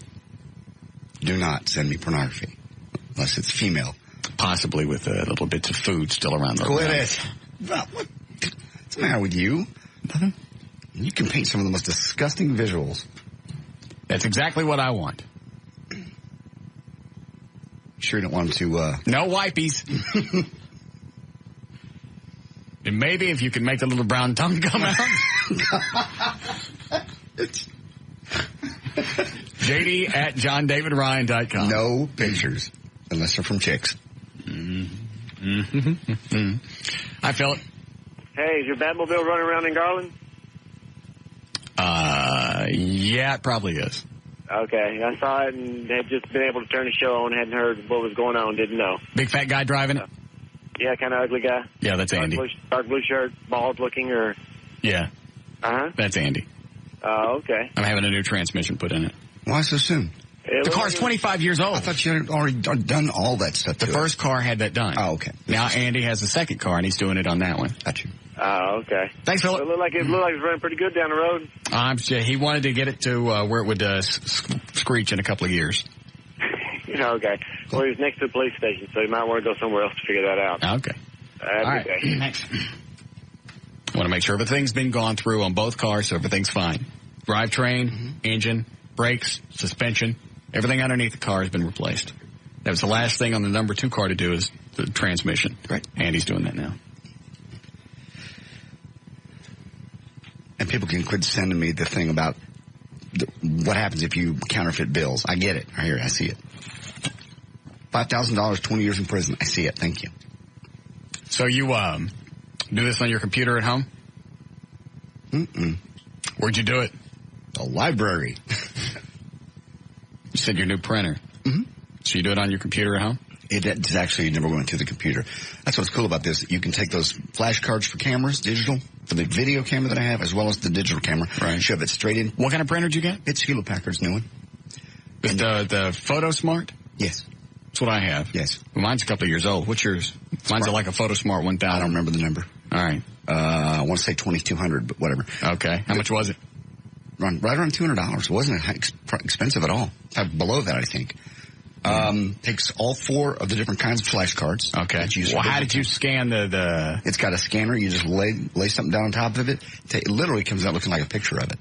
Do not send me pornography. Unless it's female. Possibly with little bits of food still around the room. Quit it. What's the matter with you? Nothing. You can paint some of the most disgusting visuals. That's exactly what I want. Sure you don't want them to... No wipies. And maybe if you can make the little brown tongue come out. JD at johndavidryan.com. No pictures. Unless they're from chicks. Hi, Philip. Hey, is your Batmobile running around in Garland? Yeah, it probably is. Okay, I saw it and had just been able to turn the show on, hadn't heard what was going on, didn't know. Big fat guy driving it? Yeah, kind of ugly guy. Yeah, that's Andy. Dark blue shirt, bald looking, or... Yeah. Uh-huh. That's Andy. Oh, okay. I'm having a new transmission put in it. Why so soon? The car's 25 years old. I thought you had already done all that stuff. The first car had that done. Oh, okay. Now Andy has the second car, and he's doing it on that one. Got you. Oh, okay. Thanks, Philip. It looked like it was running pretty good down the road. He wanted to get it to where it would screech in a couple of years. Okay. Well, he was next to the police station, so you might want to go somewhere else to figure that out. Okay. All right. Thanks. I want to make sure everything's been gone through on both cars, so everything's fine. Drivetrain, engine, brakes, suspension, everything underneath the car has been replaced. That was the last thing on the number 2 car to do is the transmission. Right. Andy's doing that now. And people can quit sending me the thing about what happens if you counterfeit bills. I get it. I see it. $5,000, 20 years in prison. I see it. Thank you. So you do this on your computer at home? Mm-mm. Where'd you do it? The library. You said your new printer. Mm-hmm. So you do it on your computer at home? It's actually never going to the computer. That's what's cool about this. You can take those flash cards for cameras, digital, for the video camera that I have, as well as the digital camera. Right. Shove it straight in. What kind of printer did you get? It's Hewlett Packard's new one. The PhotoSmart? Yes. That's what I have. Yes. Well, mine's a couple of years old. What's yours? Mine's like a PhotoSmart 1000. I don't remember the number. All right. I want to say 2200, but whatever. Okay. How much was it? Right around $200. It wasn't expensive at all. Below that, I think. Takes all 4 of the different kinds of flash cards. Okay. Well, how did you scan the... It's got a scanner. You just lay something down on top of it. It literally comes out looking like a picture of it.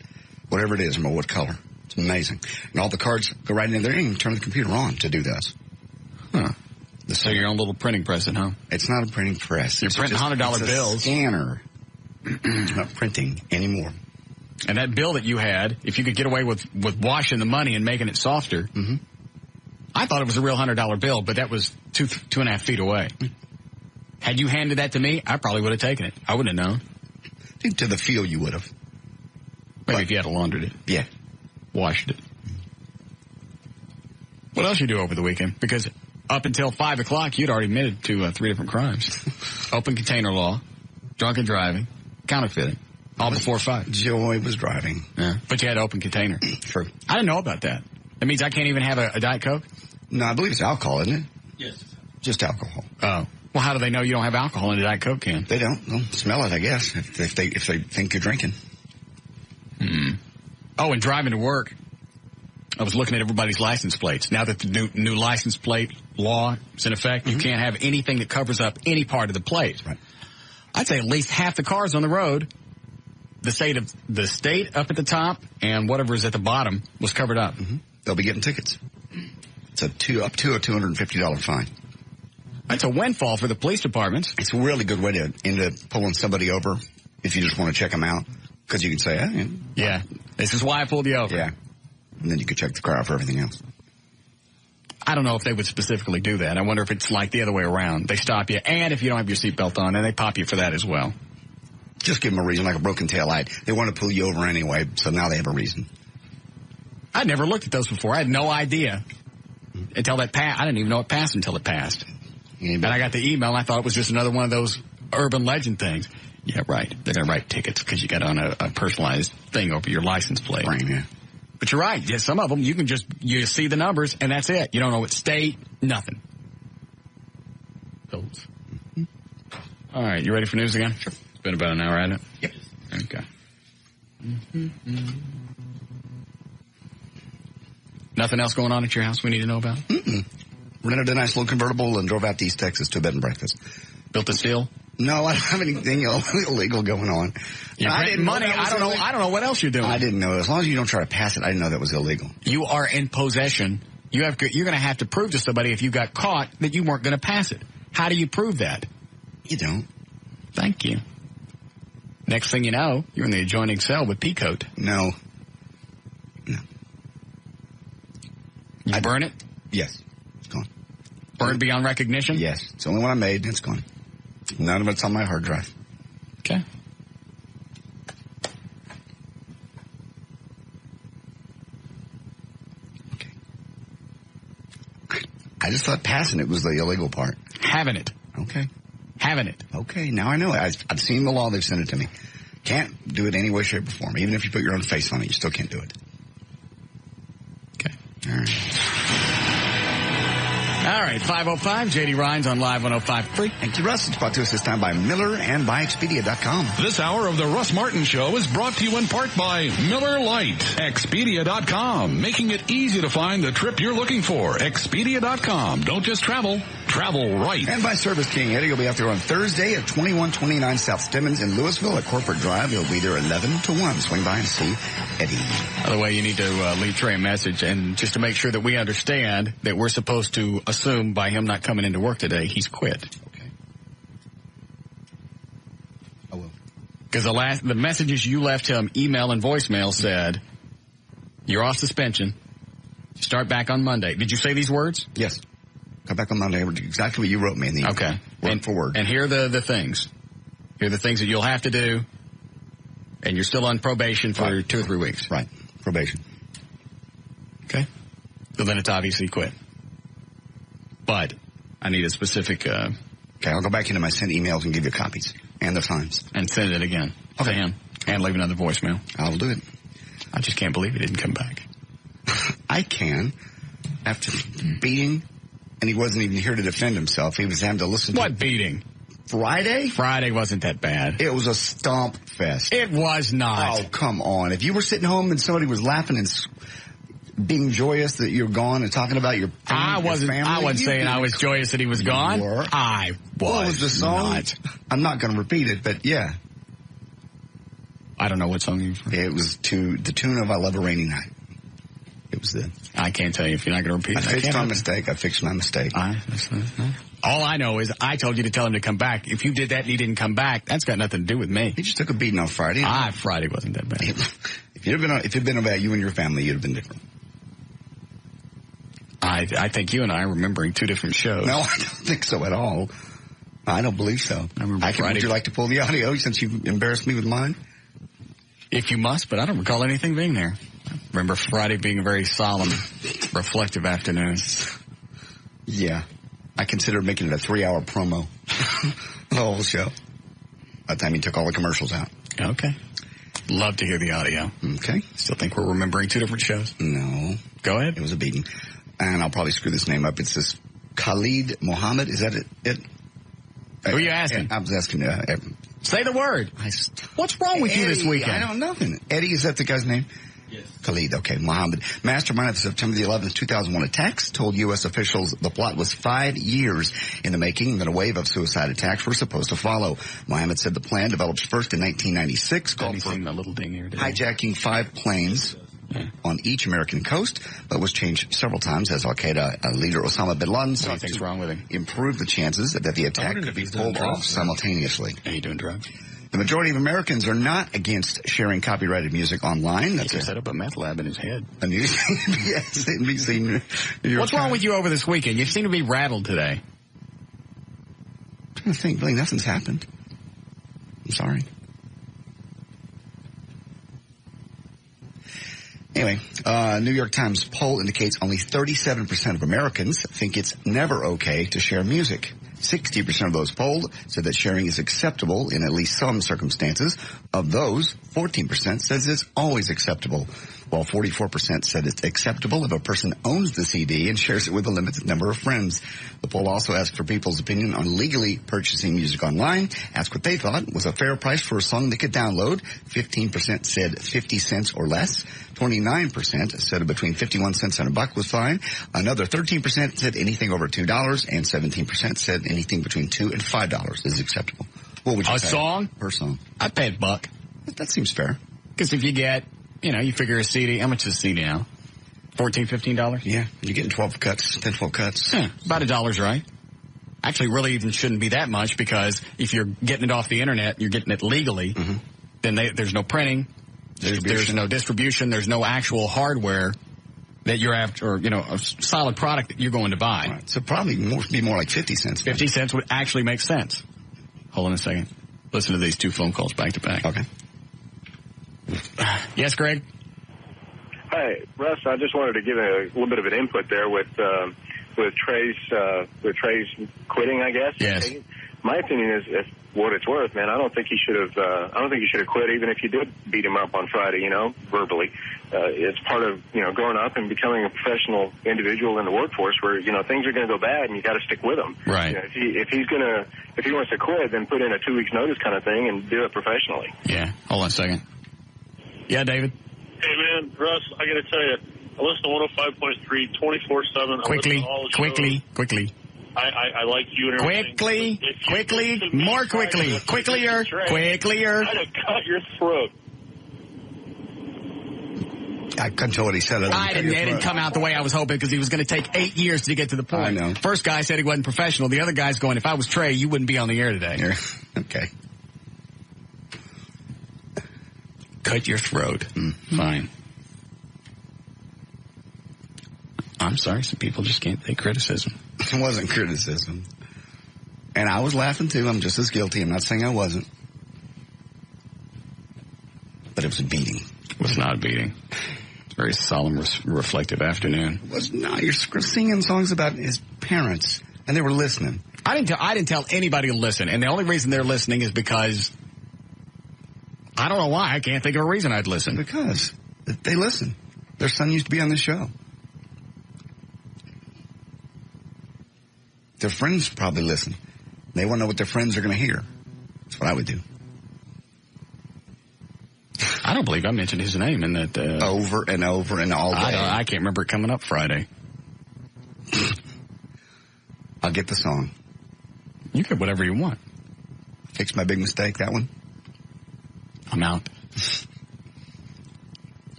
Whatever it is, no matter what color. It's amazing. And all the cards go right in there. You can turn the computer on to do this. Huh. So your own little printing press at home? It's not a printing press. You're printing $100 bills. Scanner. It's not printing anymore. And that bill that you had, if you could get away with washing the money and making it softer, mm-hmm. I thought it was a real $100 bill, but that was 2.5 feet away. Had you handed that to me, I probably would have taken it. I wouldn't have known. I think to the feel you would have. Maybe if you had laundered it. Yeah. Washed it. What else you do over the weekend? Because up until 5 o'clock, you'd already admitted to 3 different crimes. Open container law, drunken driving, counterfeiting. All before 5. Joy was driving. Yeah. But you had open container. True. I didn't know about that. That means I can't even have a Diet Coke? No, I believe it's alcohol, isn't it? Yes. Just alcohol. Oh. Well, how do they know you don't have alcohol in a Diet Coke can? They don't. They'll smell it, I guess, if they think you're drinking. Oh, and driving to work, I was looking at everybody's license plates. Now that the new license plate law is in effect, you can't have anything that covers up any part of the plate. Right. I'd say at least half the cars on the road, the state up at the top and whatever's at the bottom was covered up. Mm-hmm. They'll be getting tickets. It's up to a $250 fine. That's a windfall for the police departments. It's a really good way to end up pulling somebody over if you just want to check them out. Because you can say, yeah, this is why I pulled you over. Yeah. And then you could check the car out for everything else. I don't know if they would specifically do that. I wonder if it's like the other way around. They stop you, and if you don't have your seatbelt on, and they pop you for that as well. Just give them a reason, like a broken tail light. They want to pull you over anyway, so now they have a reason. I'd never looked at those before. I had no idea until that passed. I didn't even know it passed until it passed. And I got the email, and I thought it was just another one of those urban legend things. Yeah, right. They're going to write tickets because you got on a personalized thing over your license plate. Right, yeah. But you're right. Yeah, some of them, you see the numbers, and that's it. You don't know what state, nothing. Those. All right, you ready for news again? Sure. It's been about an hour, hasn't it? Yep. Okay. Nothing else going on at your house we need to know about? Rented a nice little convertible and drove out to East Texas to a bed and breakfast. Built a steal? No, I don't have anything illegal going on. I didn't money. I don't know what else you're doing. I didn't know. As long as you don't try to pass it, I didn't know that was illegal. You are in possession. You're going to have to prove to somebody if you got caught that you weren't going to pass it. How do you prove that? You don't. Thank you. Next thing you know, you're in the adjoining cell with Peacoat. No. You burn it? Yes. It's gone. Burned beyond recognition? Yes. It's the only one I made, and it's gone. None of it's on my hard drive. Okay. I just thought passing it was the illegal part. Having it. Okay. Having it. Okay, now I know it. I've seen the law. They've sent it to me. Can't do it any way, shape, or form. Even if you put your own face on it, you still can't do it. Okay. All right. All right, 5:05, J.D. Rhines on Live 105.3. Thank you, Russ. It's brought to us this time by Miller and by Expedia.com. This hour of the Russ Martin Show is brought to you in part by Miller Lite. Expedia.com, making it easy to find the trip you're looking for. Expedia.com. Don't just travel, travel right. And by Service King. Eddie will be out there on Thursday at 2129 South Stemmons in Louisville at Corporate Drive. He'll be there 11 to 1. Swing by and see Eddie. By the way, you need to leave Trey a message, and just to make sure that we understand that we're supposed to assume by him not coming into work today, he's quit. Okay. I will. Because the messages you left him, email and voicemail, said, you're off suspension. Start back on Monday. Did you say these words? Yes. Come back on Monday. Exactly what you wrote me in the email. Okay. Word for word. And here are the things. Here are the things that you'll have to do, and you're still on probation for 2 or 3 weeks. Right. Probation. Okay. So then it's obviously quit. But I need a specific... okay, I'll go back into my sent emails and give you copies and the times. And send it again to him. And leave another voicemail. I'll do it. I just can't believe he didn't come back. I can. After beating, and he wasn't even here to defend himself. He was having to listen to... What beating? Friday? Friday wasn't that bad. It was a stomp fest. It was not. Oh, come on. If you were sitting home and somebody was laughing and being joyous that you're gone and talking about your family, I wasn't saying I was joyous that he was gone. I was. What was the song? Not. I'm not going to repeat it, but yeah. I don't know what song you were. It was to the tune of I Love a Rainy Night. It was the... I can't tell you if you're not going to repeat it. I fixed my mistake. All I know is I told you to tell him to come back. If you did that and he didn't come back, that's got nothing to do with me. He just took a beating on Friday. Friday wasn't that bad. If it had been about you and your family, you'd have been different. I think you and I are remembering 2 different shows. No, I don't think so at all. I don't believe so. Would you like to pull the audio since you embarrassed me with mine? If you must, but I don't recall anything being there. I remember Friday being a very solemn, reflective afternoon. Yeah. I considered making it a 3-hour promo. The whole show. By the time you took all the commercials out. Okay. Love to hear the audio. Okay. Still think we're remembering 2 different shows? No. Go ahead. It was a beating. And I'll probably screw this name up. It's this Khalid Mohammed. Is that it? Who are you asking? I was asking. Say the word. What's wrong with you this weekend? I don't know. Eddie, is that the guy's name? Yes. Khalid, okay. Mohammed. Mastermind of September the 11th, 2001 attacks told U.S. officials the plot was 5 years in the making and that a wave of suicide attacks were supposed to follow. Mohammed said the plan developed first in 1996 called for a little ding here today. hijacking 5 planes on each American coast, but was changed several times as Al-Qaeda leader Osama bin Laden sought to wrong with him? improve the chances that the attack could be pulled off simultaneously. Are you doing drugs? The majority of Americans are not against sharing copyrighted music online. That's he set up a meth lab in his head. A news yes, NBC New York What's wrong with you over this weekend? You seem to be rattled today. I'm trying to think. Really, nothing's happened. I'm sorry. Anyway, New York Times poll indicates only 37% of Americans think it's never okay to share music. 60% of those polled said that sharing is acceptable in at least some circumstances. Of those, 14% says it's always acceptable, while 44% said it's acceptable if a person owns the CD and shares it with a limited number of friends. The poll also asked for people's opinion on legally purchasing music online, asked what they thought was a fair price for a song they could download. 15% said 50 cents or less. 29% said between 51 cents and $1 was fine. Another 13% said anything over $2, and 17% said anything between $2 and $5 is acceptable. What would you say? A song? Per song. I'd pay $1. That seems fair. Because if you get, you figure a CD, how much is a CD now? $14, $15? Yeah, you're getting 12 cuts, 10, 12 cuts. Yeah, about $1, right? Actually, really even shouldn't be that much, because if you're getting it off the internet, you're getting it legally, then there's no printing, there's no distribution, there's no actual hardware that you're after, or, a solid product that you're going to buy. Right. So probably be more like 50 cents. 50 cents would actually make sense. Hold on a second. Listen to these two phone calls back to back. Okay. Yes, Greg? Hi, Russ. I just wanted to give a little bit of an input there with Trey's quitting, I guess. Yes. My opinion is, if what it's worth, man, I don't think he should have. I don't think he should have quit, even if you did beat him up on Friday. Verbally. It's part of growing up and becoming a professional individual in the workforce, where things are going to go bad and you got to stick with them. Right. If he wants to quit, then put in a 2 weeks notice kind of thing and do it professionally. Yeah. Hold on a second. Yeah, David. Hey, man, Russ, I got to tell you, I listen to 105.3 24/7. Quickly. I like you and everything. Quickly, more quickly, quicklier. I'd have cut your throat. I couldn't tell what he said. It didn't come out the way I was hoping, because he was going to take 8 years to get to the point. I know. First guy said he wasn't professional. The other guy's going, if I was Trey, you wouldn't be on the air today. Okay. Cut your throat. Fine. I'm sorry, some people just can't take criticism. It wasn't criticism. And I was laughing too. I'm just as guilty. I'm not saying I wasn't. But it was a beating. It was not a beating. It's a very solemn, reflective afternoon. It was not. You're singing songs about his parents, and they were listening. I didn't tell anybody to listen, and the only reason they're listening is because I don't know why. I can't think of a reason I'd listen. Because they listen. Their son used to be on the show. Their friends probably listen. They want to know what their friends are going to hear. That's what I would do. I don't believe I mentioned his name in that. Over and over and all day. I can't remember it coming up Friday. I'll get the song. You get whatever you want. Fix my big mistake, that one? I'm out.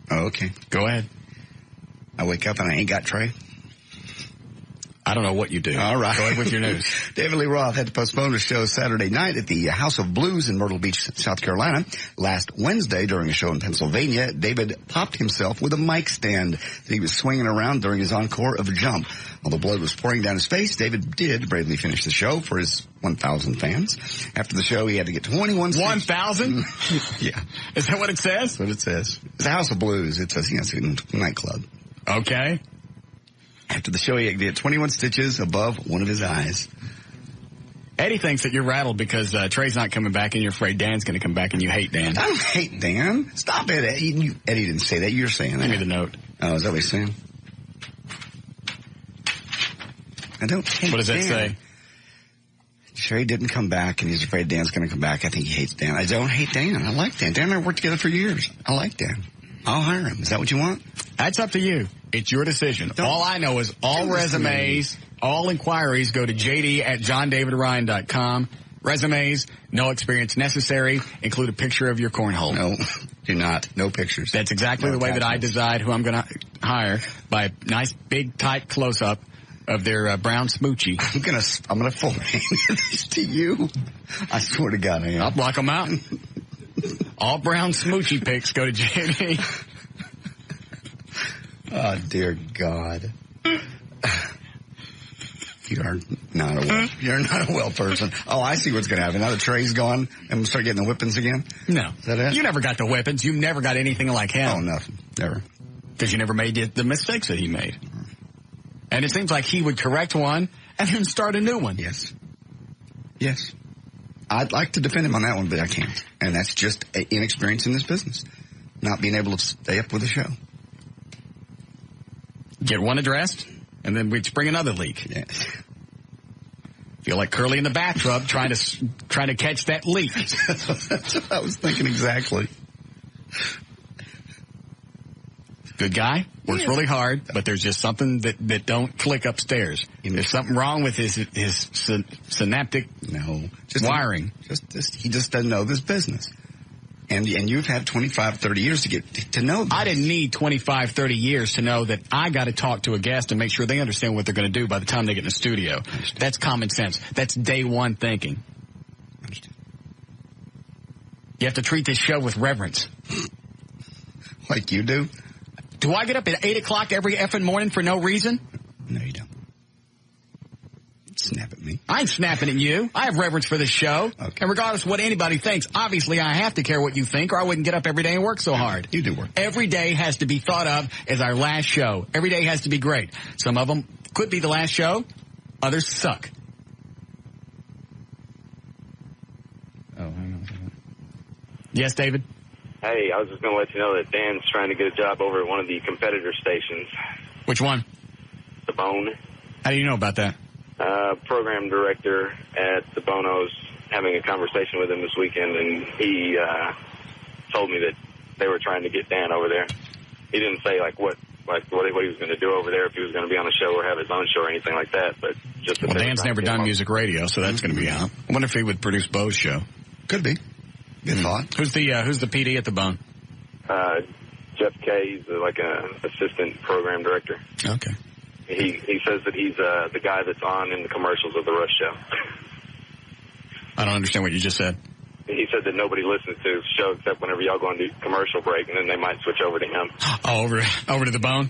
Oh, okay. Go ahead. I wake up and I ain't got Trey. I don't know what you do. All right. Go ahead with your news. David Lee Roth had to postpone his show Saturday night at the House of Blues in Myrtle Beach, South Carolina. Last Wednesday, during a show in Pennsylvania, David popped himself with a mic stand that he was swinging around during his encore of Jump. While the blood was pouring down his face, David did bravely finish the show for his 1,000 fans. After the show, he had to get 21 stitches. 1,000? Yeah. Is that what it says? That's what it says. It's a House of Blues. It's a nightclub. Okay. After the show, he had to get 21 stitches above one of his eyes. Eddie thinks that you're rattled because Trey's not coming back and you're afraid Dan's going to come back and you hate Dan. I don't hate Dan. Stop it, Eddie. Eddie didn't say that. You're saying that. Give me the note. Oh, is that what he's saying? I don't hate Dan. What does that say? Trey didn't come back and he's afraid Dan's going to come back. I think he hates Dan. I don't hate Dan. I like Dan. Dan and I worked together for years. I like Dan. I'll hire him. Is that what you want? That's up to you. It's your decision. All I know is all resumes, all inquiries go to JD@JohnDavidRyan.com. Resumes, no experience necessary. Include a picture of your cornhole. No, do not. No pictures. That's exactly the way that I decide who I'm going to hire, by a nice, big, tight close-up of their brown smoochie. I'm gonna forward this to you. I swear to God, I am. I'll block them out. All brown smoochie pics go to JD. Oh, dear God. You're not a well person. Oh, I see what's going to happen. Now the tray's gone and we'll start getting the whippings again? No. Is that it? You never got the whippings. You never got anything like him. Oh, nothing. Never. Because you never made the mistakes that he made. And it seems like he would correct one and then start a new one. Yes. Yes. I'd like to defend him on that one, but I can't. And that's just inexperience in this business. Not being able to stay up with the show. Get one addressed, and then we'd spring another leak. Yeah. Feel like Curly in the bathtub trying to catch that leak. That's what I was thinking exactly. Good guy, works really hard, but there's just something that don't click upstairs. There's something wrong with his synaptic wiring. He just doesn't know this business. And you've had 25, 30 years to get to know this. I didn't need 25, 30 years to know that I got to talk to a guest and make sure they understand what they're going to do by the time they get in the studio. That's common sense. That's day one thinking. You have to treat this show with reverence. Like you do? Do I get up at 8 o'clock every effing morning for no reason? No, you don't. Snap at me. I ain't snapping at you. I have reverence for this show. Okay. And regardless of what anybody thinks, obviously I have to care what you think or I wouldn't get up every day and work so hard. You do work. Every day has to be thought of as our last show. Every day has to be great. Some of them could be the last show. Others suck. Oh, hang on a second. Yes, David? Hey, I was just going to let you know that Dan's trying to get a job over at one of the competitor stations. Which one? The Bone. How do you know about that? Program director at the Bonos having a conversation with him this weekend, and he told me that they were trying to get Dan over there. He didn't say what he was going to do over there, if he was going to be on a show or have his own show or anything like that. But just well, Dan's never done music radio, so that's going to be out. I wonder if he would produce Bo's show. Could be. Good thought. Who's the PD at the Bone? Jeff Kay. He's like an assistant program director. Okay. He says that he's the guy that's on in the commercials of the Russ show. I don't understand what you just said. He said that nobody listens to his show except whenever y'all go on the commercial break, and then they might switch over to him. Oh, over to the Bone?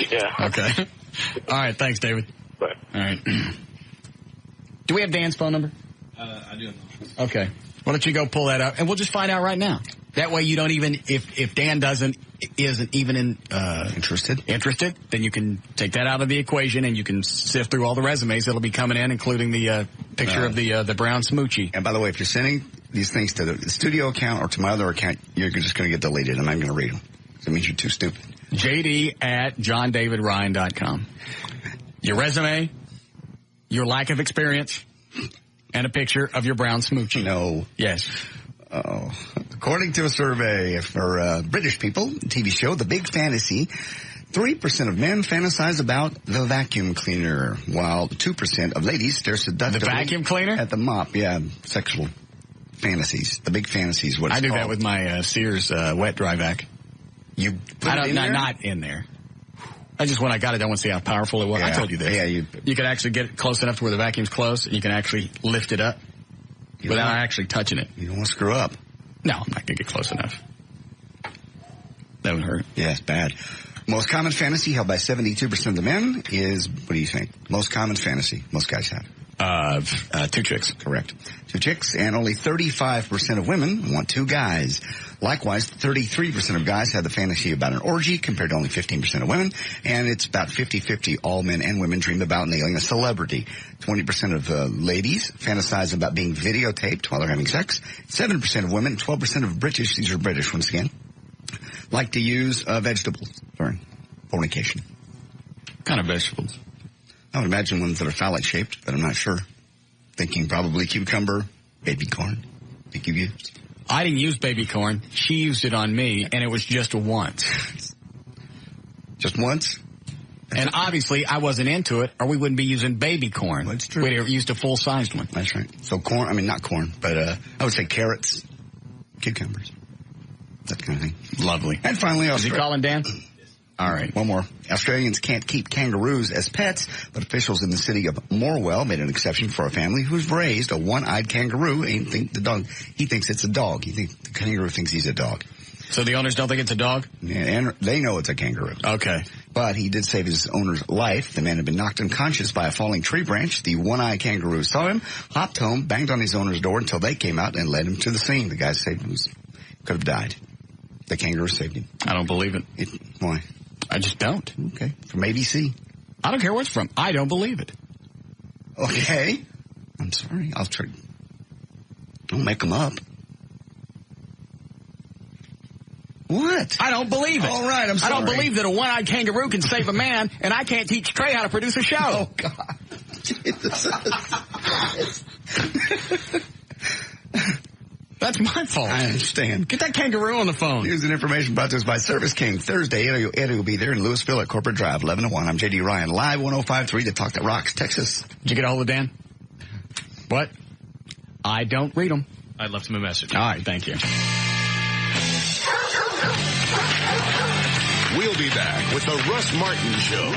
Yeah. Okay. All right. Thanks, David. Bye. All right. Do we have Dan's phone number? I do. Okay. Why don't you go pull that up, and we'll just find out right now. That way you don't even, if Dan isn't even interested, then you can take that out of the equation and you can sift through all the resumes that'll be coming in, including the picture of the brown smoochie. And by the way, if you're sending these things to the studio account or to my other account, you're just going to get deleted. I'm not going to read them. It means you're too stupid. JD at JohnDavidRyan.com. Your resume, your lack of experience, and a picture of your brown smoochie. No. Yes. Oh. According to a survey for British people, TV show The Big Fantasy, 3% of men fantasize about the vacuum cleaner, while 2% of ladies stare seductively. The vacuum cleaner? At the mop, yeah. Sexual fantasies. The Big Fantasy is what it's called. I do that with my Sears wet dry vac. You put it in there? Not in there. When I got it, I want to see how powerful it was. Yeah. I told you this. Yeah, you can actually get it close enough to where the vacuum's close, and you can actually lift it up without actually touching it. You don't want to screw up. No, I'm not going to get close enough. That would hurt. Yeah, it's bad. Most common fantasy held by 72% of the men is, what do you think? Most common fantasy most guys have? 2 chicks. Correct. 2 chicks, and only 35% of women want 2 guys. Likewise, 33% of guys have the fantasy about an orgy compared to only 15% of women, and it's about 50-50. All men and women dream about nailing a celebrity. 20% of ladies fantasize about being videotaped while they're having sex. 7% of women, 12% of British, these are British once again, like to use vegetables during fornication. What kind of vegetables? I would imagine ones that are phallic shaped, but I'm not sure. Thinking probably cucumber, baby corn. Think you've used? I didn't use baby corn. She used it on me, and it was just once. Just once? And obviously, I wasn't into it, or we wouldn't be using baby corn. That's true. We'd have used a full-sized one. That's right. So corn, I mean, not corn, but I would say carrots, cucumbers, that kind of thing. Lovely. And finally, Is he calling Dan? All right, one more. Australians can't keep kangaroos as pets, but officials in the city of Morwell made an exception for a family who's raised a one-eyed kangaroo. He thinks it's a dog. The kangaroo thinks he's a dog. So the owners don't think it's a dog? Yeah, and they know it's a kangaroo. Okay. But he did save his owner's life. The man had been knocked unconscious by a falling tree branch. The one-eyed kangaroo saw him, hopped home, banged on his owner's door until they came out and led him to the scene. The guy saved him. Could have died. The kangaroo saved him. I don't believe it. Why? I just don't. Okay. From ABC. I don't care what's from. I don't believe it. Okay. I'm sorry. I'll try. Don't make them up. What? I don't believe it. All right, I'm sorry. I don't believe that a one-eyed kangaroo can save a man, and I can't teach Trey how to produce a show. Oh, God. Jesus. That's my fault. I understand. Get that kangaroo on the phone. News and information brought to us by Service King. Thursday, Eddie will be there in Louisville at Corporate Drive, 11 to 1. I'm J.D. Ryan, live 105.3 to Talk That Rocks, Texas. Did you get a hold of Dan? What? I don't read them. I left him a message. All right, thank you. We'll be back with the Russ Martin Show.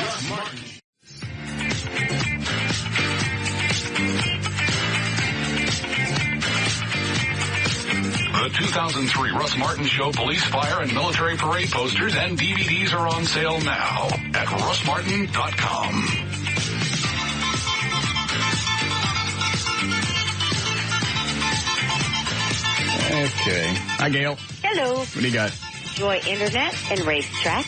The 2003 Russ Martin Show police, fire, and military parade posters and DVDs are on sale now at russmartin.com. Okay. Hi, Gail. Hello. What do you got? Joy Internet and Racetrack.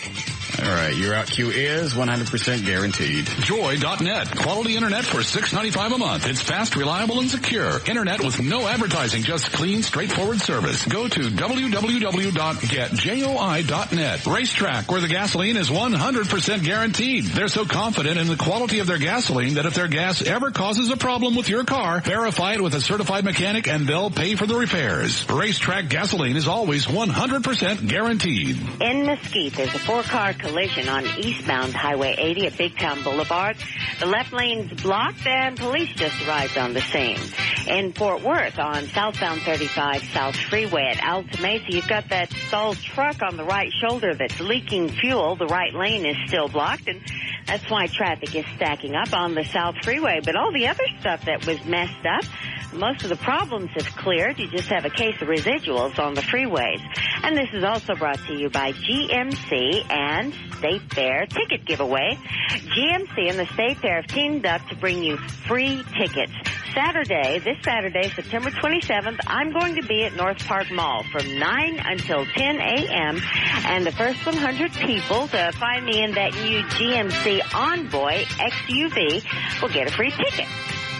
All right, your out cue is 100% guaranteed. Joy.net. Quality internet for $6.95 a month. It's fast, reliable, and secure. Internet with no advertising, just clean, straightforward service. Go to www.getjoi.net. Racetrack, where the gasoline is 100% guaranteed. They're so confident in the quality of their gasoline that if their gas ever causes a problem with your car, verify it with a certified mechanic and they'll pay for the repairs. Racetrack gasoline is always 100% guaranteed. In Mesquite, there's a four-car collision on eastbound Highway 80 at Big Town Boulevard. The left lane's blocked and police just arrived on the scene. In Fort Worth on southbound 35 South Freeway at Alta Mesa, you've got that stalled truck on the right shoulder that's leaking fuel. The right lane is still blocked, and that's why traffic is stacking up on the South Freeway. But all the other stuff that was messed up, most of the problems have cleared. You just have a case of residuals on the freeways. And this is also brought to you by GMC and State Fair Ticket Giveaway. GMC and the State Fair have teamed up to bring you free tickets. This Saturday, September 27th, I'm going to be at North Park Mall from 9 until 10 a.m. And the first 100 people to find me in that new GMC Envoy XUV will get a free ticket.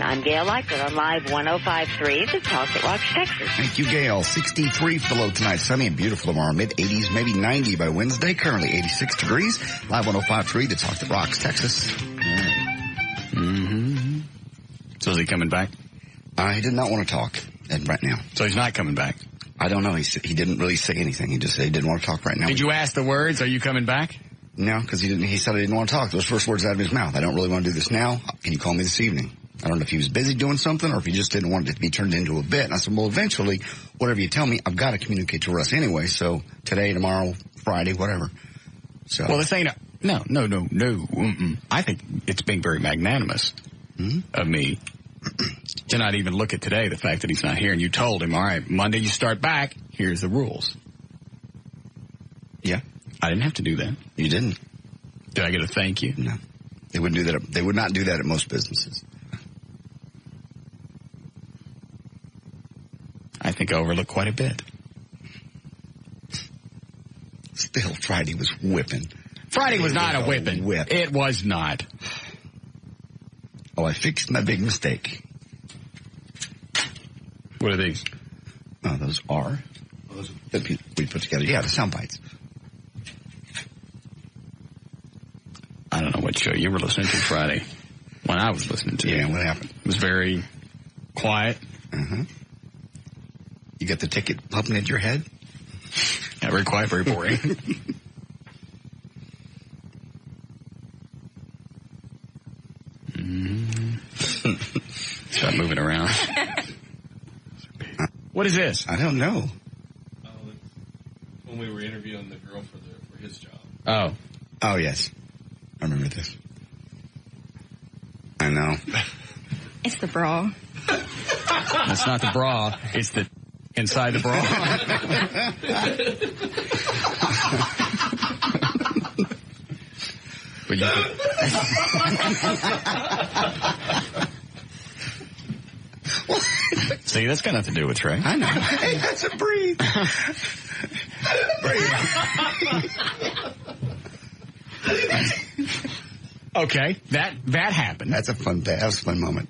I'm Gail Lightfoot on Live 105.3, the Talk That Rocks, Texas. Thank you, Gail. 63 for the low tonight. Sunny and beautiful tomorrow. Mid-80s, maybe 90 by Wednesday. Currently 86 degrees. Live 105.3, the Talk That Rocks, Texas. Mm-hmm. So is he coming back? He did not want to talk right now. So he's not coming back? I don't know. He didn't really say anything. He just said he didn't want to talk right now. Did you ask the words, are you coming back? No, because he said he didn't want to talk. Those first words out of his mouth. I don't really want to do this now. Can you call me this evening? I don't know if he was busy doing something or if he just didn't want it to be turned into a bit. And I said, well, eventually, whatever you tell me, I've got to communicate to Russ anyway. So today, tomorrow, Friday, whatever. So. Well, this ain't no. Mm-mm. I think it's being very magnanimous of me to not even look at today, the fact that he's not here. And you told him, all right, Monday you start back. Here's the rules. Yeah. I didn't have to do that. You didn't. Did I get a thank you? No. They wouldn't do that. They would not do that at most businesses. I think I overlooked quite a bit. Still, Friday was whipping. Friday was not a whipping. Whip. It was not. Oh, I fixed my big mistake. What are these? Oh, those are. Those that we put together. Yeah, the sound bites. I don't know what show you were listening to Friday when I was listening to it. Yeah, what happened? It was very quiet. Mm-hmm. You got the ticket pumping at your head? Yeah, very quiet, very boring. moving around. What is this? I don't know. When we were interviewing the girl for his job. Oh. Oh, yes. I remember this. I know. It's the bra. That's not the bra. It's the inside the bra. But you See, that's got nothing to do with Trey. I know. Hey, that's a breathe. Okay, that happened. That's a fun day. That was a fun moment.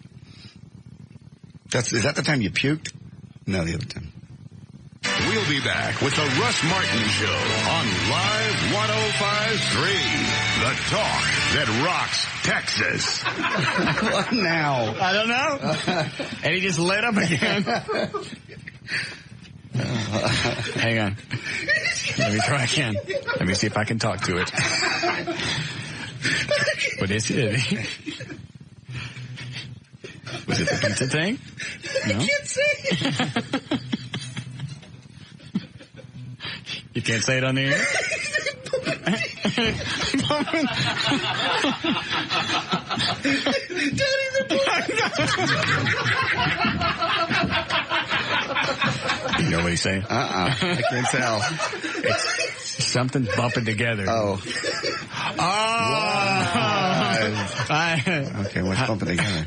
Is that the time you puked? No, the other time. We'll be back with the Russ Martin Show on Live 105.3, the talk that rocks Texas. What now? I don't know. And he just lit up again. Hang on. Let me try again. Let me see if I can talk to it. What is it? Was it the pizza thing? No? I can't say it. You can't say it on the air? You know what he's saying? I can't tell. It's something bumping together. Oh. Okay, what's bumping together?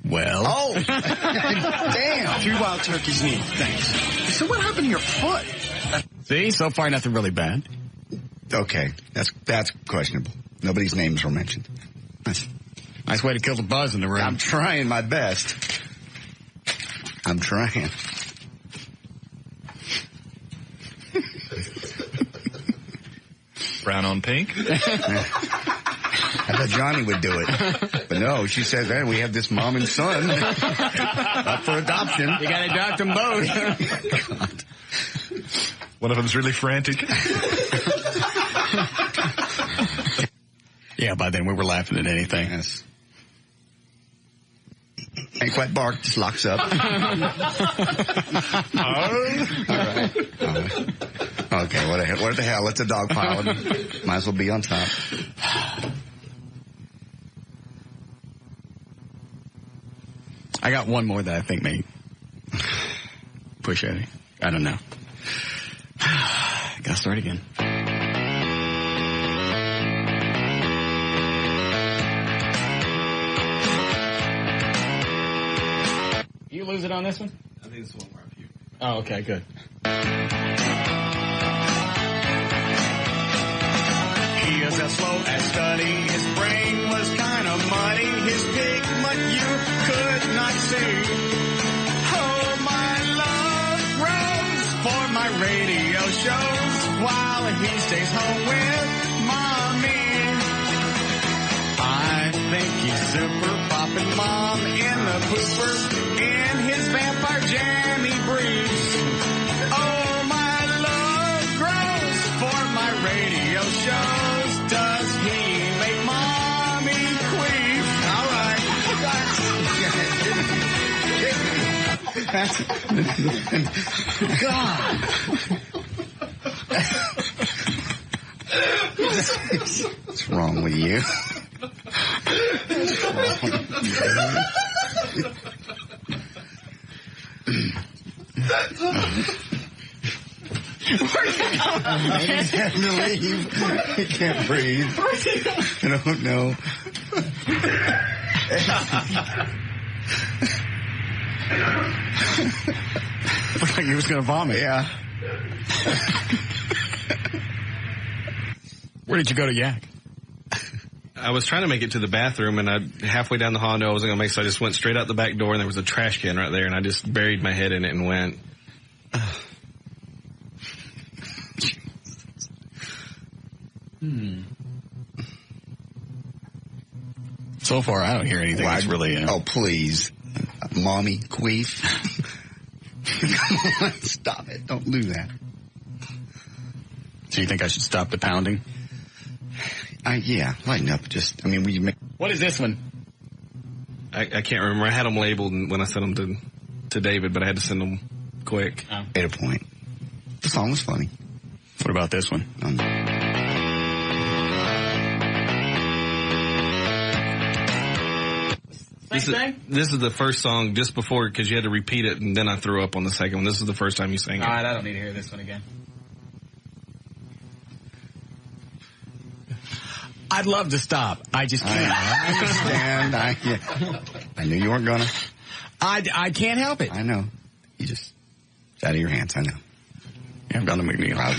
Well. Oh! Damn! 3 wild turkeys need. Thanks. So what happened to your foot? See, so far nothing really bad. Okay, that's questionable. Nobody's names were mentioned. Nice way to kill the buzz in the room. I'm trying my best. I'm trying. Brown on pink? I thought Johnny would do it. But no, she says, hey, we have this mom and son up for adoption. You gotta adopt them both. God. One of them's really frantic. Yeah, by then we were laughing at anything. Yes. Ain't quite barked, just locks up. All right. Okay, what the hell? It's a dog pile. Might as well be on top. I got one more that I think may push Eddie. I don't know. Gotta start again. You lose it on this one? I think it's the one where I puke. Oh, okay, good. He is as slow as study. His brain was kind of muddy. His pigment you could not see. Oh, my love grows for my radio shows while he stays home with mommy. I think he's super poppin' mom in the pooper in his vampire jammy briefs. Oh, my love grows for my radio shows. Does he make mommy queef? All right. God. What's wrong with you? He's having to leave. He can't breathe. I don't know. Looks like he was going to vomit. Yeah. Where did you go to yak? I was trying to make it to the bathroom, and halfway down the hall, I knew I wasn't going to make it, so I just went straight out the back door, and there was a trash can right there, and I just buried my head in it and went. So far, I don't hear anything that's really... Oh, please. Mommy queef. Come on, stop it. Don't do that. So you think I should stop the pounding? Yeah, lighten up. Just, we make... What is this one? I can't remember. I had them labeled when I sent them to David, but I had to send them quick. 8 a point. The song was funny. What about this one? This is the first song just before, because you had to repeat it, and then I threw up on the second one. This is the first time you sang it. All right, I don't need to hear this one again. I'd love to stop. I just can't. I understand. I knew you weren't gonna. I can't help it. I know. It's out of your hands. I know. I'm gonna make me proud.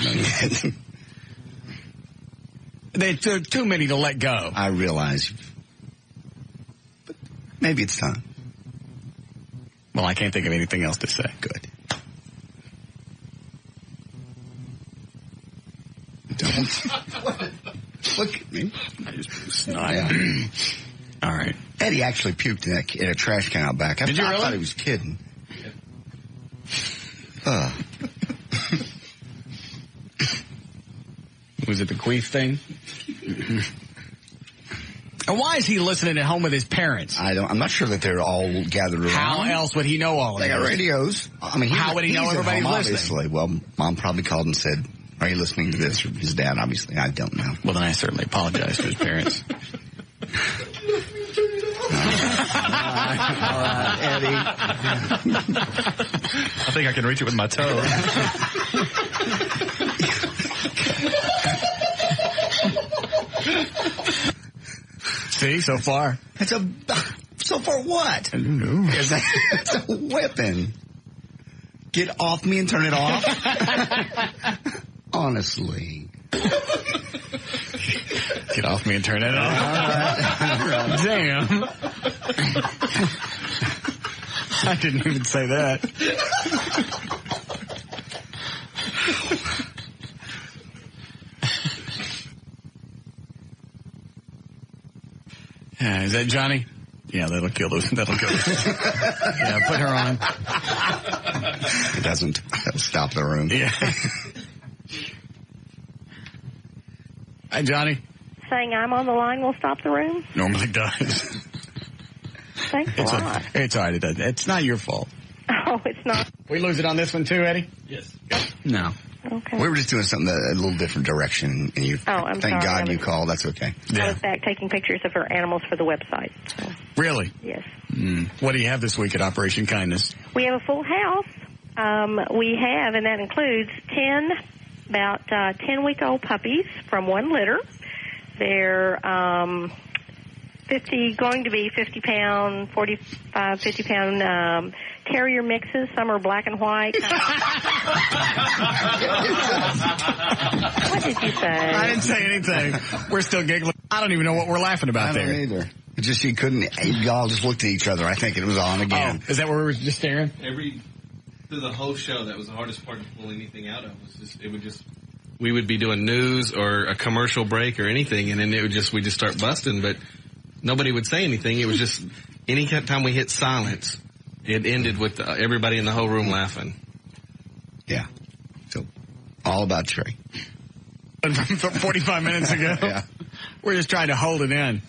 They took too many to let go. I realize. But maybe it's time. Well, I can't think of anything else to say. Good. Don't. Look at me. I just snot. Yeah. All right. Eddie actually puked in a trash can out back. Did you really? I thought he was kidding. Was it the queef thing? And why is he listening at home with his parents? I'm not sure that they're all gathered around. How else would he know all of They got this? radios. I mean, how would he know everybody's listening? Obviously. Well, Mom probably called and said, "Are you listening to this?" Or his dad, obviously. I don't know. Well, then I certainly apologize to his parents. All right, Eddie. I think I can reach it with my toe. See, so far. So far what? I don't know. It's a weapon. Get off me and turn it off? Honestly. Get off me and turn it off. Right. Damn. I didn't even say that. Is that Johnny? Yeah, that'll kill us. Yeah, put her on. It doesn't. That'll stop the room. Yeah. Hi, Johnny. Saying I'm on the line will stop the room? Normally does. Thanks a lot. It's all right. It doesn't. It's not your fault. Oh, it's not. We lose it on this one too, Eddie? Yes. No. Okay. We were just doing something a little different direction, and you. I'm thank sorry. God you called. That's okay. I was back taking pictures of her animals for the website. So. Really? Yes. What do you have this week at Operation Kindness? We have a full house. We have, and that includes 10 10-week-old puppies from one litter. They're going to be 50-pound, 45, 50-pound terrier mixes. Some are black and white. What did you say? I didn't say anything. We're still giggling. I don't even know what we're laughing about there. I don't either. It's just you couldn't. Y'all just looked at each other. I think it was on again. Oh, is that where we were just staring? Through the whole show, that was the hardest part to pull anything out of. We would be doing news or a commercial break or anything, and then we'd just start busting, but nobody would say anything. It was just any time we hit silence, it ended with everybody in the whole room laughing. Yeah. So, all about Trey. 45 minutes ago. Yeah. We're just trying to hold it in.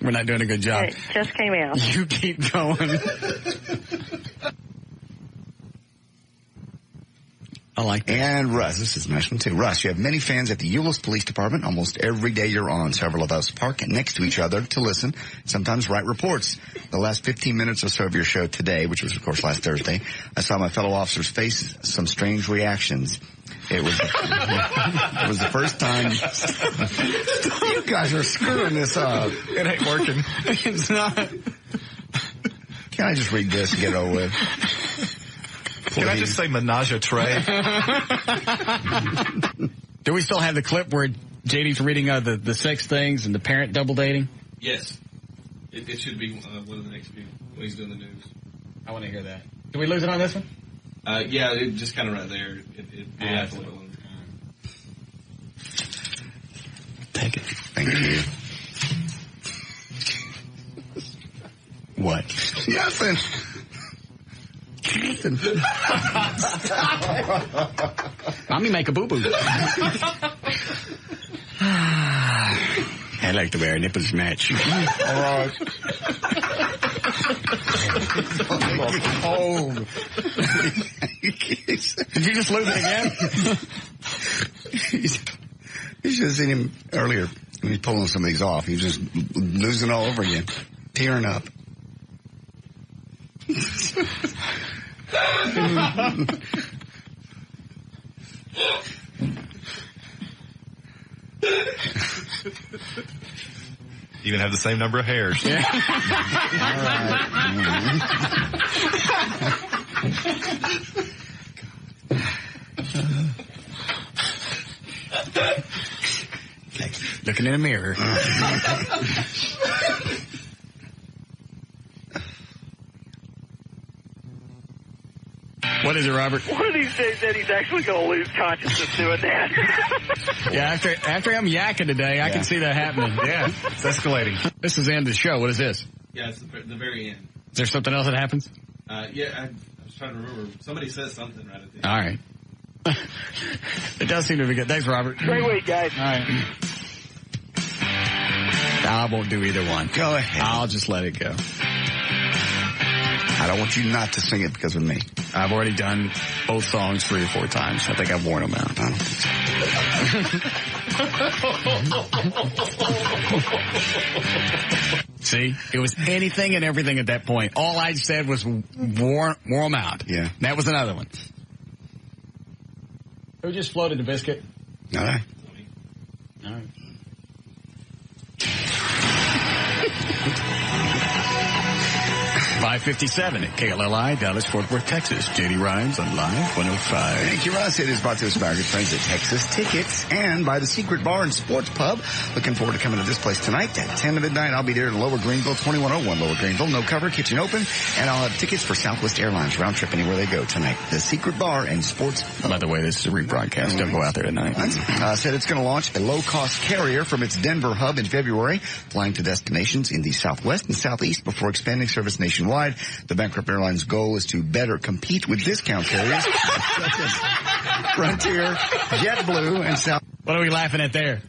We're not doing a good job. It just came out. You keep going. I like that. And Russ, this is a nice one too. Russ, you have many fans at the Euless Police Department. Almost every day you're on. Several of us park next to each other to listen, sometimes write reports. The last 15 minutes or so of your show today, which was of course last Thursday, I saw my fellow officers face some strange reactions. It was the first time. You guys are screwing this up. It ain't working. It's not. Can I just read this and get it over with? Can I just say menage a trois? Do we still have the clip where JD's reading the sex things and the parent double dating? Yes. It should be one of the next few when he's doing the news. I want to hear that. Did we lose it on this one? Yeah, it just kind of right there. It has a little. Take it. Thank you. What? Nothing. Mommy make a boo-boo. I like to wear nipples match. All right. Oh. Did you just lose it again? You should have seen him earlier when he's pulling some of these off. He was just losing all over again, tearing up. Even have the same number of hairs. Yeah. All right. Looking in a mirror. What is it, Robert? One of these days, Eddie's actually going to lose consciousness doing that. Yeah, after I'm yakking today, I can see that happening. Yeah, it's escalating. This is the end of the show. What is this? Yeah, it's the very end. Is there something else that happens? Yeah, I was trying to remember. Somebody says something right at the end. All right. It does seem to be good. Thanks, Robert. Great week, guys. All right. I won't do either one. Go ahead. I'll just let it go. I don't want you not to sing it because of me. I've already done both songs 3 or 4 times. I think I've worn them out. I don't think so. See? It was anything and everything at that point. All I said was wore them out. Yeah. That was another one. Who just floated the biscuit? All right. All right. 5:57 at KLLI, Dallas, Fort Worth, Texas. J.D. Rhymes on Live 105. Thank you, Russ. It is brought to us by our good friends at Texas Tickets and by the Secret Bar and Sports Pub. Looking forward to coming to this place tonight at 10 to midnight. I'll be there in Lower Greenville, 2101 Lower Greenville. No cover, kitchen open, and I'll have tickets for Southwest Airlines round trip anywhere they go tonight. The Secret Bar and Sports Pub. By the way, this is a rebroadcast. Don't go out there tonight. Said it's going to launch a low-cost carrier from its Denver hub in February, flying to destinations in the Southwest and Southeast before expanding service nationwide. The bankrupt airline's goal is to better compete with discount carriers such as Frontier, JetBlue, and South. What are we laughing at there?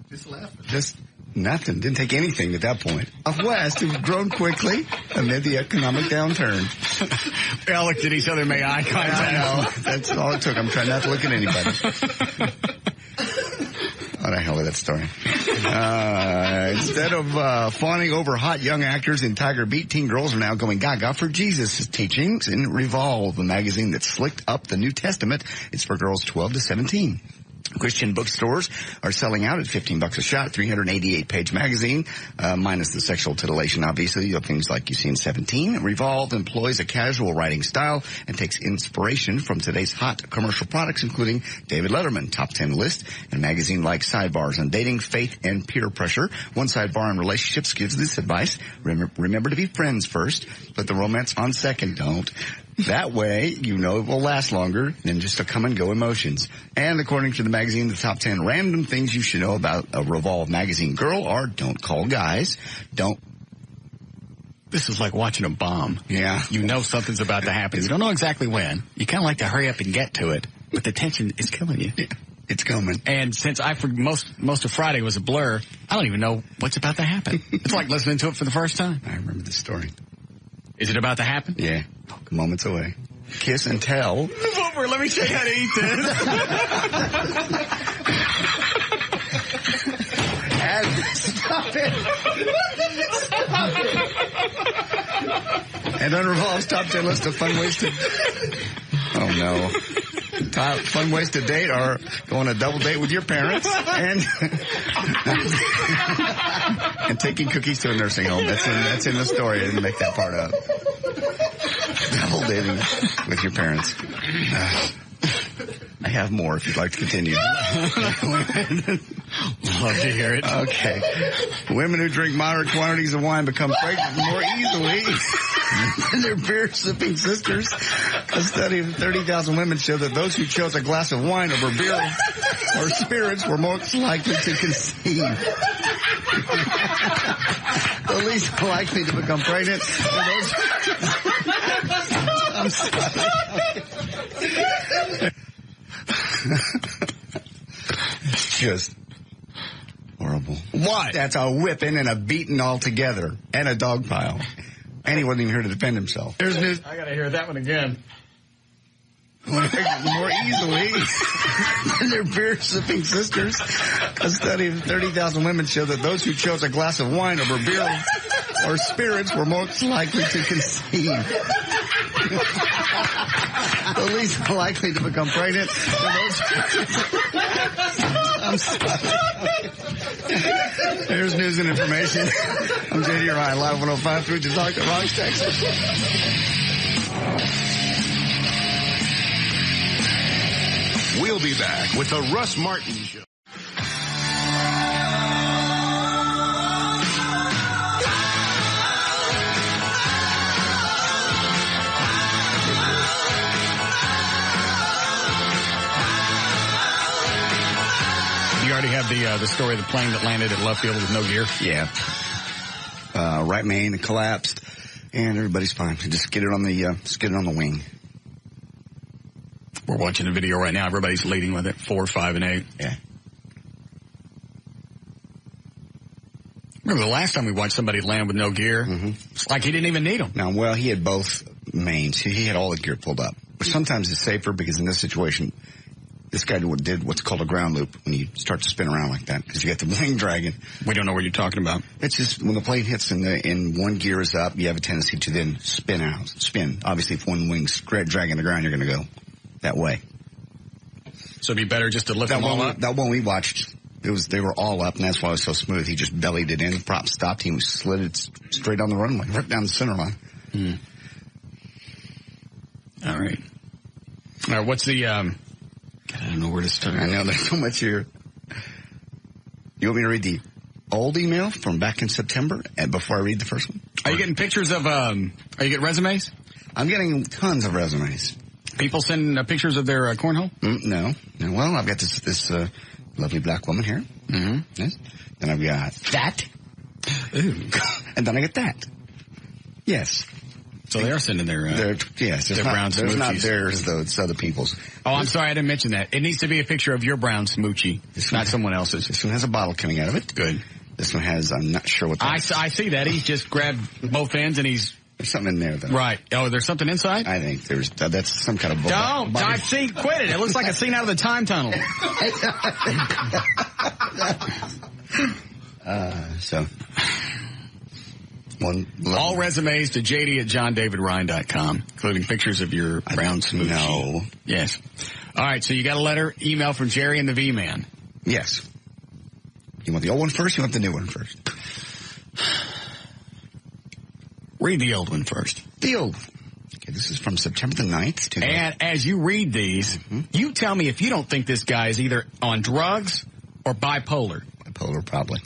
Just laughing. Just nothing. Didn't take anything at that point. West have grown quickly amid the economic downturn. We all looked at each other and made eye contact. I know. That's all it took. I'm trying not to look at anybody. What the hell is that story? Instead of fawning over hot young actors in Tiger Beat, teen girls are now going gaga for Jesus' teachings in Revolve, the magazine that slicked up the New Testament. It's for girls 12 to 17. Christian bookstores are selling out at $15 a shot, 388-page magazine, minus the sexual titillation, obviously, things like you see in 17. Revolve employs a casual writing style and takes inspiration from today's hot commercial products, including David Letterman, top 10 list, and magazine like Sidebars on dating, faith, and peer pressure. One sidebar on relationships gives this advice: remember to be friends first, put the romance on second. Don't. That way, you know it will last longer than just a come-and-go emotions. And according to the magazine, the top 10 random things you should know about a Revolve magazine girl are: don't call guys, don't... This is like watching a bomb. Yeah. You know something's about to happen. You don't know exactly when. You kind of like to hurry up and get to it, but the tension is killing you. Yeah, it's coming. And since most of Friday was a blur, I don't even know what's about to happen. It's like listening to it for the first time. I remember this story. Is it about to happen? Yeah. Moments away. Kiss and tell. Move over. Let me show you how to eat this. Stop it. Stop it. And on Revolve's top 10 list of fun ways to... Oh, no. Fun ways to date are going a double date with your parents and and taking cookies to a nursing home. That's in the story. I didn't make that part up. Double dating with your parents. I have more if you'd like to continue. Love to hear it. Okay. Women who drink moderate quantities of wine become pregnant more easily than their beer-sipping sisters. A study of 30,000 women showed that those who chose a glass of wine over beer or spirits were most likely to conceive. The least likely to become pregnant were those... I'm sorry. It's just horrible. What? That's a whipping and a beating all together. And a dog pile. And he wasn't even here to defend himself. There's news. I got to hear that one again. More easily than their beer-sipping sisters. A study of 30,000 women showed that those who chose a glass of wine over beer or spirits were most likely to conceive. The least likely to become pregnant were those. I'm sorry. Here's news and information. I'm JD Ryan, live 105.3 to Talk to Rocks, Texas. We'll be back with the Russ Martin Show. You already have the story of the plane that landed at left field with no gear? Yeah. Right main collapsed, and everybody's fine. Just get it on the wing. We're watching a video right now. Everybody's leading with it, 4, 5, and 8. Yeah. Remember the last time we watched somebody land with no gear? Mm-hmm. It's like he didn't even need them. No, well, he had both mains. He had all the gear pulled up. But sometimes it's safer because in this situation, this guy did what's called a ground loop when you start to spin around like that because you got the wing dragging. We don't know what you're talking about. It's just when the plane hits and one gear is up, you have a tendency to then spin out. Spin. Obviously, if one wing's dragging the ground, you're going to go that way. So it'd be better just to lift them all up? That one we watched, they were all up, and that's why it was so smooth. He just bellied it in. The prop stopped. He slid it straight down the runway, right down the center line. Mm. All right. All right, what's the... God, I don't know where to start. I know, there's so much here. You want me to read the old email from back in September before I read the first one? Are you getting pictures of... are you getting resumes? I'm getting tons of resumes. People sending pictures of their cornhole? No. Well, I've got this lovely black woman here. Mm-hmm. Yes. Then I've got that. Ooh. And then I get that. Yes. So they are sending their There's brown smoochies. not theirs, though. It's other people's. Oh, I'm sorry. I didn't mention that. It needs to be a picture of your brown smoochie. It's not someone else's. This one has a bottle coming out of it. Good. This one has, I'm not sure what that is. I see that. He's just grabbed both ends and he's... There's something in there, though. Right. Oh, there's something inside? I think that's some kind of... Don't. Quit it. It looks like a scene out of the time tunnel. All resumes to JD at JohnDavidRyan.com, including pictures of your brown smoothie. No. Yes. All right, so you got a letter, email from Jerry and the V-Man. Yes. You want the old one first? You want the new one first? Read the old one first. The old one. Okay, this is from September the 9th. And as you read these, you tell me if you don't think this guy is either on drugs or bipolar. Bipolar, probably.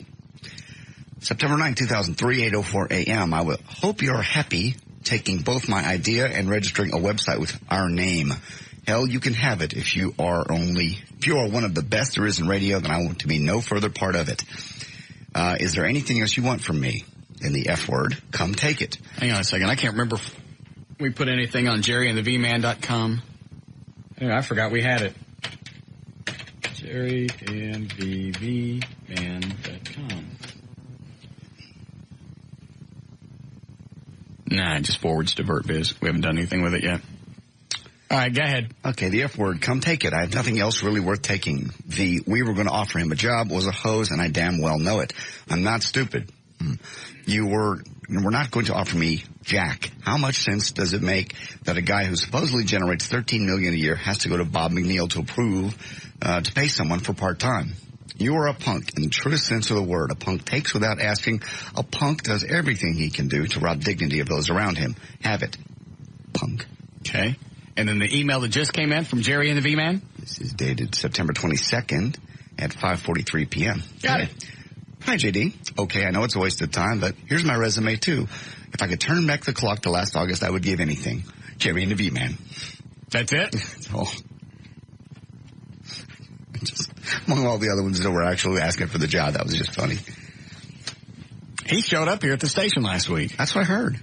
September 9, 2003, 8:04 a.m. I would hope you're happy taking both my idea and registering a website with our name. Hell, you can have it if you are one of the best there is in radio, then I want to be no further part of it. Is there anything else you want from me? In the F word, come take it. Hang on a second. I can't remember if we put anything on jerryandthevman.com. Anyway, I forgot we had it. jerryandthevman.com. Nah, it just forwards to VertBiz. We haven't done anything with it yet. All right, go ahead. Okay, the F word, come take it. I have nothing else really worth taking. We were going to offer him a job, was a hose, and I damn well know it. I'm not stupid. You were not going to offer me jack. How much sense does it make that a guy who supposedly generates $13 million a year has to go to Bob McNeil to approve to pay someone for part-time? You are a punk in the truest sense of the word. A punk takes without asking. A punk does everything he can do to rob dignity of those around him. Have it. Punk. Okay. And then the email that just came in from Jerry and the V-Man? This is dated September 22nd at 5:43 p.m. Got it. Hi, JD. Okay, I know it's a waste of time, but here's my resume, too. If I could turn back the clock to last August, I would give anything. Jerry and the V-Man. That's it? That's all. Just, among all the other ones that were actually asking for the job, that was just funny. He showed up here at the station last week. That's what I heard.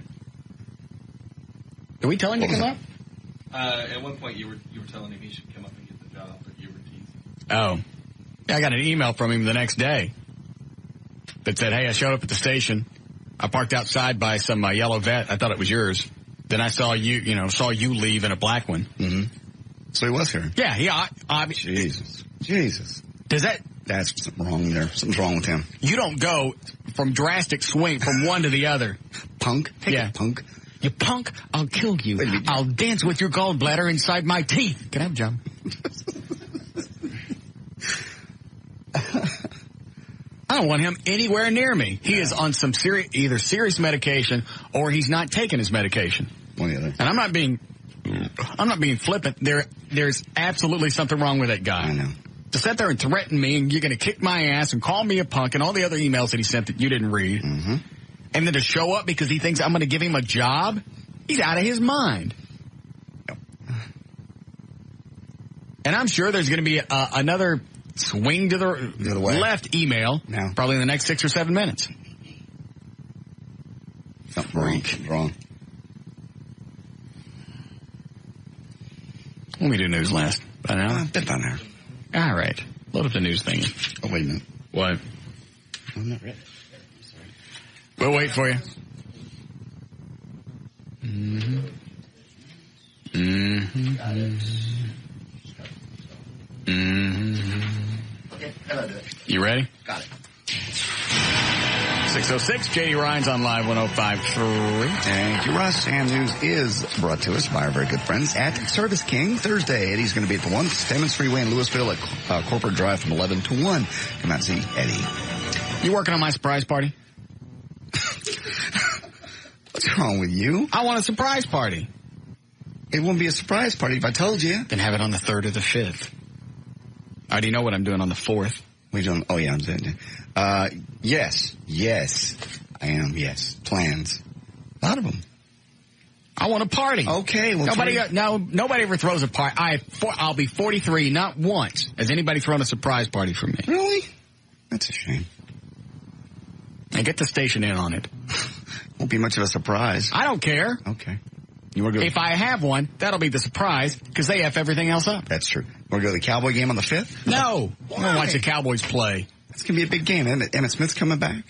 Did we tell him to come up? At one point, you were telling him he should come up and get the job, but you were teasing. Oh. Yeah, I got an email from him the next day that said, hey, I showed up at the station. I parked outside by some yellow vet. I thought it was yours. Then I saw you leave in a black one. Mm-hmm. So he was here. Yeah. Jesus. That's something wrong there. Something's wrong with him. You don't go from drastic swing from one to the other. Punk? Punk. You punk, I'll kill you. I'll dance with your gallbladder inside my teeth. Can I have John? I don't want him anywhere near me. He is on some either serious medication or he's not taking his medication. One or the other. And I'm not being flippant. There's absolutely something wrong with that guy. I know. To sit there and threaten me and you're going to kick my ass and call me a punk and all the other emails that he sent that you didn't read. Mm-hmm. And then to show up because he thinks I'm going to give him a job? He's out of his mind. And I'm sure there's going to be another swing to the left email probably in the next 6 or 7 minutes. Something wrong. Let me do news last. By now? Bit by now. All right. Load up the news thing. Oh, wait a minute. What? I'm not ready. We'll wait for you. Mm-hmm. Mm-hmm. Mm-hmm. Okay, that'll do it. You ready? Got it. 6:06, J.D. Ryan's on Live 105.3. Thank you, Russ. And news is brought to us by our very good friends at Service King. Thursday, Eddie's going to be at the 1 Stemmons Freeway in Louisville at Corporate Drive from 11 to 1. Come out and see Eddie. You working on my surprise party? What's wrong with you? I want a surprise party. It wouldn't be a surprise party if I told you. Then have it on the 3rd or the 5th. I already know what I'm doing on the 4th. What are you doing? Oh, yeah, I'm doing it. Yes, I am, yes. Plans. A lot of them. I want a party. Okay. Well, nobody ever throws a party. I'll be 43. Not once has anybody thrown a surprise party for me. Really? That's a shame. And get the station in on it. Won't be much of a surprise. I don't care. Okay. You want to go? If I have one, that'll be the surprise because they F everything else up. That's true. Want to go to the Cowboy game on the 5th? No. I want to watch the Cowboys play. It's going to be a big game. Emmett Smith's coming back.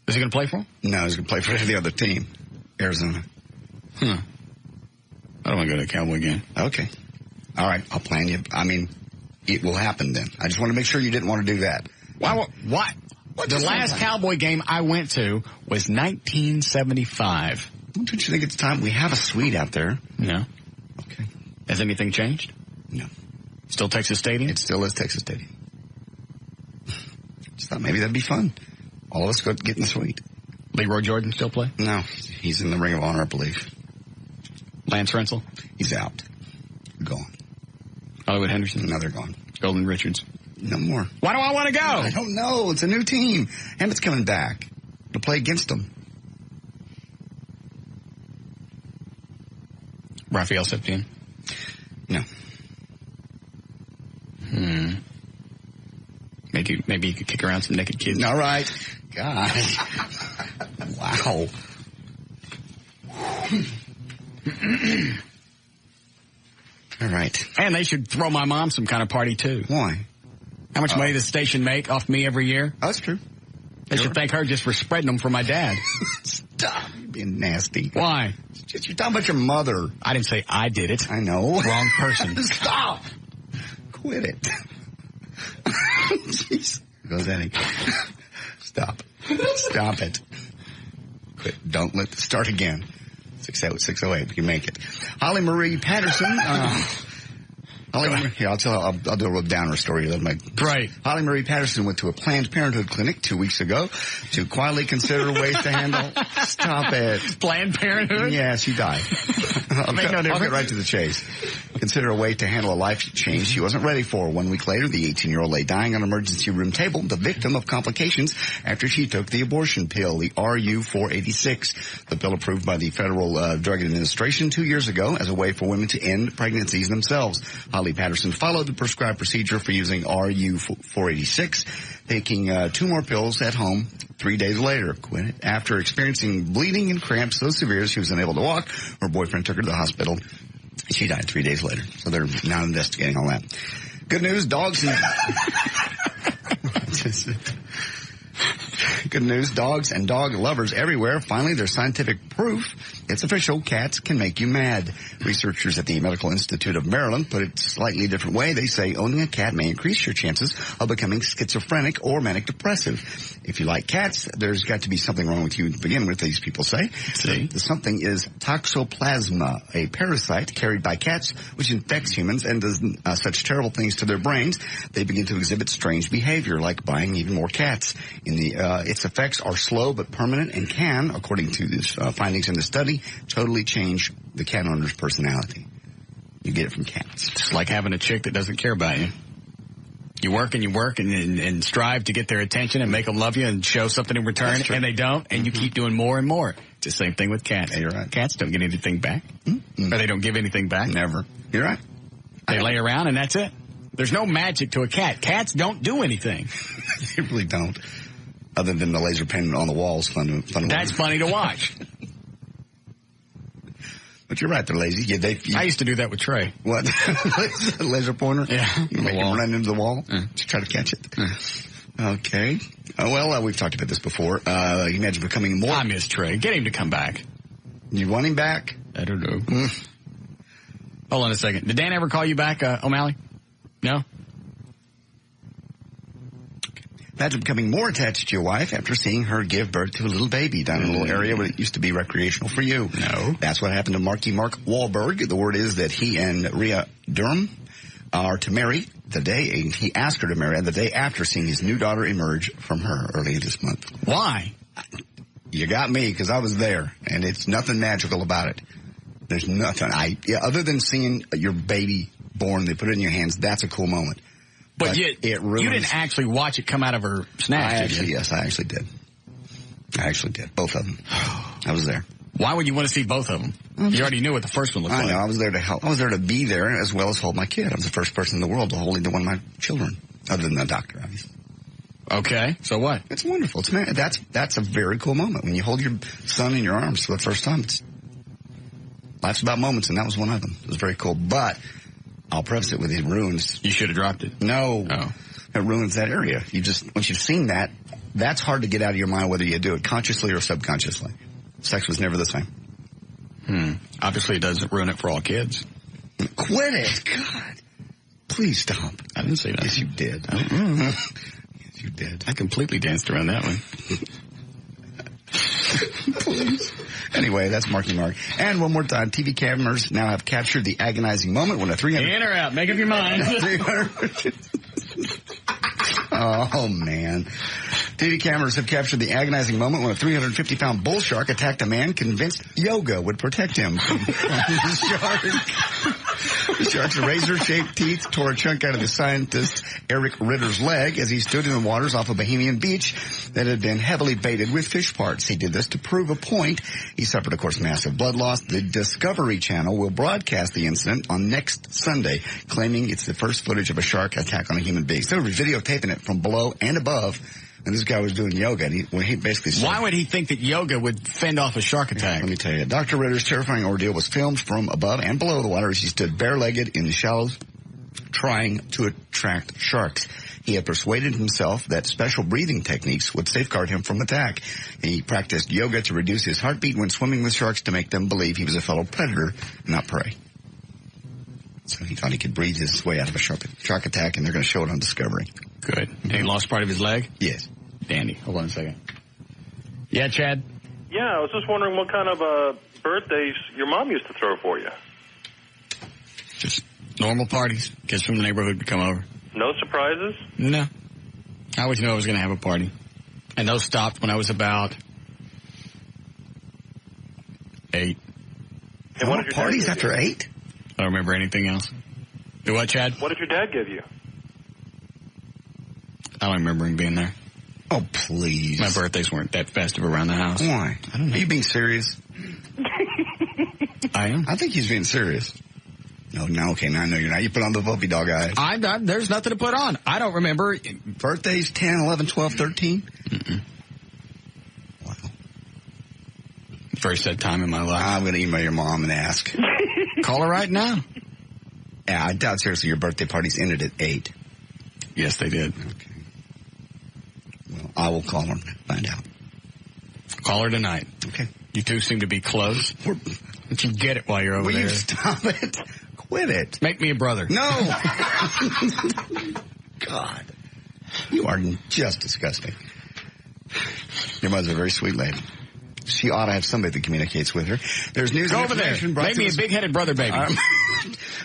Is he going to play for him? No, he's going to play for the other team, Arizona. I don't want to go to a Cowboy game. Okay. All right. I'll plan you. I mean, it will happen then. I just want to make sure you didn't want to do that. Why? The last Cowboy game I went to was 1975. Don't you think it's time? We have a suite out there. No. Okay. Has anything changed? No. Still Texas Stadium? It still is Texas Stadium. Just thought maybe that'd be fun. All of us go get in the suite. Leroy Jordan still play? No. He's in the Ring of Honor, I believe. Lance Rensel? He's out. Gone. Hollywood Henderson? No, they're gone. Golden Richards? No more. Why do I want to go? I don't know. It's a new team. Emmett's coming back to play against them. Raphael Septien? No. Maybe you could kick around some naked kids. All right. God. Wow. All right. And they should throw my mom some kind of party, too. Why? How much money does the station make off me every year? Oh, that's true. They should thank her just for spreading them for my dad. Stop. You're being nasty. Why? You're talking about your mother. I didn't say I did it. I know. Wrong person. Stop. Quit it. Jeez. Goes Eddie. Stop. Stop it. Quit. Don't start again. 608. We can make it. Holly Marie Patterson. Here, I'll do a little downer story. Great. Holly Marie Patterson went to a Planned Parenthood clinic 2 weeks ago to quietly consider ways to handle. Stop it. Planned Parenthood? Yeah, she died. I'll get right to the chase. Consider a way to handle a life change she wasn't ready for. 1 week later, the 18-year-old lay dying on an emergency room table, the victim of complications after she took the abortion pill, the RU-486. The pill approved by the Federal Drug Administration 2 years ago as a way for women to end pregnancies themselves. Holly Patterson followed the prescribed procedure for using RU-486, taking 2 more pills at home 3 days later. After experiencing bleeding and cramps so severe she was unable to walk, her boyfriend took her to the hospital. She died 3 days later, so they're now investigating all that. Good news, dogs and... Good news, dogs and dog lovers everywhere. Finally, there's scientific proof. It's official. Cats can make you mad. Researchers at the Medical Institute of Maryland put it a slightly different way. They say owning a cat may increase your chances of becoming schizophrenic or manic depressive. If you like cats, there's got to be something wrong with you to begin with, these people say. The something is toxoplasma, a parasite carried by cats which infects humans and does such terrible things to their brains. They begin to exhibit strange behavior, like buying even more cats. Its effects are slow but permanent and can, according to these findings in the study, totally change the cat owner's personality. You get it from cats. It's like having a chick that doesn't care about you. You work and strive to get their attention and make them love you and show something in return, and they don't, and you keep doing more and more. It's the same thing with cats. Yeah, you're right. Cats don't get anything back. Or they don't give anything back. Never. You're right. They lay around and that's it. There's no magic to a cat. Cats don't do anything. They really don't. Other than the laser painting on the walls. Fun That's funny to watch. But you're right, they're lazy. I used to do that with Trey. What? Laser pointer? Yeah. You make him run into the wall to try to catch it. Okay. We've talked about this before. You imagine becoming more... I miss Trey. Get him to come back. You want him back? I don't know. Hold on a second. Did Dan ever call you back, O'Malley? No? Imagine becoming more attached to your wife after seeing her give birth to a little baby down in a little area where it used to be recreational for you. No. That's what happened to Mark Wahlberg. The word is that he and Rhea Durham are to marry he asked her to marry the day after seeing his new daughter emerge from her earlier this month. Why? You got me, because I was there, and it's nothing magical about it. There's nothing. Other than seeing your baby born, they put it in your hands, that's a cool moment. But you didn't actually watch it come out of her snatch, did you? Yes, I actually did. Both of them. I was there. Why would you want to see both of them? You already knew what the first one looked like. I know. I was there to help. I was there to be there as well as hold my kid. I was the first person in the world to hold either one of my children, other than the doctor, obviously. Okay. So what? It's wonderful. That's a very cool moment. When you hold your son in your arms for the first time, life's about moments, and that was one of them. It was very cool. But I'll preface it with it ruins. You should have dropped it. No. Oh. It ruins that area. Once you've seen that, that's hard to get out of your mind whether you do it consciously or subconsciously. Sex was never the same. Obviously, it doesn't ruin it for all kids. Quit it. God. Please stop. I didn't say that. Yes, you did. Yes, you did. I completely danced around that one. Please. Anyway, that's Marky Mark. And one more time, TV cameras now have captured the agonizing moment when a 300... In or out? Make up your mind. Oh, man. TV cameras have captured the agonizing moment when a 350-pound bull shark attacked a man convinced yoga would protect him from the shark. The shark's razor-shaped teeth tore a chunk out of the scientist Eric Ritter's leg as he stood in the waters off a Bahamian beach that had been heavily baited with fish parts. He did this to prove a point. He suffered, of course, massive blood loss. The Discovery Channel will broadcast the incident on next Sunday, claiming it's the first footage of a shark attack on a human being. So they were videotaping it from below and above. And this guy was doing yoga, and he basically said... Why would he think that yoga would fend off a shark attack? Let me tell you. Dr. Ritter's terrifying ordeal was filmed from above and below the water as he stood bare-legged in the shallows trying to attract sharks. He had persuaded himself that special breathing techniques would safeguard him from attack. He practiced yoga to reduce his heartbeat when swimming with sharks to make them believe he was a fellow predator, not prey. So he thought he could breathe his way out of a shark attack, and they're going to show it on Discovery. Good. And he lost part of his leg? Yes. Dandy. Hold on a second. Yeah, Chad? Yeah, I was just wondering what kind of birthdays your mom used to throw for you. Just normal parties. Kids from the neighborhood would come over. No surprises? No. I always knew I was going to have a party. And those stopped when I was about 8. And what did your parties dad after 8? I don't remember anything else. Do what, Chad? What did your dad give you? I don't remember him being there. Oh, please. My birthdays weren't that festive around the house. Why? I don't know. Are you being serious? I am. I think he's being serious. No, okay, now I know you're not. You put on the puppy dog eye. There's nothing to put on. I don't remember. Birthdays 10, 11, 12, 13? Mm-mm. Wow. Very sad time in my life. I'm going to email your mom and ask. Call her right now. Yeah, I doubt seriously your birthday parties ended at 8. Yes, they did. Okay. Well, I will call her. Find out. Call her tonight. Okay. You two seem to be close. But you get it while you're over Will there. you stop it? Quit it. Make me a brother. No. God. You are just disgusting. Your mother's a very sweet lady. She ought to have somebody that communicates with her. There's news Go and over there. information brought Make to me a us- big-headed brother, baby.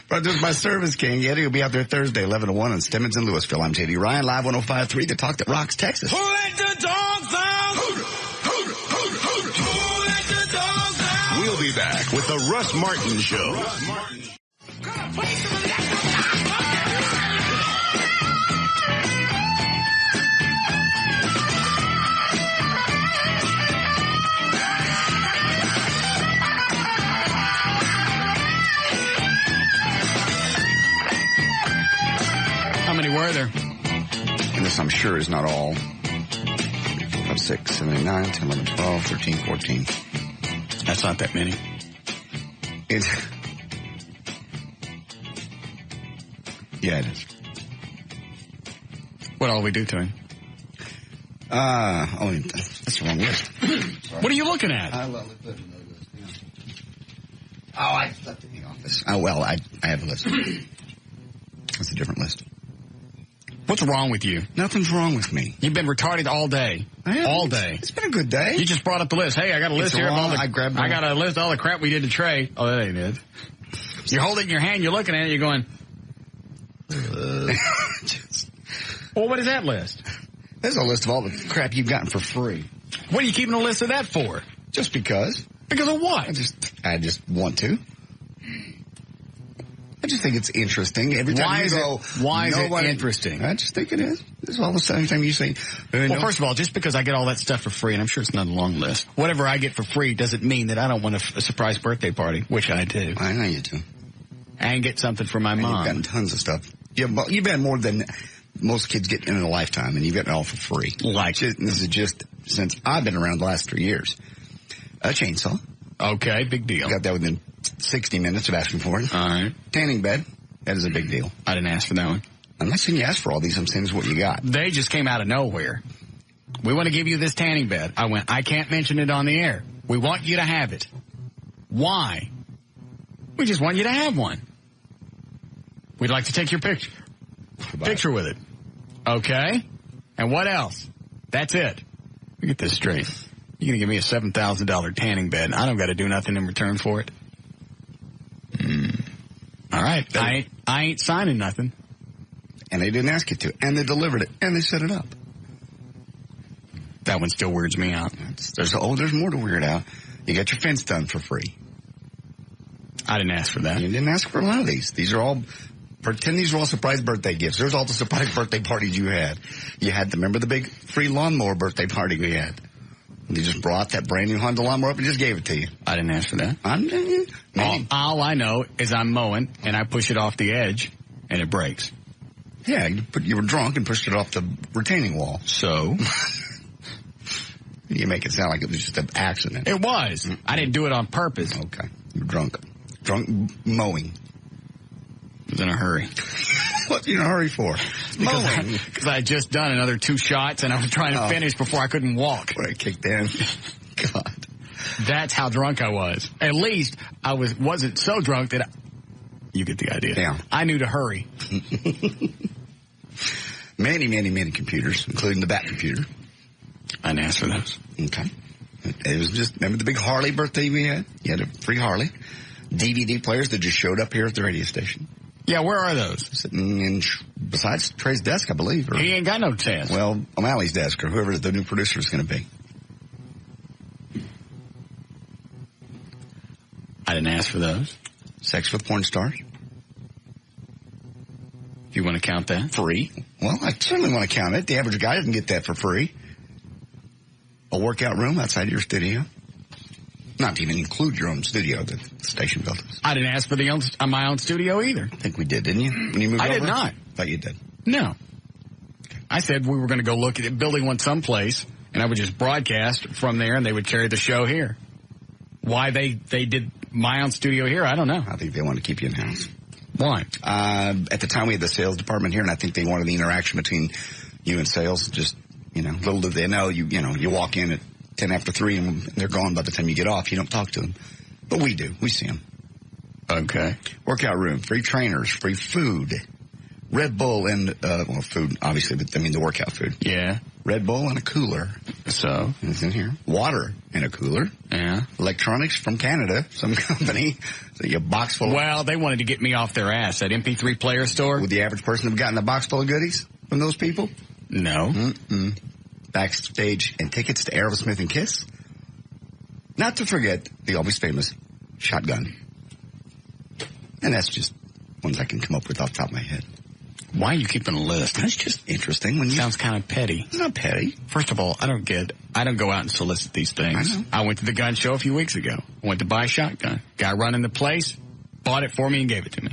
Brought to us by Service King. Eddie will be out there Thursday, 11 to 1 on Stemmons in Louisville. I'm J.D. Ryan, live 105.3, The Talk That Rocks Texas. Who let the dogs out? Who let the dogs out? We'll be back with the Russ Martin Show. How many were there? And this, I'm sure, is not all. 5, 6, 7, 8, 9, 10, 11, 12, 13, 14. That's not that many. Yeah, it is. What all we do to him? That's the wrong list. What are you looking at? I left it in the office. Oh, well, I have a list. That's a different list. What's wrong with you? Nothing's wrong with me. You've been retarded all day. All day. It's been a good day. You just brought up the list. Hey, I got a list here of all the... I got a list of all the crap we did to Trey. Oh, that ain't it. You hold it in your hand, you're looking at it, you're going... Well, what is that list? There's a list of all the crap you've gotten for free. What are you keeping a list of that for? Just because. Because of what? I just want to. I just think it's interesting. Every time Why is it interesting? I just think it is. It's all the same time you say. Well, first of all, just because I get all that stuff for free, and I'm sure it's not a long list, whatever I get for free doesn't mean that I don't want a surprise birthday party, which I do. I know you do. And get something for my mom. You've gotten tons of stuff. You've had more than most kids get in a lifetime, and you've gotten it all for free. This is just since I've been around the last 3 years. A chainsaw. Okay, big deal. Got that within 60 minutes of asking for it. All right. Tanning bed. That is a big deal. I didn't ask for that one. I'm not saying you asked for all these. I'm saying it's what you got. They just came out of nowhere. We want to give you this tanning bed. I went, I can't mention it on the air. We want you to have it. Why? We just want you to have one. We'd like to take your picture. Picture with it. Okay. And what else? That's it. Let me get this straight. You're going to give me a $7,000 tanning bed, and I don't got to do nothing in return for it? All right. I ain't signing nothing. And they didn't ask you to. And they delivered it. And they set it up. That one still weirds me out. There's more to weird out. You got your fence done for free. I didn't ask for that. You didn't ask for a lot of these. These are all... Pretend these are all surprise birthday gifts. There's all the surprise birthday parties you had. You had to remember the big free lawnmower birthday party we had. They just brought that brand new Honda lawnmower up and just gave it to you. I didn't ask for that. All I know is I'm mowing and I push it off the edge and it breaks. Yeah, you were drunk and pushed it off the retaining wall. So? You make it sound like it was just an accident. It was. I didn't do it on purpose. Okay. You were drunk. Drunk mowing. I was in a hurry. What are you in a hurry for? Mowing. Because I had just done another 2 shots and I was trying to finish before I couldn't walk. Where I kicked in. God. That's how drunk I was. At least I wasn't so drunk that you get the idea. Yeah. I knew to hurry. Many computers, including the Bat computer. I didn't ask for those. Okay. It was just, remember the big Harley birthday we had? You had a free Harley. DVD players that just showed up here at the radio station. Yeah, where are those? Sitting besides Trey's desk, I believe. He ain't got no desk. Well, O'Malley's desk or whoever the new producer is going to be. I didn't ask for those. Sex with porn stars. If you want to count that? Free. Well, I certainly want to count it. The average guy doesn't get that for free. A workout room outside your studio. Not to even include your own studio that the station built us. I didn't ask for my own studio either. I think we did, didn't you? When you moved I over? did not. Thought you did. No. I said we were going to go look at it, building one someplace, and I would just broadcast from there, and they would carry the show here. Why they did my own studio here, I don't know. I think they wanted to keep you in house. Why? At the time, we had the sales department here, and I think they wanted the interaction between you and sales just Little do they know, you walk in at 10 after 3 and they're gone by the time you get off. You don't talk to them. But we do. We see them. Okay. Workout room, free trainers, free food. Red Bull and, food, obviously, but the workout food. Yeah. Red Bull and a cooler. So? It's in here. Water in a cooler. Yeah. Electronics from Canada, some company. So you box full Well, they wanted to get me off their ass. That MP3 player store. Would the average person have gotten a box full of goodies from those people? No. Mm-mm. Backstage and tickets to Aerosmith and Kiss. Not to forget the always famous shotgun. And that's just ones I can come up with off the top of my head. Why are you keeping a list? That's just interesting. Sounds kind of petty. It's not petty. First of all, I don't go out and solicit these things. I went to the gun show a few weeks ago. I went to buy a shotgun. Guy running the place bought it for me and gave it to me.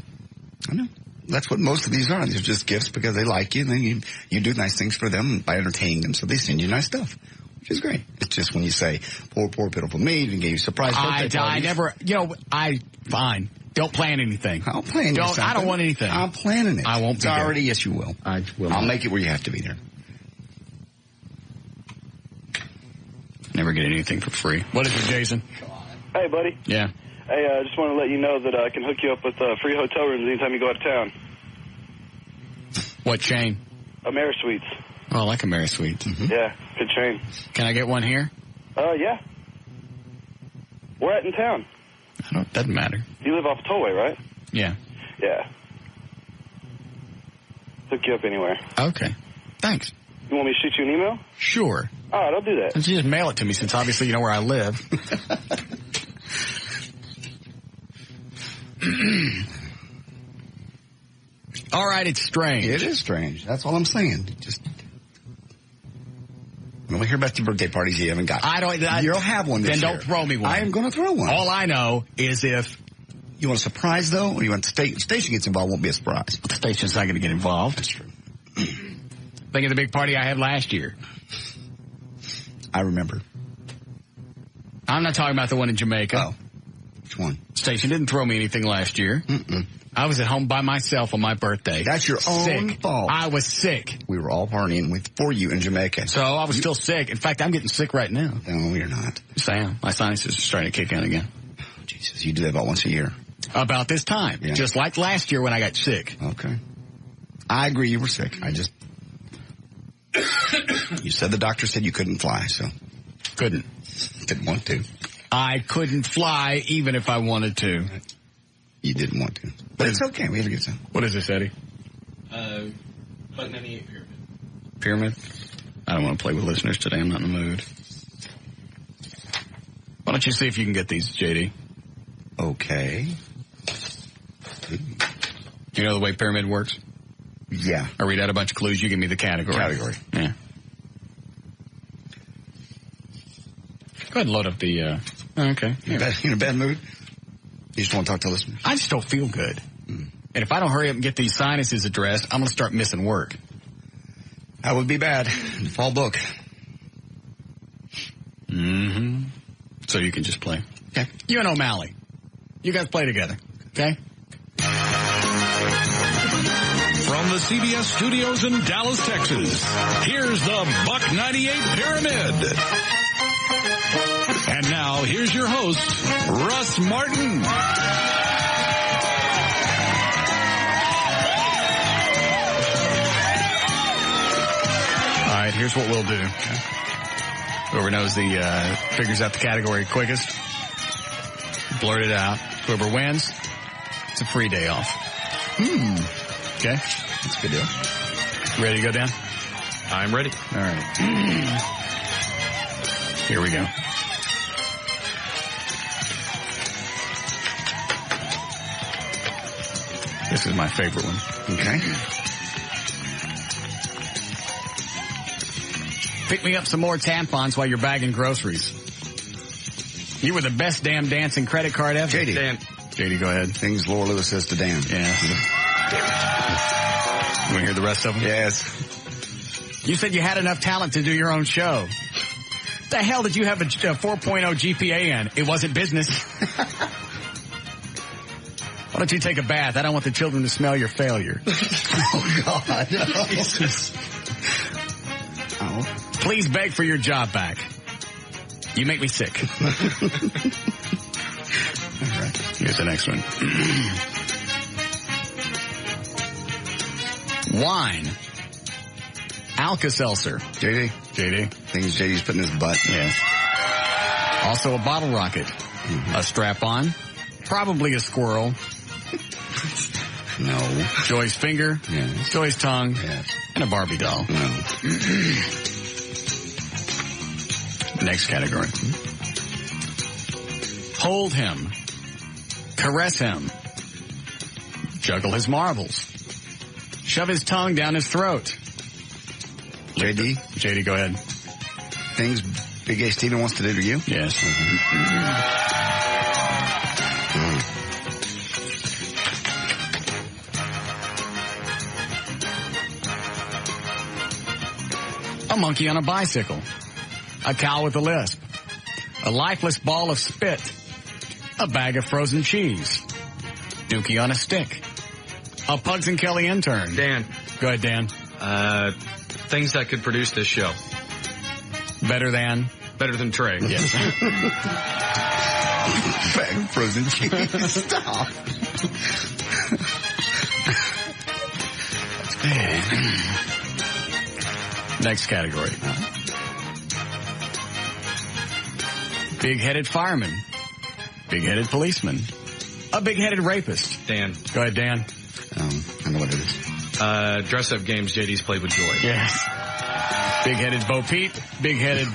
I know. That's what most of these are. They're just gifts because they like you, and then you do nice things for them by entertaining them. So they send you nice stuff, which is great. It's just when you say, poor, pitiful me, and give you a surprise birthday parties. Fine. Don't plan anything. I'll plan something. I don't want anything. I'm planning it. I won't be there. Already, yes, you will. I will. I'll make it where you have to be there. Never get anything for free. What is it, Jason? Hey, buddy. Yeah. Hey, I just want to let you know that I can hook you up with free hotel rooms anytime you go out of town. What chain? AmeriSuites. Oh, I like AmeriSuites. Mm-hmm. Yeah, good chain. Can I get one here? Yeah. We're at in town. Doesn't matter. You live off of Tollway, right? Yeah. Yeah. Hook you up anywhere. Okay. Thanks. You want me to shoot you an email? Sure. All right, I'll do that. You just mail it to me since obviously you know where I live. All right, it's strange. It is strange. That's all I'm saying. Just when we hear about your birthday parties you haven't got. You'll have one this year. Then don't throw me one. I am going to throw one. All I know is if you want a surprise, though, or you want the station gets involved, won't be a surprise. The station's not going to get involved. That's true. Think of the big party I had last year. I remember. I'm not talking about the one in Jamaica. Oh. Which one? Station didn't throw me anything last year. Mm-mm. I was at home by myself on my birthday. That's your own fault. I was sick. We were all partying for you in Jamaica. So I was still sick. In fact, I'm getting sick right now. No, you're not. Sam, my sinuses are starting to kick in again. Oh, Jesus, you do that about once a year. About this time. Yeah. Just like last year when I got sick. Okay. I agree you were sick. You said the doctor said you couldn't fly, so. Couldn't. Didn't want to. I couldn't fly even if I wanted to. You didn't want to. But it's okay. We have a good time. What is this, Eddie? Button 98 Pyramid. Pyramid? I don't want to play with listeners today. I'm not in the mood. Why don't you see if you can get these, JD? Okay. Do you know the way Pyramid works? Yeah. I read out a bunch of clues. You give me the category. Yeah. Go ahead and load up the, okay. You in a bad mood? You just want to talk to listeners? I just don't feel good. And if I don't hurry up and get these sinuses addressed, I'm going to start missing work. That would be bad. Fall book. Mm-hmm. So you can just play. Okay. You and O'Malley. You guys play together. Okay? From the CBS studios in Dallas, Texas, here's the Buck 98 Pyramid. And now, here's your host, Russ Martin. All right, here's what we'll do. Whoever knows figures out the category quickest, blurt it out. Whoever wins, it's a free day off. Okay? That's a good deal. Ready to go down? I'm ready. All right. Here we go. This is my favorite one. Okay. Pick me up some more tampons while you're bagging groceries. You were the best damn dancing credit card ever. JD. Dan. JD, go ahead. Things Laura Lewis says to Dan. Yeah. You want to hear the rest of them? Yes. You said you had enough talent to do your own show. The hell did you have a 4.0 GPA in? It wasn't business. Why don't you take a bath? I don't want the children to smell your failure. Oh, God. Jesus. Oh. Please beg for your job back. You make me sick. All right. Here's the next one. Wine. Alka-Seltzer. JD. Things JD's putting in his butt. Yes. Also a bottle rocket. Mm-hmm. A strap-on. Probably a squirrel. No. Joy's finger. Yes. Joy's tongue. Yes. And a Barbie doll. No. Next category. Hold him. Caress him. Juggle his marbles. Shove his tongue down his throat. JD, go ahead. Things Big A Steven wants to do to you? Yes. A monkey on a bicycle. A cow with a lisp. A lifeless ball of spit. A bag of frozen cheese. Dookie on a stick. A Pugs and Kelly intern. Dan. Go ahead, Dan. Things that could produce this show. Better than Trey. Yes. Bag of frozen cheese. Stop. Next category. Big-headed fireman. Big-headed policeman. A big-headed rapist. Dan. Go ahead, Dan. I know what it is. Dress-up games JD's played with Joy. Yes. Big-headed Bo Peep. Big-headed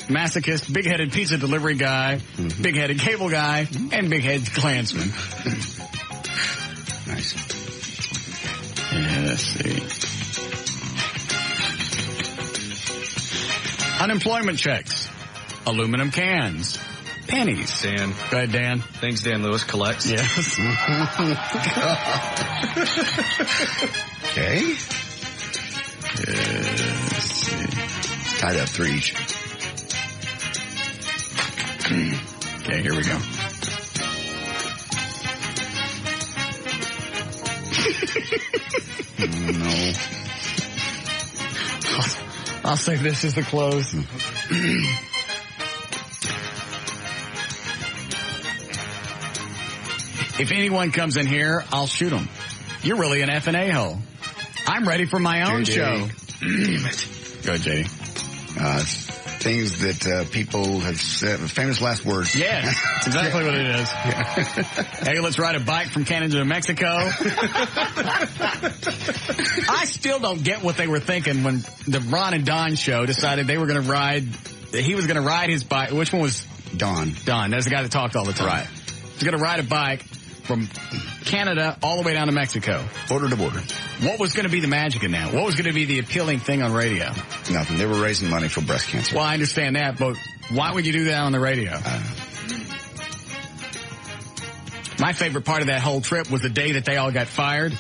masochist. Big-headed pizza delivery guy. Mm-hmm. Big-headed cable guy. And big-headed Klansman. Nice. Yeah, let's see. Unemployment checks. Aluminum cans. Pennies. Dan. Go ahead, Dan. Things Dan Lewis collects. Yes. Okay. Let's see. Tied up 3 each. Okay, here we go. No. I'll say this is the close. If anyone comes in here, I'll shoot them. You're really an F&A hole. I'm ready for my own show. Damn it. Go ahead, JD. Things that people have said, famous last words. Yes, that's exactly what it is. Yeah. Hey, let's ride a bike from Canada to Mexico. I still don't get what they were thinking when the Ron and Don show decided they were going to ride, he was going to ride his bike. Which one was? Don. Don. That's the guy that talked all the time. Right. He's going to ride a bike from Canada all the way down to Mexico. Border to border. What was going to be the magic in that? What was going to be the appealing thing on radio? Nothing. They were raising money for breast cancer. Well, I understand that, but why would you do that on the radio? My favorite part of that whole trip was the day that they all got fired.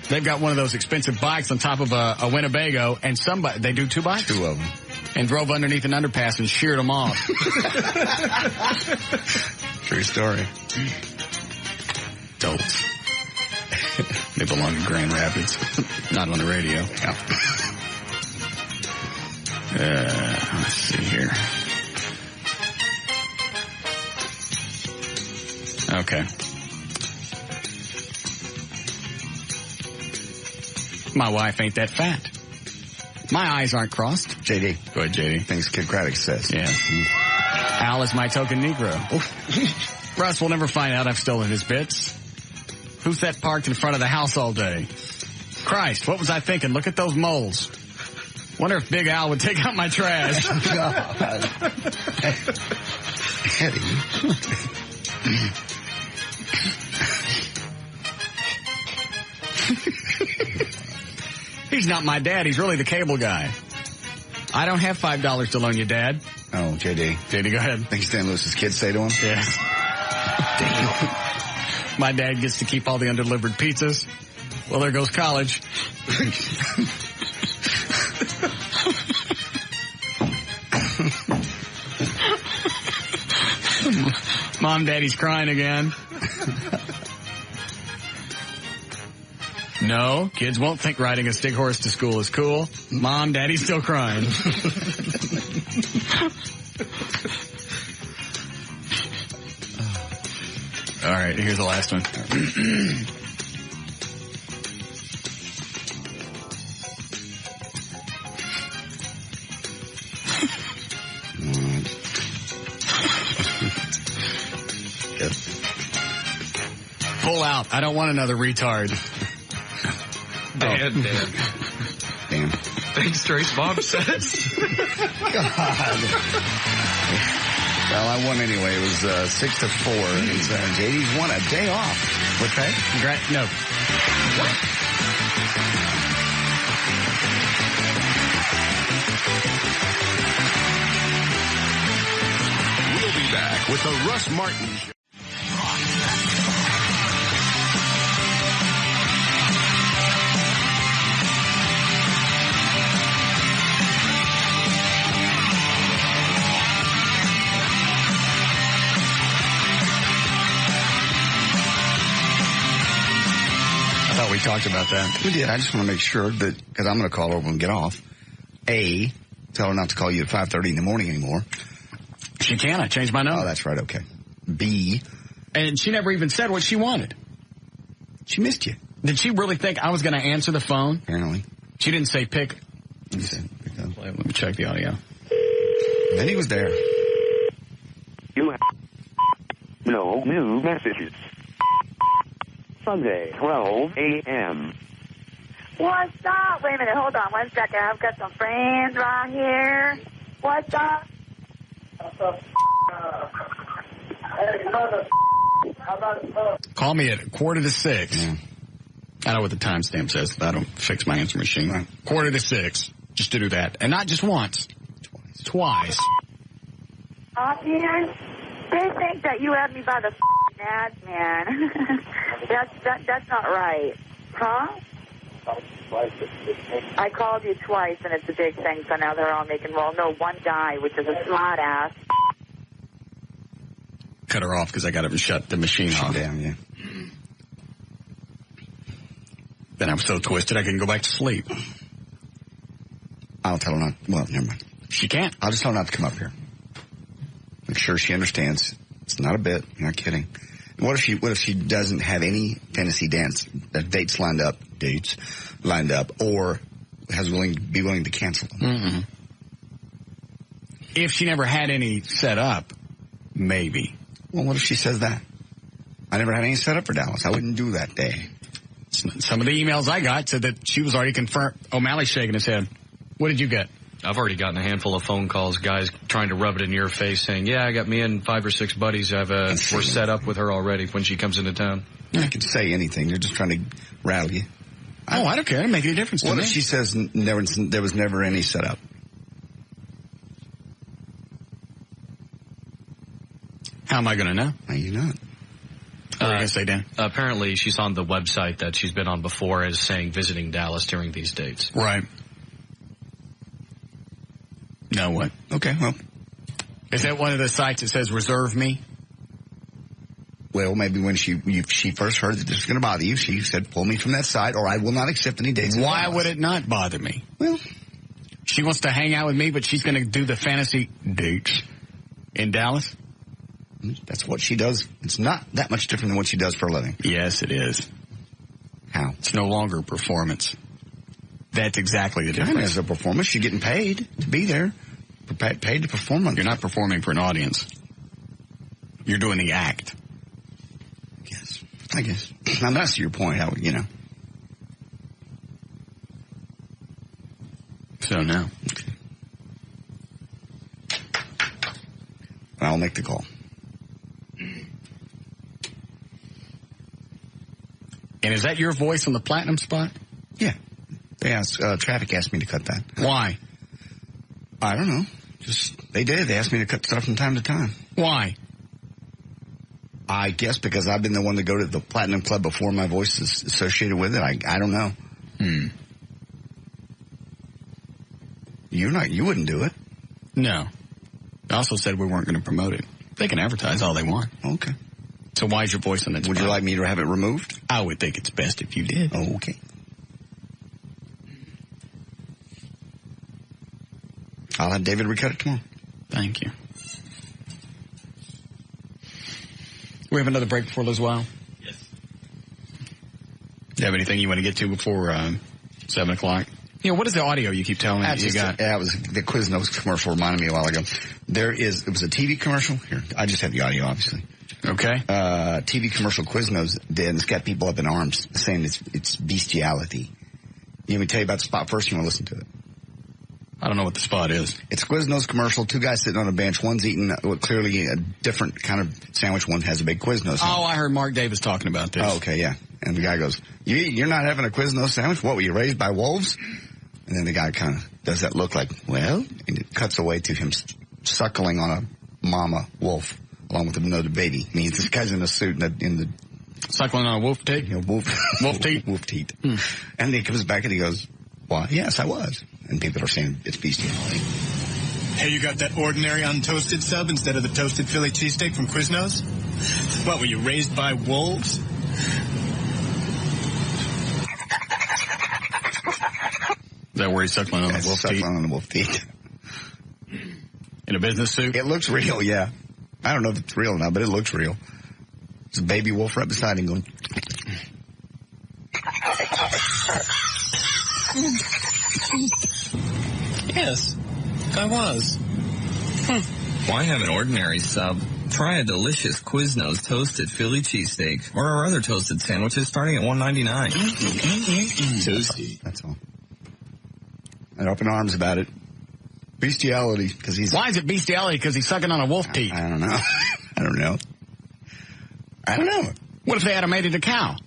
They've got one of those expensive bikes on top of a Winnebago, and they do 2 bikes? 2 of them. And drove underneath an underpass and sheared them off. True story. Dolts. They belong in Grand Rapids. Not on the radio. Yeah. Let's see here. Okay. My wife ain't that fat. My eyes aren't crossed. JD. Go ahead, JD. Things Kid Craddock says. Yes. Al is my token Negro. Russ will never find out I've stolen his bits. Who's that parked in front of the house all day? Christ, what was I thinking? Look at those moles. Wonder if Big Al would take out my trash. God. Eddie. He's not my dad. He's really the cable guy. I don't have $5 to loan you, Dad. Oh, JD. JD, go ahead. Think Stan Lewis's kids say to him? Yes. My dad gets to keep all the undelivered pizzas. Well, there goes college. Mom, Daddy's crying again. No, kids won't think riding a stick horse to school is cool. Mom, Daddy's still crying. All right, here's the last one. Pull out. I don't want another retard. Damn. Thanks, Trace. Mom says. God. Well, I won anyway. It was 6-4. And JD's won a day off. What pay? No. We'll be back with the Russ Martin Show. I thought we talked about that. We did. I just want to make sure that, because I'm going to call over and get off, A, tell her not to call you at 5:30 in the morning anymore. She can. I changed my number. Oh, that's right. Okay. B. And she never even said what she wanted. She missed you. Did she really think I was going to answer the phone? Apparently. She didn't say pick. Let me check the audio. Then he was there. You have no new messages. Sunday, 12 a.m. What's up? Wait a minute. Hold on 1 second. I've got some friends right here. What's up? Call me at 5:45. Yeah. I know what the timestamp says. I don't fix my answer machine. Right. 5:45. Just to do that. And not just once. Twice. Man, they think that you had me by the ads, man. That's not right. Huh? I called you twice, and it's a big thing, so now they're all making, well, no, one guy, which is a smart ass. Cut her off because I got to shut the machine off. Damn, yeah. Then I'm so twisted I can go back to sleep. I'll tell her not. Well, never mind. She can't. I'll just tell her not to come up here. Make sure she understands. It's not a bit. You're not kidding. What if she doesn't have any fantasy dates lined up, or be willing to cancel them? Mm-hmm. If she never had any set up, maybe. Well, what if she says that? I never had any set up for Dallas. I wouldn't do that day. Some of the emails I got said that she was already confirmed. O'Malley's shaking his head. What did you get? I've already gotten a handful of phone calls, guys trying to rub it in your face, saying, yeah, I got me and 5 or 6 buddies. We're set up with her already when she comes into town. You can say anything. They're just trying to rattle you. I don't care. It doesn't make any difference to me. What if she says there was never any setup? How am I going to know? No, you're not. What are you going to say, Dan? Apparently, she's on the website that she's been on before as saying visiting Dallas during these dates. Right. No, what? Okay, well. Is that one of the sites that says reserve me? Well, maybe when she first heard that this was going to bother you, she said, pull me from that site or I will not accept any dates. Why would it not bother me? Well, she wants to hang out with me, but she's going to do the fantasy dates in Dallas? That's what she does. It's not that much different than what she does for a living. Yes, it is. How? It's no longer performance. That's exactly the difference. As a performance, you're getting paid to be there. Paid to perform. You're not performing for an audience. You're doing the act. Yes, I guess. Now that's your point. So now, I'll make the call. And is that your voice on the platinum spot? Yeah. Traffic asked me to cut that. Why? I don't know. They did. They asked me to cut stuff from time to time. Why? I guess because I've been the one to go to the Platinum Club before my voice is associated with it. I don't know. You wouldn't do it. No. I also said we weren't going to promote it. They can advertise all they want. Okay. So why is your voice on that spot? Would you like me to have it removed? I would think it's best if you did. Oh, okay. I'll have David recut it tomorrow. Thank you. We have another break before Liz Wow? Yes. Do you have anything you want to get to before 7 o'clock? What is the audio you keep telling me you got? Yeah, it was the Quiznos commercial reminded me a while ago. It was a TV commercial. Here, I just have the audio, obviously. Okay. TV commercial Quiznos did, and it's got people up in arms saying it's bestiality. You want me to tell you about the spot first? You want to listen to it? I don't know what the spot is. It's Quiznos commercial. Two guys sitting on a bench. One's eating clearly a different kind of sandwich. One has a big Quiznos. Oh, I heard Mark Davis talking about this. Oh, okay, yeah. And the guy goes, you're not having a Quiznos sandwich? What, were you raised by wolves? And then the guy kind of does that look like, well, and it cuts away to him suckling on a mama wolf along with another baby. I mean, this guy's in a suit in the suckling on a wolf teat? Wolf teat. Wolf teat. And then he comes back and he goes, well, yes, I was. And people are saying it's bestiality. Hey, you got that ordinary untoasted sub instead of the toasted Philly cheesesteak from Quiznos? What, were you raised by wolves? Is that where he's suckling on the wolf teat? Suckling on the wolf teat. In a business suit? It looks real, yeah. I don't know if it's real or not, but it looks real. There's a baby wolf right beside him going... Yes, I was. Why have an ordinary sub? Try a delicious Quiznos toasted Philly cheesesteak or our other toasted sandwiches starting at $1.99. Toasty. That's all. They're up in arms about it. Bestiality, because he's... Why is it bestiality? Because he's sucking on a wolf teat. I don't know. I don't know. What if they had made it a cow?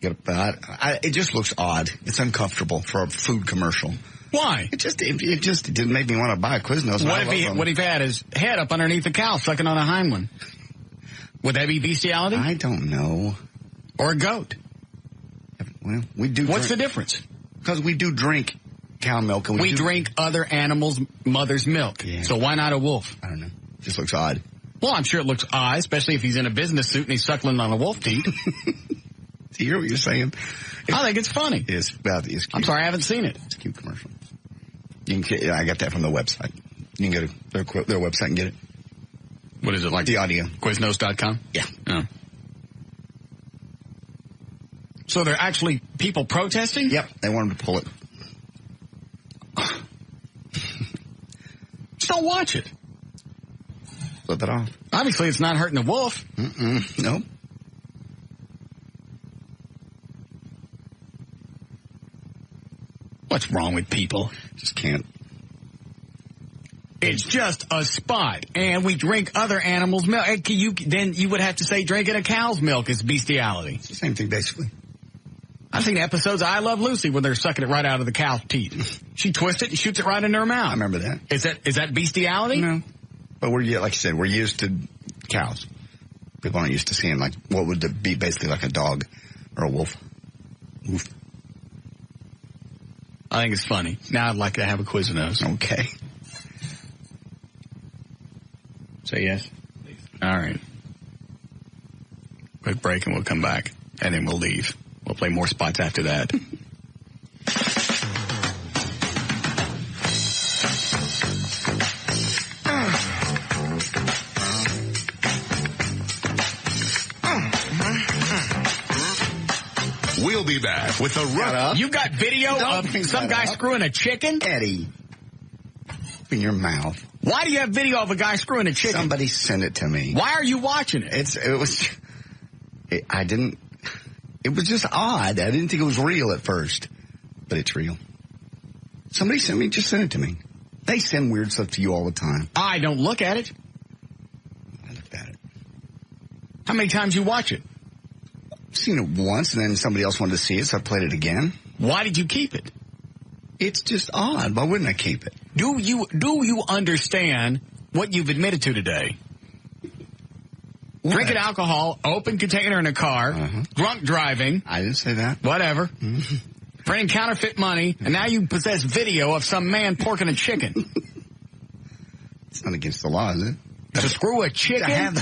It just looks odd. It's uncomfortable for a food commercial. Why? It just didn't make me want to buy a Quiznos. What if he had his head up underneath the cow sucking on a hind one? Would that be bestiality? I don't know. Or a goat? Well, we do. What's the difference? Because we do drink cow milk. And we drink other animals' mother's milk. Yeah. So why not a wolf? I don't know. It just looks odd. Well, I'm sure it looks odd, especially if he's in a business suit and he's suckling on a wolf teat. Do you hear what you're saying? I think it's funny. It's cute. I'm sorry, I haven't seen it. It's a cute commercial. I got that from the website. You can go to their website and get it. What is it like? The audio. Quiznos.com? Yeah. Oh. So there are actually people protesting? Yep. They want him to pull it. Just don't watch it. Flip it off. Obviously, it's not hurting the wolf. Nope. What's wrong with people? Just can't. It's just a spot, and we drink other animals' milk. Then you would have to say drinking a cow's milk is bestiality. It's the same thing, basically. I've seen episodes of I Love Lucy where they're sucking it right out of the cow's teeth. She twists it and shoots it right into her mouth. I remember that. Is that bestiality? No. But like you said, we're used to cows. People aren't used to seeing what would be basically like a dog or a wolf. Oof. I think it's funny. Now I'd like to have a Quiznos. Okay. Say yes? All right. Quick break and we'll come back. And then we'll leave. We'll play more spots after that. We'll be back with the Russ. You got video of some guy screwing a chicken? Eddie. In your mouth. Why do you have video of a guy screwing a chicken? Somebody sent it to me. Why are you watching it? It was just odd. I didn't think it was real at first. But it's real. Somebody sent it to me. They send weird stuff to you all the time. I don't look at it. I looked at it. How many times you watch it? I've seen it once, and then somebody else wanted to see it, so I played it again. Why did you keep it? It's just odd. Why wouldn't I keep it? Do you understand what you've admitted to today? What? Drinking alcohol, open container in a car, drunk driving. I didn't say that. Whatever. Printing counterfeit money, and now you possess video of some man porking a chicken. It's not against the law, is it? To screw a chicken?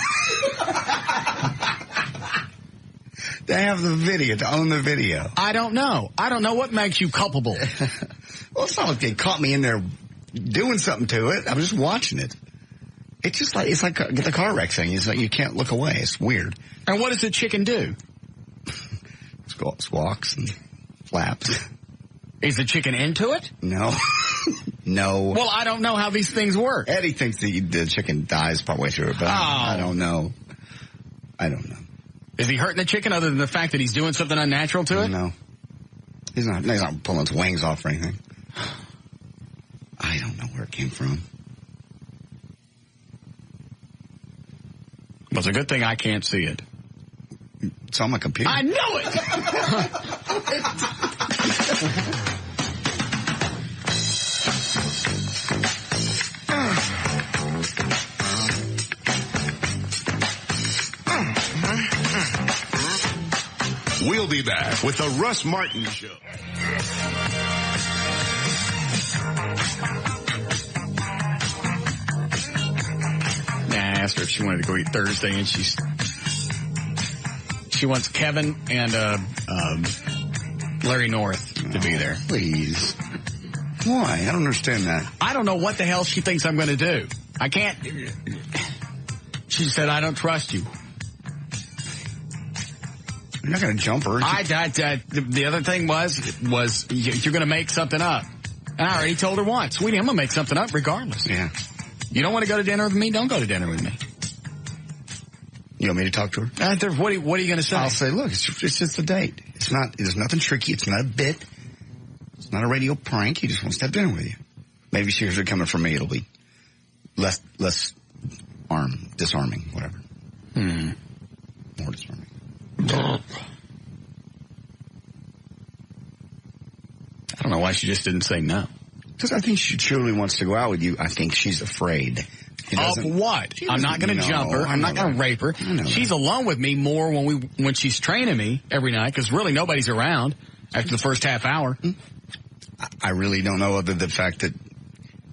To have the video, to own the video. I don't know. I don't know what makes you culpable. Well, it's not like they caught me in there doing something to it. I was just watching it. It's just like, it's like the car wreck thing. It's like you can't look away. It's weird. And what does the chicken do? Squawks and flaps. Is the chicken into it? No. No. Well, I don't know how these things work. Eddie thinks the chicken dies partway through it, but I don't know. I don't know. Is he hurting the chicken other than the fact that he's doing something unnatural to it? No. He's not pulling its wings off or anything. I don't know where it came from. Well, it's a good thing I can't see it. It's on my computer. I know it! We'll be back with the Russ Martin Show. I asked her if she wanted to go eat Thursday, and she wants Kevin and Larry North to be there. Please. Why? I don't understand that. I don't know what the hell she thinks I'm going to do. I can't. She said, I don't trust you. You're not going to jump her. The other thing was you're going to make something up. And I already told her once, sweetie, I'm going to make something up regardless. Yeah. You don't want to go to dinner with me? Don't go to dinner with me. You want me to talk to her? What are you going to say? I'll say, look, it's just a date. There's nothing tricky. It's not a bit. It's not a radio prank. He just wants to have dinner with you. Maybe she hears it coming from me. It'll be less disarming, whatever. More disarming. I don't know why she just didn't say no. Because I think she truly wants to go out with you. I think she's afraid. Of what? I'm not going to jump her. I'm not going to rape her. She's alone with me more when she's training me every night because really nobody's around after the first half hour. I really don't know other than the fact that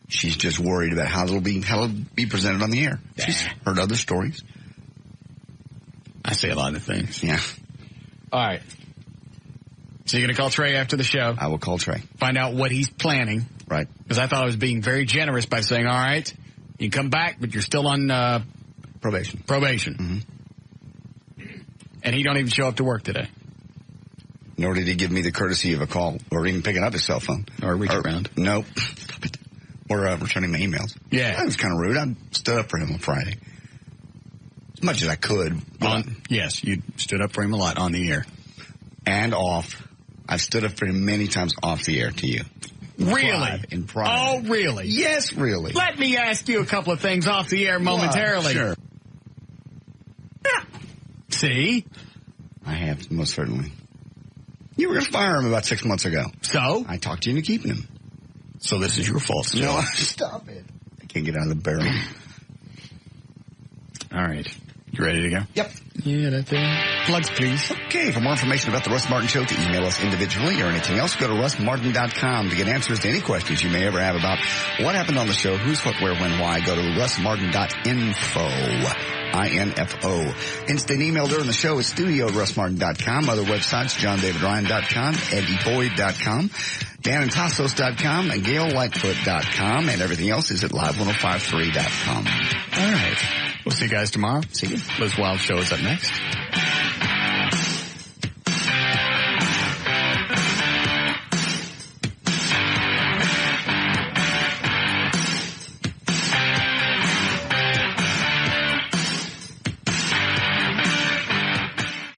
she's just worried about how it'll be presented on the air. She's heard other stories. I say a lot of things. Yeah. All right. So you're going to call Trey after the show? I will call Trey. Find out what he's planning. Right. Because I thought I was being very generous by saying, all right, you come back, but you're still on probation. Mm-hmm. And he don't even show up to work today. Nor did he give me the courtesy of a call or even picking up his cell phone. Or reach around. Nope. Stop it. Or returning my emails. Yeah. That was kind of rude. I stood up for him on Friday. As much as I could. Yes, you stood up for him a lot on the air. And off. I've stood up for him many times off the air to you. Really? In pride. Oh, really? Yes, really. Let me ask you a couple of things off the air momentarily. Sure. See? I have, most certainly. You were going to fire him about 6 months ago. So? I talked you into keeping him. So this is your fault. No, stop it. I can't get out of the barrel. All right. You ready to go? Yep. Yeah, that's it. Plugs, please. Okay, for more information about the Russ Martin Show, to email us individually or anything else, go to russmartin.com to get answers to any questions you may ever have about what happened on the show, who's, what, where, when, why. Go to russmartin.info. I-N-F-O. Instant email during the show is studio@russmartin.com. Other websites, johndavidryan.com, eddieBoyd.com, danandtassos.com, and gaillightfoot.com, and everything else is at live1053.com. All right. We'll see you guys tomorrow. See you. Liz Wild Show is up next.